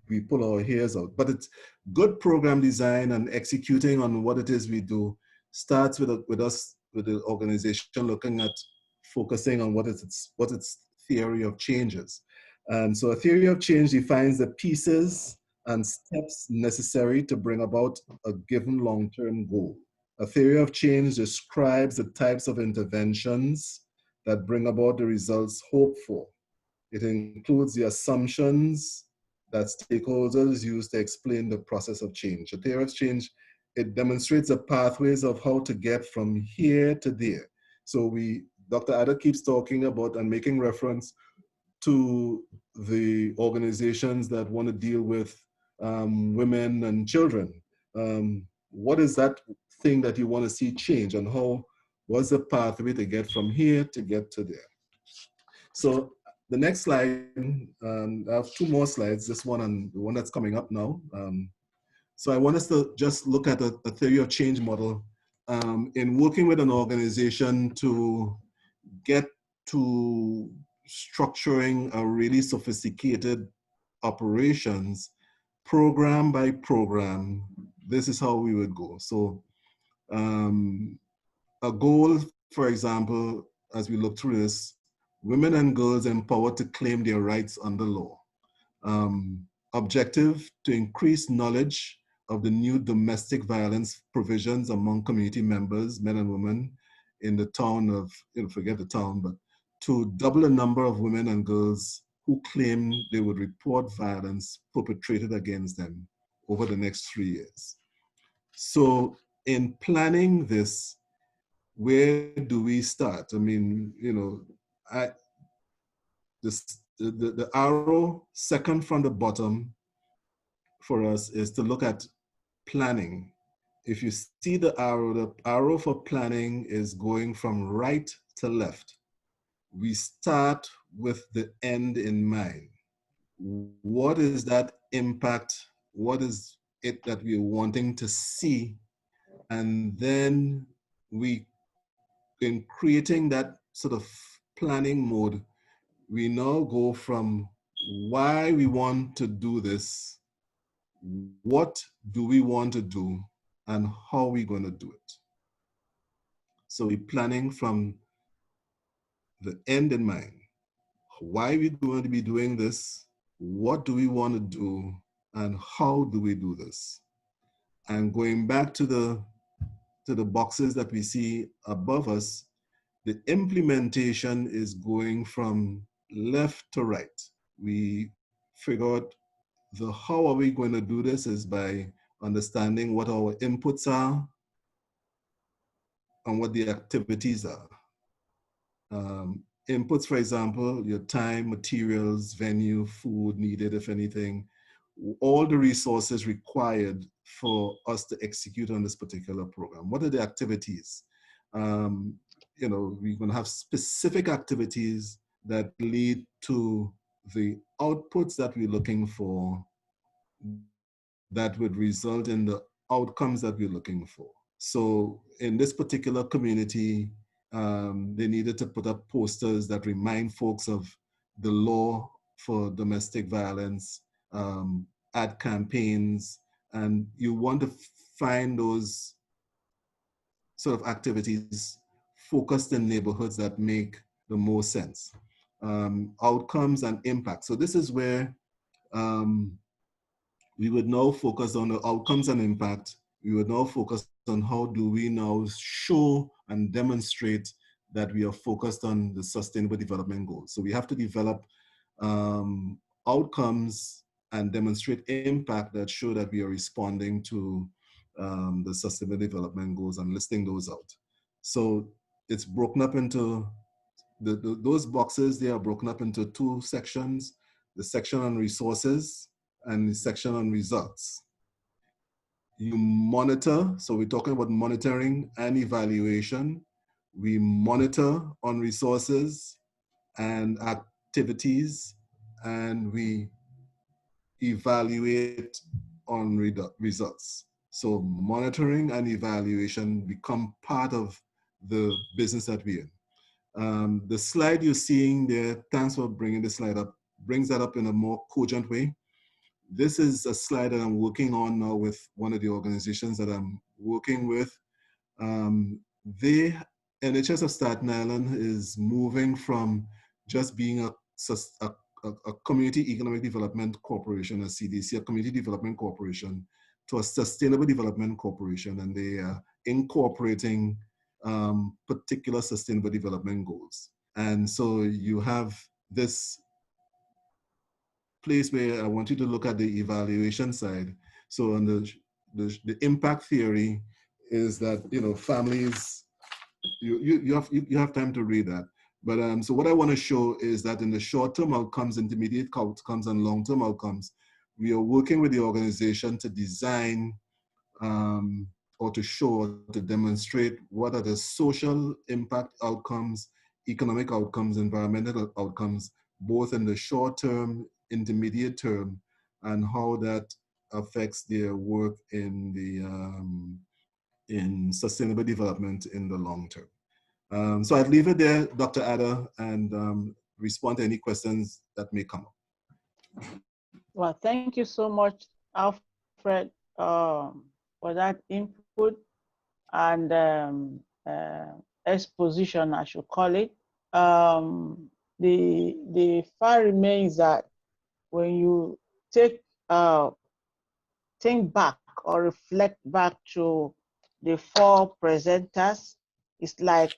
we pull our hairs out. But it's good program design and executing on what it is we do starts with the organization looking at focusing on what its theory of change is. And so a theory of change defines the pieces and steps necessary to bring about a given long-term goal. A theory of change describes the types of interventions that bring about the results hoped for. It includes the assumptions that stakeholders use to explain the process of change. A theory of change, it demonstrates the pathways of how to get from here to there. So Dr. Ada keeps talking about and making reference to the organizations that want to deal with women and children. What is that thing that you want to see change, and what's the pathway to get from here to get to there? So the next slide, I have two more slides, this one and the one that's coming up now. So I want us to just look at a theory of change model in working with an organization to get to structuring a really sophisticated operations, program by program. This is how we would go. So a goal, for example, as we look through this, women and girls empowered to claim their rights under law. Objective, to increase knowledge of the new domestic violence provisions among community members, men and women, in the town of, forget the town, but to double the number of women and girls who claim they would report violence perpetrated against them over the next 3 years. So in planning this, where do we start? I mean, the arrow second from the bottom for us is to look at planning. If you see the arrow for planning is going from right to left. We start with the end in mind. What is that impact? What is it that we're wanting to see? And then in creating that sort of planning mode, we now go from why we want to do this, what do we want to do, and how are we going to do it. So we're planning from the end in mind. Why are we going to be doing this? What do we want to do? And how do we do this? And going back to the boxes that we see above us, the implementation is going from left to right. We figured the how are we going to do this is by understanding what our inputs are and what the activities are. Inputs, for example, your time, materials, venue, food needed, if anything, all the resources required for us to execute on this particular program. What are the activities? We're going to have specific activities that lead to the outputs that we're looking for that would result in the outcomes that we're looking for. So in this particular community, they needed to put up posters that remind folks of the law for domestic violence, ad campaigns, and you want to find those sort of activities focused in neighborhoods that make the most sense. Outcomes and impact. So this is where we would now focus on the outcomes and impact. We would now focus on how do we now show and demonstrate that we are focused on the sustainable development goals. So we have to develop outcomes and demonstrate impact that show that we are responding to the sustainable development goals and listing those out. So it's broken up into, those boxes, they are broken up into two sections, the section on resources and the section on results. You monitor, so we're talking about monitoring and evaluation. We monitor on resources and activities, and we evaluate on results. So monitoring and evaluation become part of the business that we're in. The slide you're seeing there, thanks for bringing the slide up, brings that up in a more cogent way. This is a slide that I'm working on now with one of the organizations that I'm working with. NHS of Staten Island is moving from just being a community economic development corporation, a CDC, a community development corporation, to a sustainable development corporation, and they are incorporating particular sustainable development goals. And so you have this place where I want you to look at the evaluation side. So on the impact theory is that, families, you have time to read that. But so what I want to show is that in the short-term outcomes, intermediate outcomes, and long-term outcomes, we are working with the organization to design or to show, to demonstrate what are the social impact outcomes, economic outcomes, environmental outcomes, both in the short term, intermediate term, and how that affects their work in the in sustainable development in the long term. So I'd leave it there, Dr. Ada, and respond to any questions that may come up. Well, thank you so much, Alfred, for that input and exposition, I should call it. The fact remains that when you think back or reflect back to the four presenters, it's like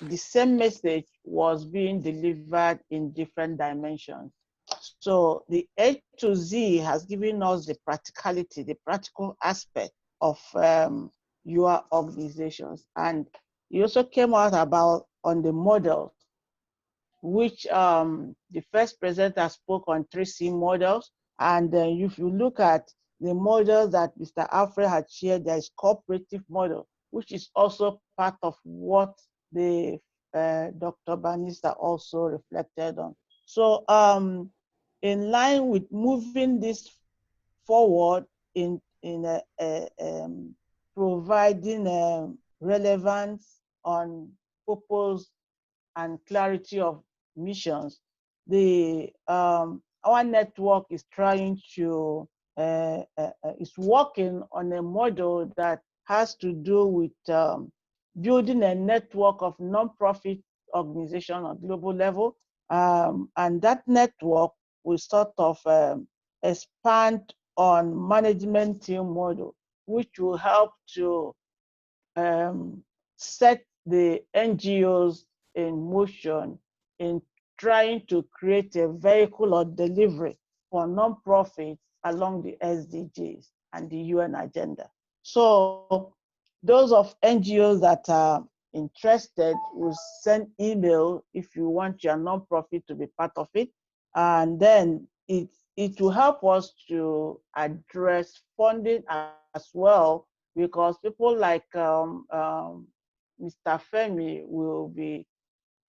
the same message was being delivered in different dimensions. So the A to Z has given us the practicality, the practical aspect of your organizations. And you also came out about on the models, which the first presenter spoke on 3C models. And if you look at the models that Mr. Alfred had shared, there is cooperative model, which is also part of what the Dr. Banister also reflected on. So in line with moving this forward in providing relevance on purpose and clarity of missions, the our network is trying to is working on a model that has to do with building a network of nonprofit organizations on global level, and that network will sort of expand on management team model, which will help to set the NGOs in motion in trying to create a vehicle or delivery for nonprofits along the SDGs and the UN agenda. So those of NGOs that are interested will send email if you want your nonprofit to be part of it. And then it will help us to address funding as well, because people like Mr. Femi will be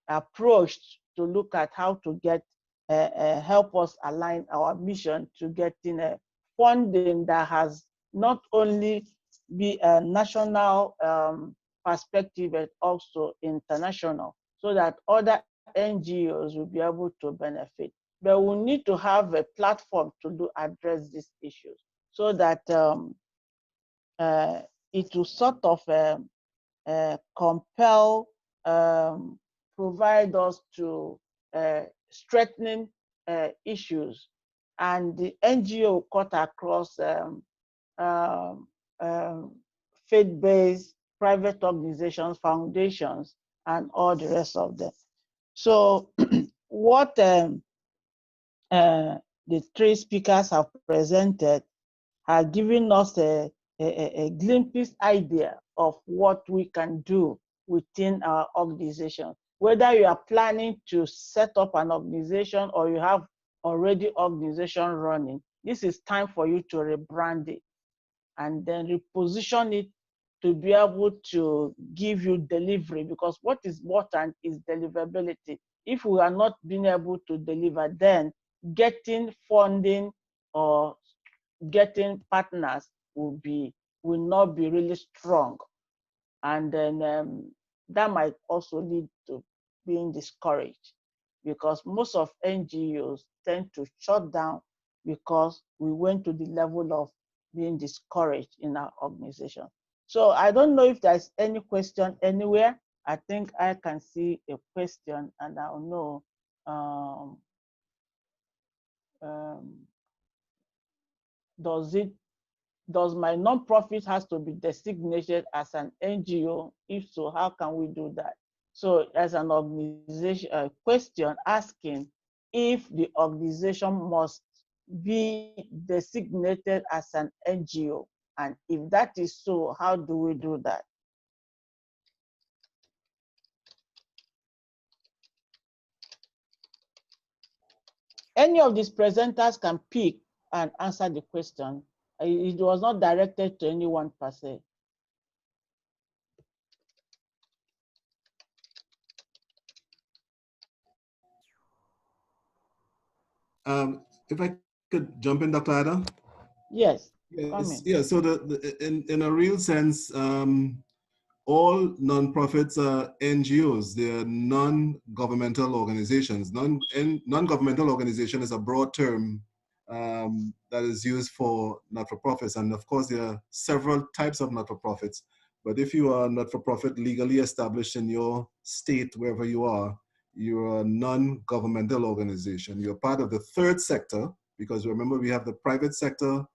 approached to look at how to get help us align our mission to getting a funding that has not only be a national perspective but also international, so that other NGOs will be able to benefit. But we need to have a platform to address these issues, so that it will sort of compel, provide us to strengthening issues, and the NGO cut across faith-based private organizations, foundations, and all the rest of them. So what the three speakers have presented has given us a glimpse idea of what we can do within our organization. Whether you are planning to set up an organization or you have already organization running, this is time for you to rebrand it and then reposition it to be able to give you delivery, because what is important is deliverability. If we are not being able to deliver, then getting funding or getting partners will not be really strong, and then that might also lead to being discouraged, because most of NGOs tend to shut down because we went to the level of being discouraged in our organization. So I don't know if there's any question anywhere. I think I can see a question and I'll know. Does my nonprofit has to be designated as an NGO? If so, how can we do that? So as an organization, a question asking if the organization must be designated as an NGO, and if that is so, how do we do that? Any of these presenters can pick and answer the question. It was not directed to anyone per se. If I could jump in, Dr. Ada? Yes, Yes, yeah. So in a real sense, all nonprofits are NGOs. They are non-governmental organizations. Non-governmental organization is a broad term that is used for not-for-profits. And of course, there are several types of not-for-profits. But if you are not-for-profit legally established in your state, wherever you are, you're a non-governmental organization. You're part of the third sector, because remember, we have the private sector,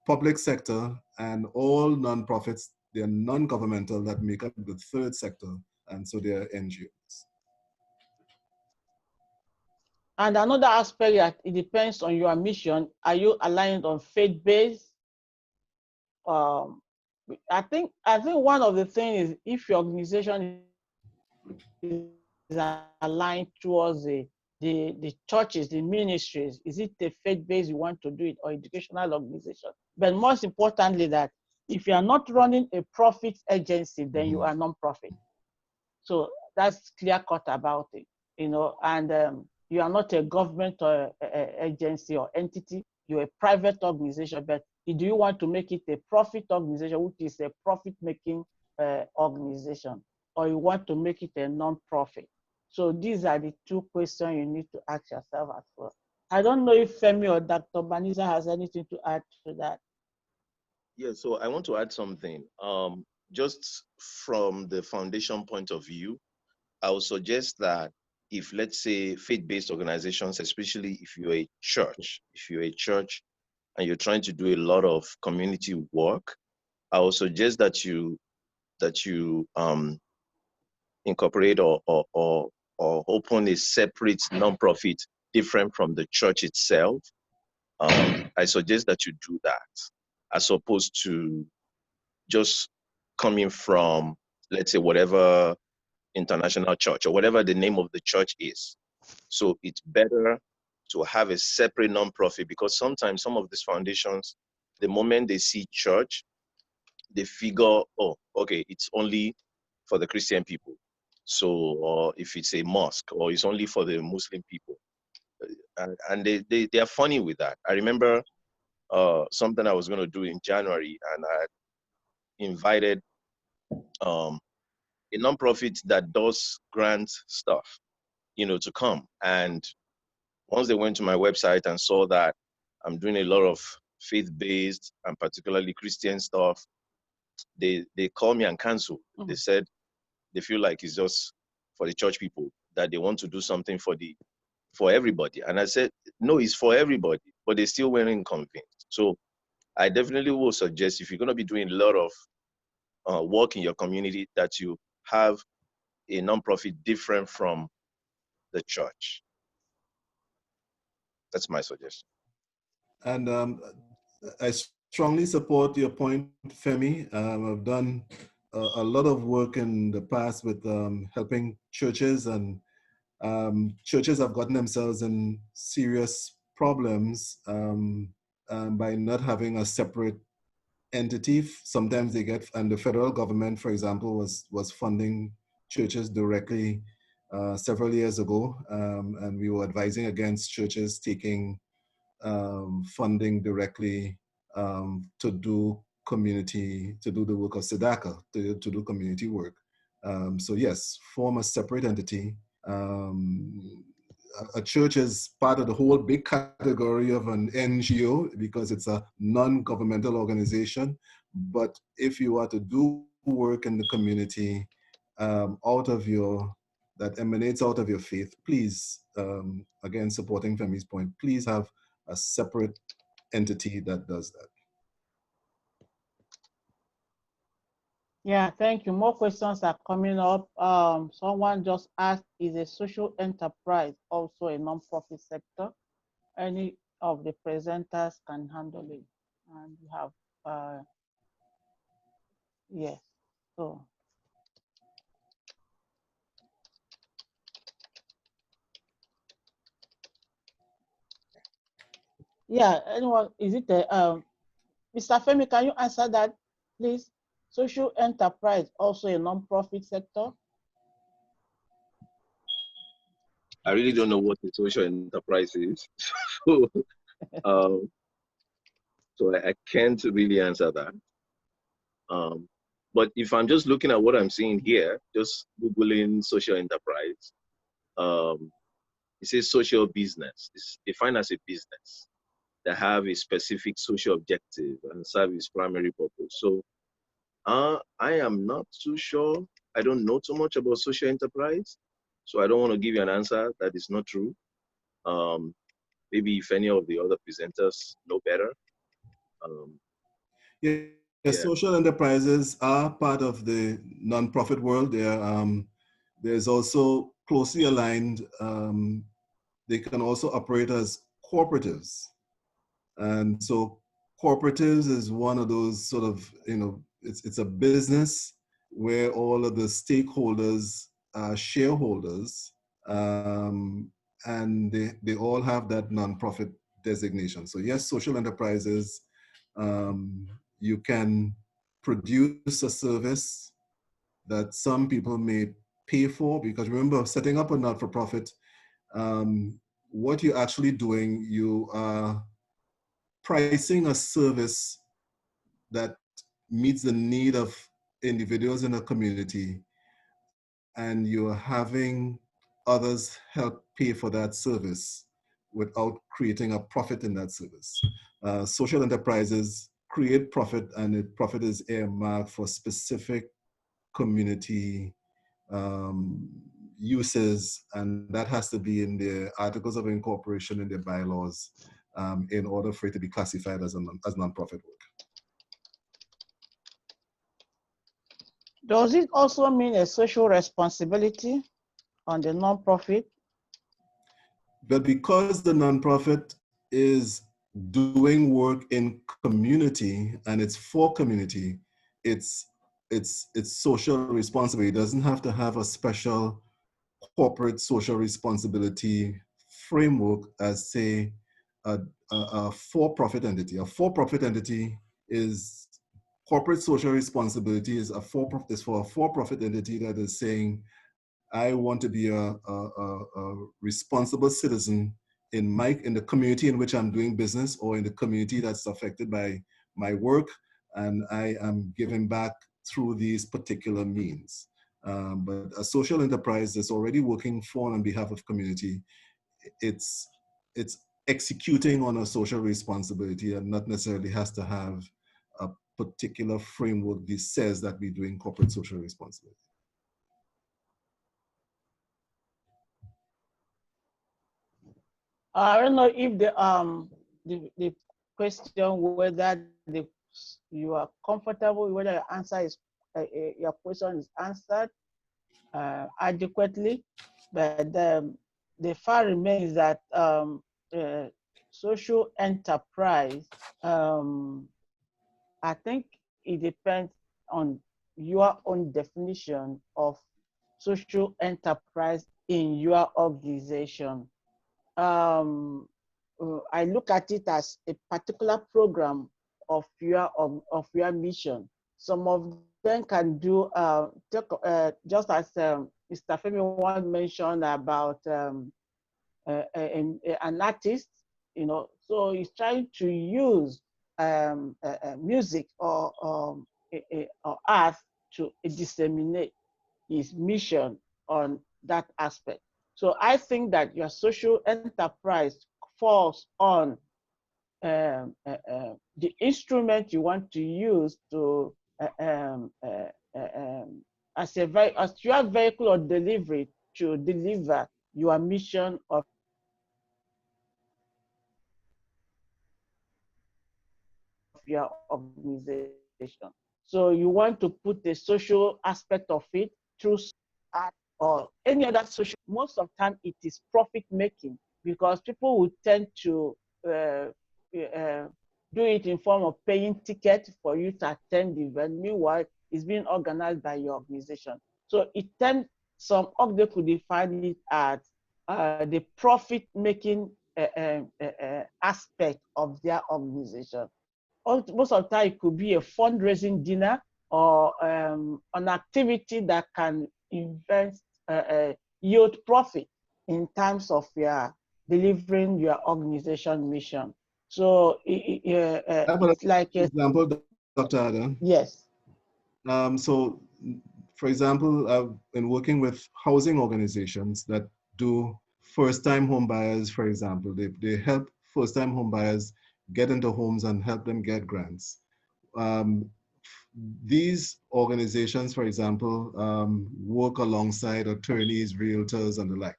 public sector, and all nonprofits. They're non-governmental that make up the third sector, and so they're NGOs. And another aspect that it depends on your mission. Are you aligned on faith-based? I think one of the things is if your organization is aligned towards the churches, the ministries, is it a faith-based you want to do it or educational organization? But most importantly, that if you are not running a profit agency, then you are non-profit. So that's clear cut about it, you know, and you are not a government or a agency or entity, you're a private organization, but do you want to make it a profit organization, which is a profit-making organization, or you want to make it a non-profit? So these are the two questions you need to ask yourself as well. I don't know if Femi or Dr. Banister has anything to add to that. Yeah, so I want to add something. Just from the foundation point of view, I would suggest that if, let's say, faith-based organizations, especially if you're a church, and you're trying to do a lot of community work, I would suggest that you incorporate or open a separate nonprofit different from the church itself. I suggest that you do that, as opposed to just coming from, let's say, whatever international church or whatever the name of the church is. So it's better to have a separate nonprofit, because sometimes some of these foundations, the moment they see church, they figure, oh, okay, it's only for the Christian people. So, or if it's a mosque, or it's only for the Muslim people. And they are funny with that. I remember something I was going to do in January, and I invited a nonprofit that does grant stuff, to come. And once they went to my website and saw that I'm doing a lot of faith-based and particularly Christian stuff, they called me and canceled. They said they feel like it's just for the church people, that they want to do something for everybody. And I said, no, it's for everybody, but they still weren't convinced. So I definitely will suggest, if you're going to be doing a lot of work in your community, that you have a nonprofit different from the church. That's my suggestion. And I strongly support your point, Femi. I've done a lot of work in the past with helping churches, and churches have gotten themselves in serious problems by not having a separate entity. Sometimes they get, and the federal government, for example, was funding churches directly several years ago, and we were advising against churches taking funding directly to do the work of Sedaka, to do community work. So yes, form a separate entity. A church is part of the whole big category of an NGO because it's a non-governmental organization. But if you are to do work in the community that emanates out of your faith, please, again, supporting Femi's point, please have a separate entity that does that. Yeah, thank you. More questions are coming up. Someone just asked, is a social enterprise also a non-profit sector? Any of the presenters can handle it. And we have, yes, so. Yeah, anyone, is it Mr. Femi, can you answer that, please? Social enterprise, also a non-profit sector? I really don't know what the social enterprise is. so, um, I can't really answer that. But if I'm just looking at what I'm seeing here, just Googling social enterprise, it says social business. It's defined as a business that have a specific social objective and serve its primary purpose. So I am not too sure. I don't know too much about social enterprise. So I don't want to give you an answer that is not true. Maybe if any of the other presenters know better. Yeah, Yeah. social enterprises are part of the nonprofit world. There's also closely aligned, they can also operate as cooperatives. And so cooperatives is one of those sort of, it's a business where all of the stakeholders are shareholders, and they all have that nonprofit designation. So yes, social enterprises, you can produce a service that some people may pay for, because remember, setting up a not-for-profit, what you're actually doing, you are pricing a service that meets the need of individuals in a community, and you're having others help pay for that service without creating a profit in that service. Social enterprises create profit, and the profit is earmarked for specific community uses, and that has to be in their articles of incorporation, in their bylaws, in order for it to be classified as as nonprofit work. Does it also mean a social responsibility on the nonprofit? But because the nonprofit is doing work in community and it's for community, it's social responsibility. It doesn't have to have a special corporate social responsibility framework as, say, a for-profit entity. A for-profit entity is corporate social responsibility is for a for-profit entity that is saying, I want to be a responsible citizen in the community in which I'm doing business, or in the community that's affected by my work, and I am giving back through these particular means. But a social enterprise that's already working for and on behalf of community, it's executing on a social responsibility, and not necessarily has to have a particular framework that says that we're doing corporate social responsibility. I don't know if the question whether you are comfortable, whether your answer is your question is answered adequately, but the fact remains that social enterprise, I think it depends on your own definition of social enterprise in your organization. I look at it as a particular program of your mission. Some of them can do just as Mr. Femi once mentioned about an artist, so he's trying to use music or art to disseminate his mission on that aspect. So I think that your social enterprise falls on the instrument you want to use to as your vehicle or delivery to deliver your mission of your organization. So you want to put the social aspect of it through art or any other social. Most of the time it is profit making, because people will tend to do it in form of paying ticket for you to attend the event. Meanwhile, it's being organized by your organization. So it tends, some of them could define it as the profit making aspect of their organization. Most of the time, it could be a fundraising dinner or an activity that can invest yield profit in terms of your delivering your organization mission. So it's like a example, Dr. Ada. yes. So, for example, I've been working with housing organizations that do first-time home buyers, for example. They help first-time home buyers get into homes and help them get grants. These organizations, for example, work alongside attorneys, realtors, and the like.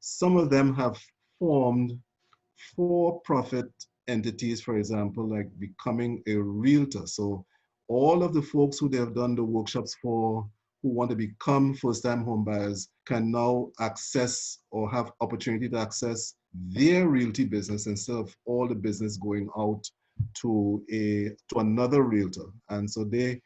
Some of them have formed for-profit entities, for example, like becoming a realtor. So all of the folks who they have done the workshops for, who want to become first-time home buyers, can now access or have opportunity to access their realty business instead of all the business going out to another realtor. And so they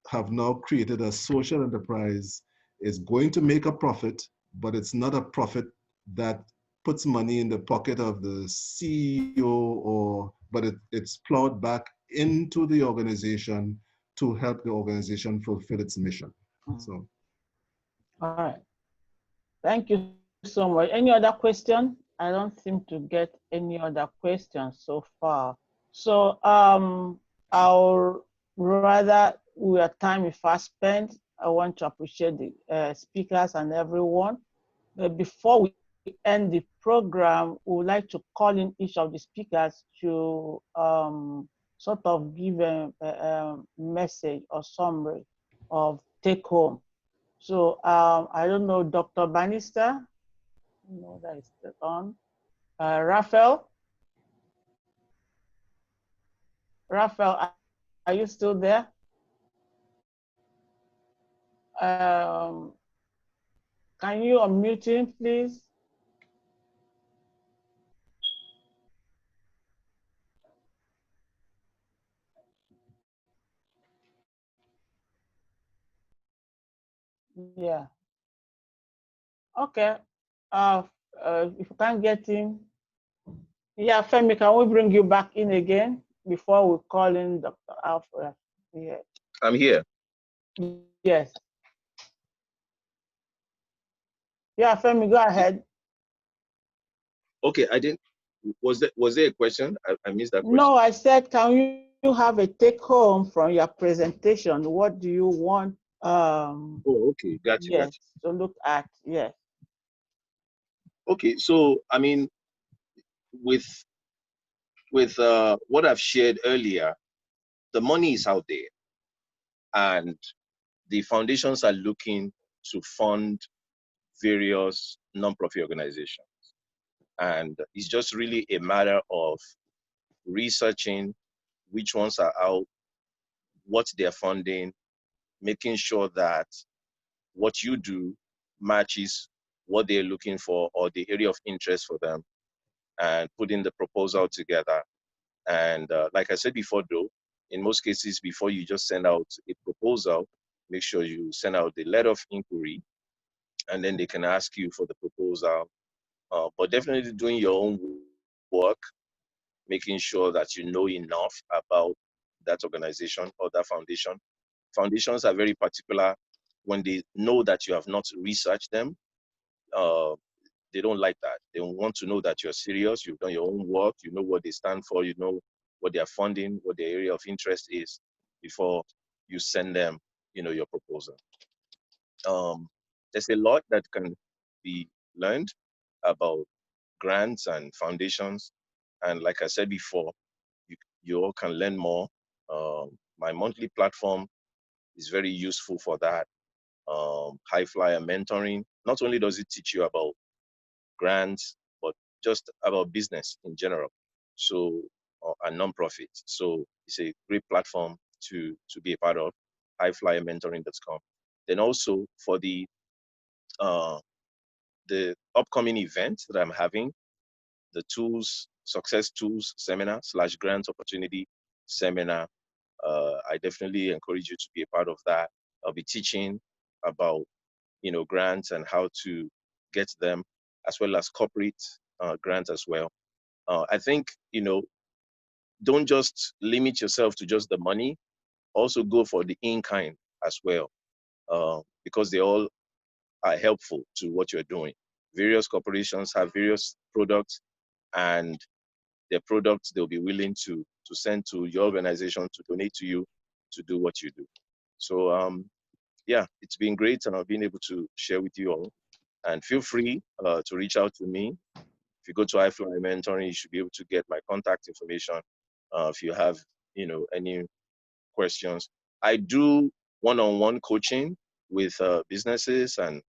have now created a social enterprise. It's going to make a profit, but it's not a profit that puts money in the pocket of the CEO, but it's plowed back into the organization to help the organization fulfill its mission. So, All right. Thank you so much. Any other question? I don't seem to get any other questions so far. So I'll rather with time we fast spent, I want to appreciate the speakers and everyone. But before we end the program, we would like to call in each of the speakers to sort of give a message or summary of take home. So I don't know, Dr. Banister, no, that is still on. Raphael, are you still there? Can you unmute him, please? Yeah. Okay. If you can't get him, yeah, Femi, can we bring you back in again before we call in Dr. Alfred? Yeah. I'm here. Yes. Yeah, Femi, go ahead. Okay, I didn't. Was there a question? I missed that question. No, I said, can you have a take home from your presentation? What do you want? Oh, okay, gotcha. Yes, to look at. Yes. Okay, so I mean, with what I've shared earlier, the money is out there, and the foundations are looking to fund various non-profit organizations, and it's just really a matter of researching which ones are out, what they're funding, making sure that what you do matches what they're looking for or the area of interest for them, and putting the proposal together. And like I said before, though, in most cases, before you just send out a proposal, make sure you send out the letter of inquiry, and then they can ask you for the proposal. But definitely doing your own work, making sure that you know enough about that organization or that foundation. Foundations are very particular when they know that you have not researched them. They don't like that. They want to know that you're serious, you've done your own work, you know what they stand for, you know what they're funding, what their area of interest is before you send them, your proposal. There's a lot that can be learned about grants and foundations. And like I said before, you all can learn more. My monthly platform is very useful for that. High flyer mentoring, not only does it teach you about grants, but just about business in general. So, a nonprofit. So it's a great platform to be a part of, highflyermentoring.com. Then also for the upcoming event that I'm having, the success tools seminar / grant opportunity seminar. I definitely encourage you to be a part of that. I'll be teaching about, grants and how to get them, as well as corporate grants as well. I think, don't just limit yourself to just the money. Also go for the in-kind as well, because they all are helpful to what you're doing. Various corporations have various products, and their products they'll be willing to send to your organization to donate to you to do what you do. So yeah, it's been great being able to share with you all. And feel free to reach out to me. If you go to iFly Mentoring, you should be able to get my contact information if you have any questions. I do one-on-one coaching with businesses and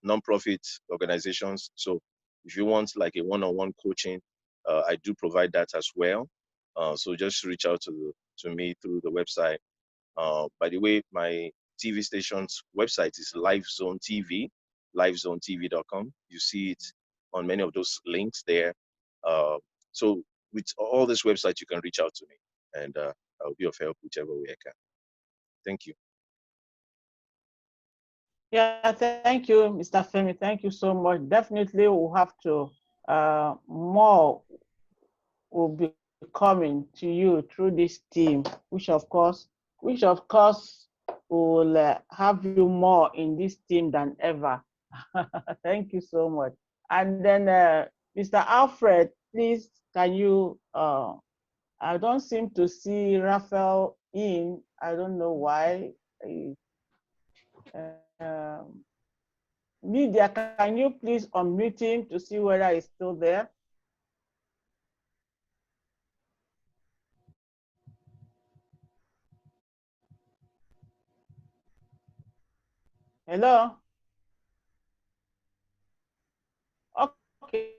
non-profit organizations. So if you want like a one-on-one coaching, I do provide that as well. So just reach out to me through the website. By the way, my TV station's website is LiveZone TV, livezonetv.com. You see it on many of those links there. So with all this website, you can reach out to me, and I'll be of help whichever way I can. Thank you. Yeah, thank you, Mr. Femi. Thank you so much. Definitely, we'll have to more will be coming to you through this team, which of course will have you more in this team than ever. Thank you so much. And then Mr. Alfred, please, can you, I don't seem to see Raphael in, I don't know why. Media, can you please unmute him to see whether he's still there? Hello? Okay,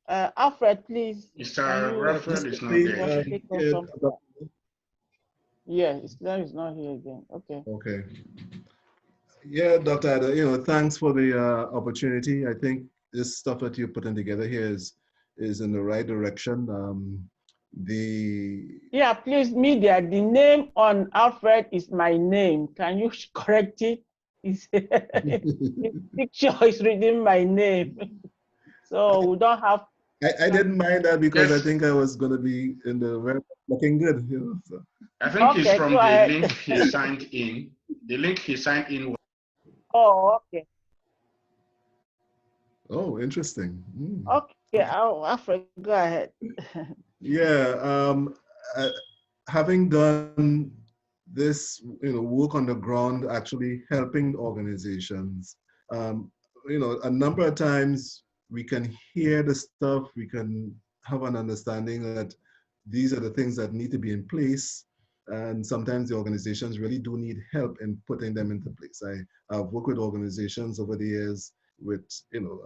Alfred, please. Mr. Raphael is not Please, there again. Take us yeah, some. Yeah, Islam is not here again. Okay. okay. Yeah, Dr. Ada, thanks for the opportunity. I think this stuff that you're putting together here is in the right direction. Yeah, please, media, the name on Alfred is my name. Can you correct it? The picture is reading my name. So we don't have. I didn't mind that because I Yes, think I was going to be in the very looking good. So. I think it's Okay, from go the ahead. link he signed in. The link he signed in. Oh, okay. Oh, interesting. Mm. Okay, Alfred, go ahead. Yeah, having done this, work on the ground, actually helping organizations, um, a number of times we can hear the stuff, we can have an understanding that these are the things that need to be in place. And sometimes the organizations really do need help in putting them into place. I've worked with organizations over the years with,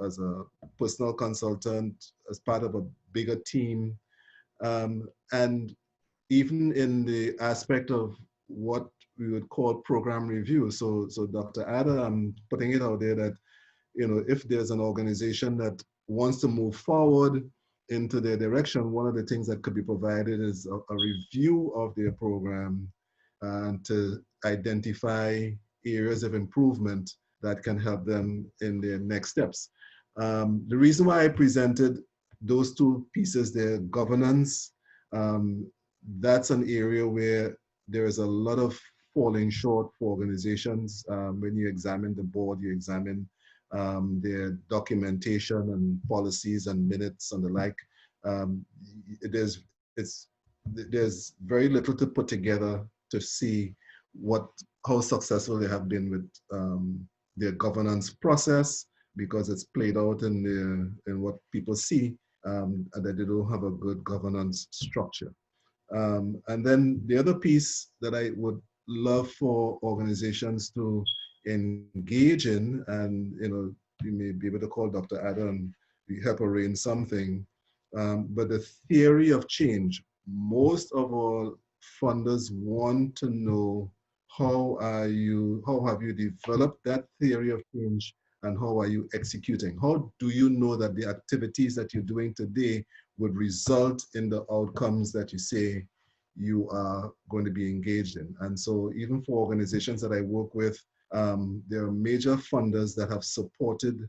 as a personal consultant, as part of a bigger team, and even in the aspect of what we would call program review. So Dr. Ada, I'm putting it out there that, if there's an organization that wants to move forward into their direction, one of the things that could be provided is a review of their program and to identify areas of improvement that can help them in their next steps. The reason why I presented those two pieces there, governance, that's an area where there is a lot of falling short for organizations. When you examine the board, you examine their documentation and policies and minutes and the like. There's very little to put together to see how successful they have been with their governance process, because it's played out in what people see, and that they don't have a good governance structure. And then the other piece that I would love for organizations to engage in, and you may be able to call Dr. Adam, help arrange something, but the theory of change. Most of our funders want to know how have you developed that theory of change, and how are you executing? How do you know that the activities that you're doing today would result in the outcomes that you say you are going to be engaged in? And so even for organizations that I work with, there are major funders that have supported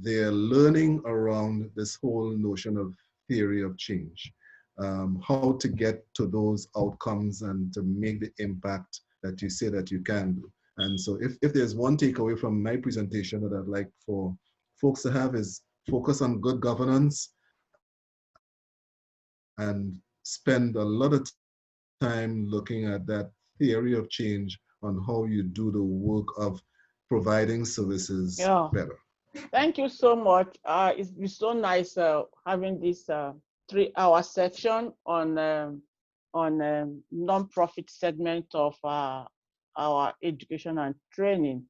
they're learning around this whole notion of theory of change, how to get to those outcomes and to make the impact that you say that you can do. And so if there's one takeaway from my presentation that I'd like for folks to have is focus on good governance and spend a lot of time looking at that theory of change on how you do the work of providing services better. Thank you so much. It's been so nice having this 3-hour section on non-profit segment of our education and training.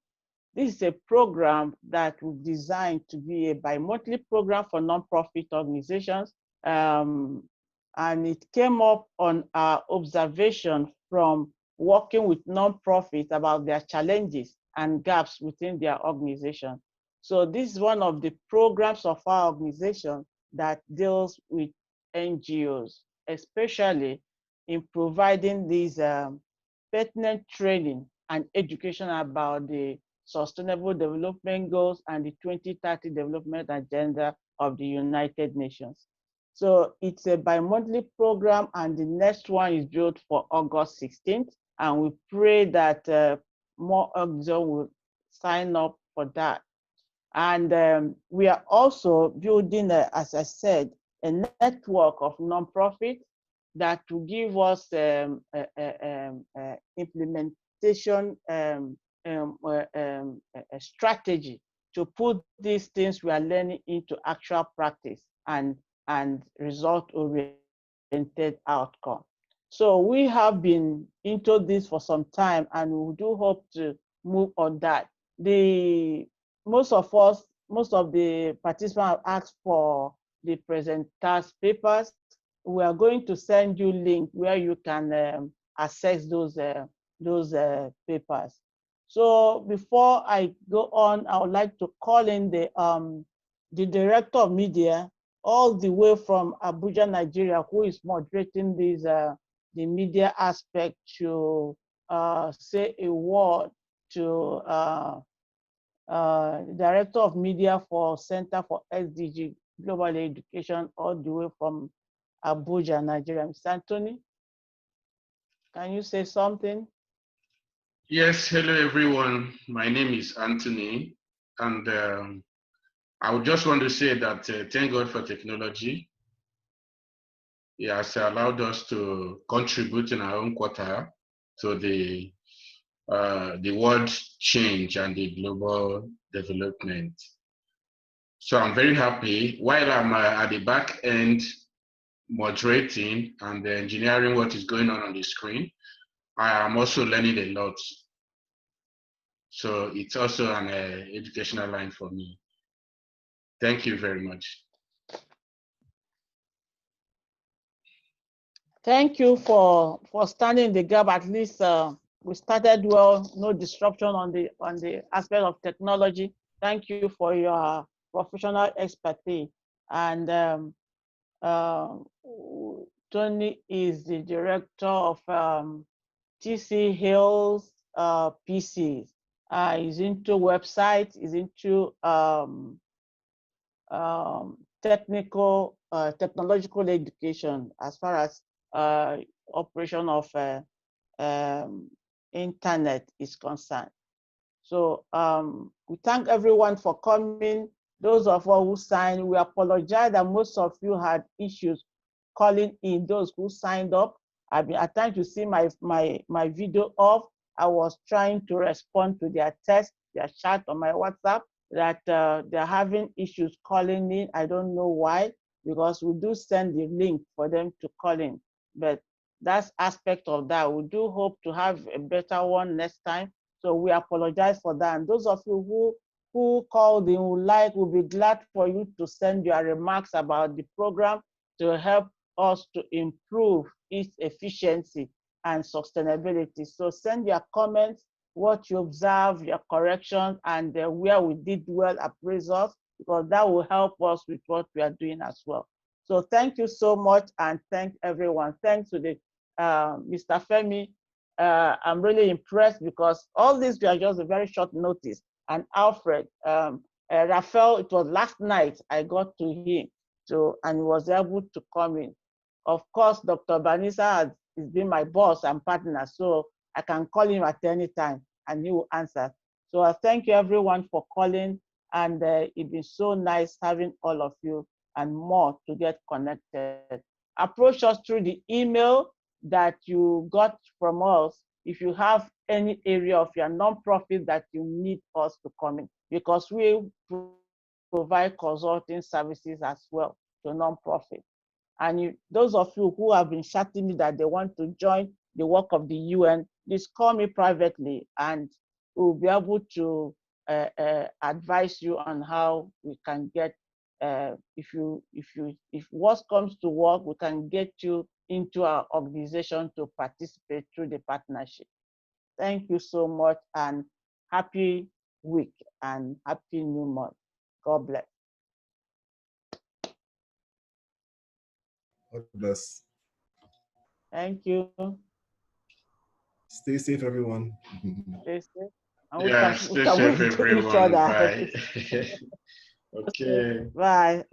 This is a program that we've designed to be a bi-monthly program for non-profit organizations. And it came up on our observation from working with non-profits about their challenges and gaps within their organization. So this is one of the programs of our organization that deals with NGOs, especially in providing these pertinent training and education about the Sustainable Development Goals and the 2030 Development Agenda of the United Nations. So it's a bi-monthly program, and the next one is due for August 16th. And we pray that more organizations will sign up for that. And we are also building, as I said, a network of nonprofits that will give us implementation a strategy to put these things we are learning into actual practice and result-oriented outcome. So we have been into this for some time, and we do hope to move on that. Most of the participants have asked for the presenters' papers. We are going to send you a link where you can access those papers. So before I go on, I would like to call in the director of media, all the way from Abuja, Nigeria, who is moderating this the media aspect, to say a word to Director of Media for Center for SDG Global Education, all the way from Abuja, Nigeria. Mr. Anthony, can you say something? Yes, hello everyone. My name is Anthony, and I would just want to say that thank God for technology. He has allowed us to contribute in our own quarter to the world change and the global development. So I'm very happy. While I'm at the back end moderating and engineering what is going on the screen, I am also learning a lot. So it's also an educational line for me. Thank you very much. Thank you for standing the gap. At least we started well, no disruption on the aspect of technology. Thank you for your professional expertise. And Tony is the director of TC Hills PCs. He's into websites, he's into technological education as far as operation of internet is concerned. So we thank everyone for coming. Those of us who signed, we apologize that most of you had issues calling in. Those who signed up, I've been at times to see my video off. I was trying to respond to their text, their chat on my WhatsApp, that they're having issues calling in. I don't know why, because we do send the link for them to call in. But that's aspect of that. We do hope to have a better one next time. So we apologize for that. And those of you who called in will be glad for you to send your remarks about the program to help us to improve its efficiency and sustainability. So send your comments, what you observe, your corrections, and where we did well appraisals, because that will help us with what we are doing as well. So thank you so much, and thank everyone. Thanks to the Mr. Femi. I'm really impressed because all these were just a very short notice. And Alfred, Raphael, it was last night I got to him, so and he was able to come in. Of course, Dr. Banister has been my boss and partner, so I can call him at any time and he will answer. So I thank you everyone for calling, and it's been so nice having all of you and more to get connected. Approach us through the email that you got from us if you have any area of your nonprofit that you need us to come in, because we provide consulting services as well to nonprofit. And those of you who have been chatting me that they want to join the work of the UN, please call me privately and we'll be able to advise you on how we can get, if worse comes to work, we can get you into our organization to participate through the partnership. Thank you so much, and happy week and happy new month. God bless. God bless. Thank you. Stay safe, everyone. Stay safe. And Yeah, we stay can safe, wave to each everyone. other. Bye. Okay. Bye.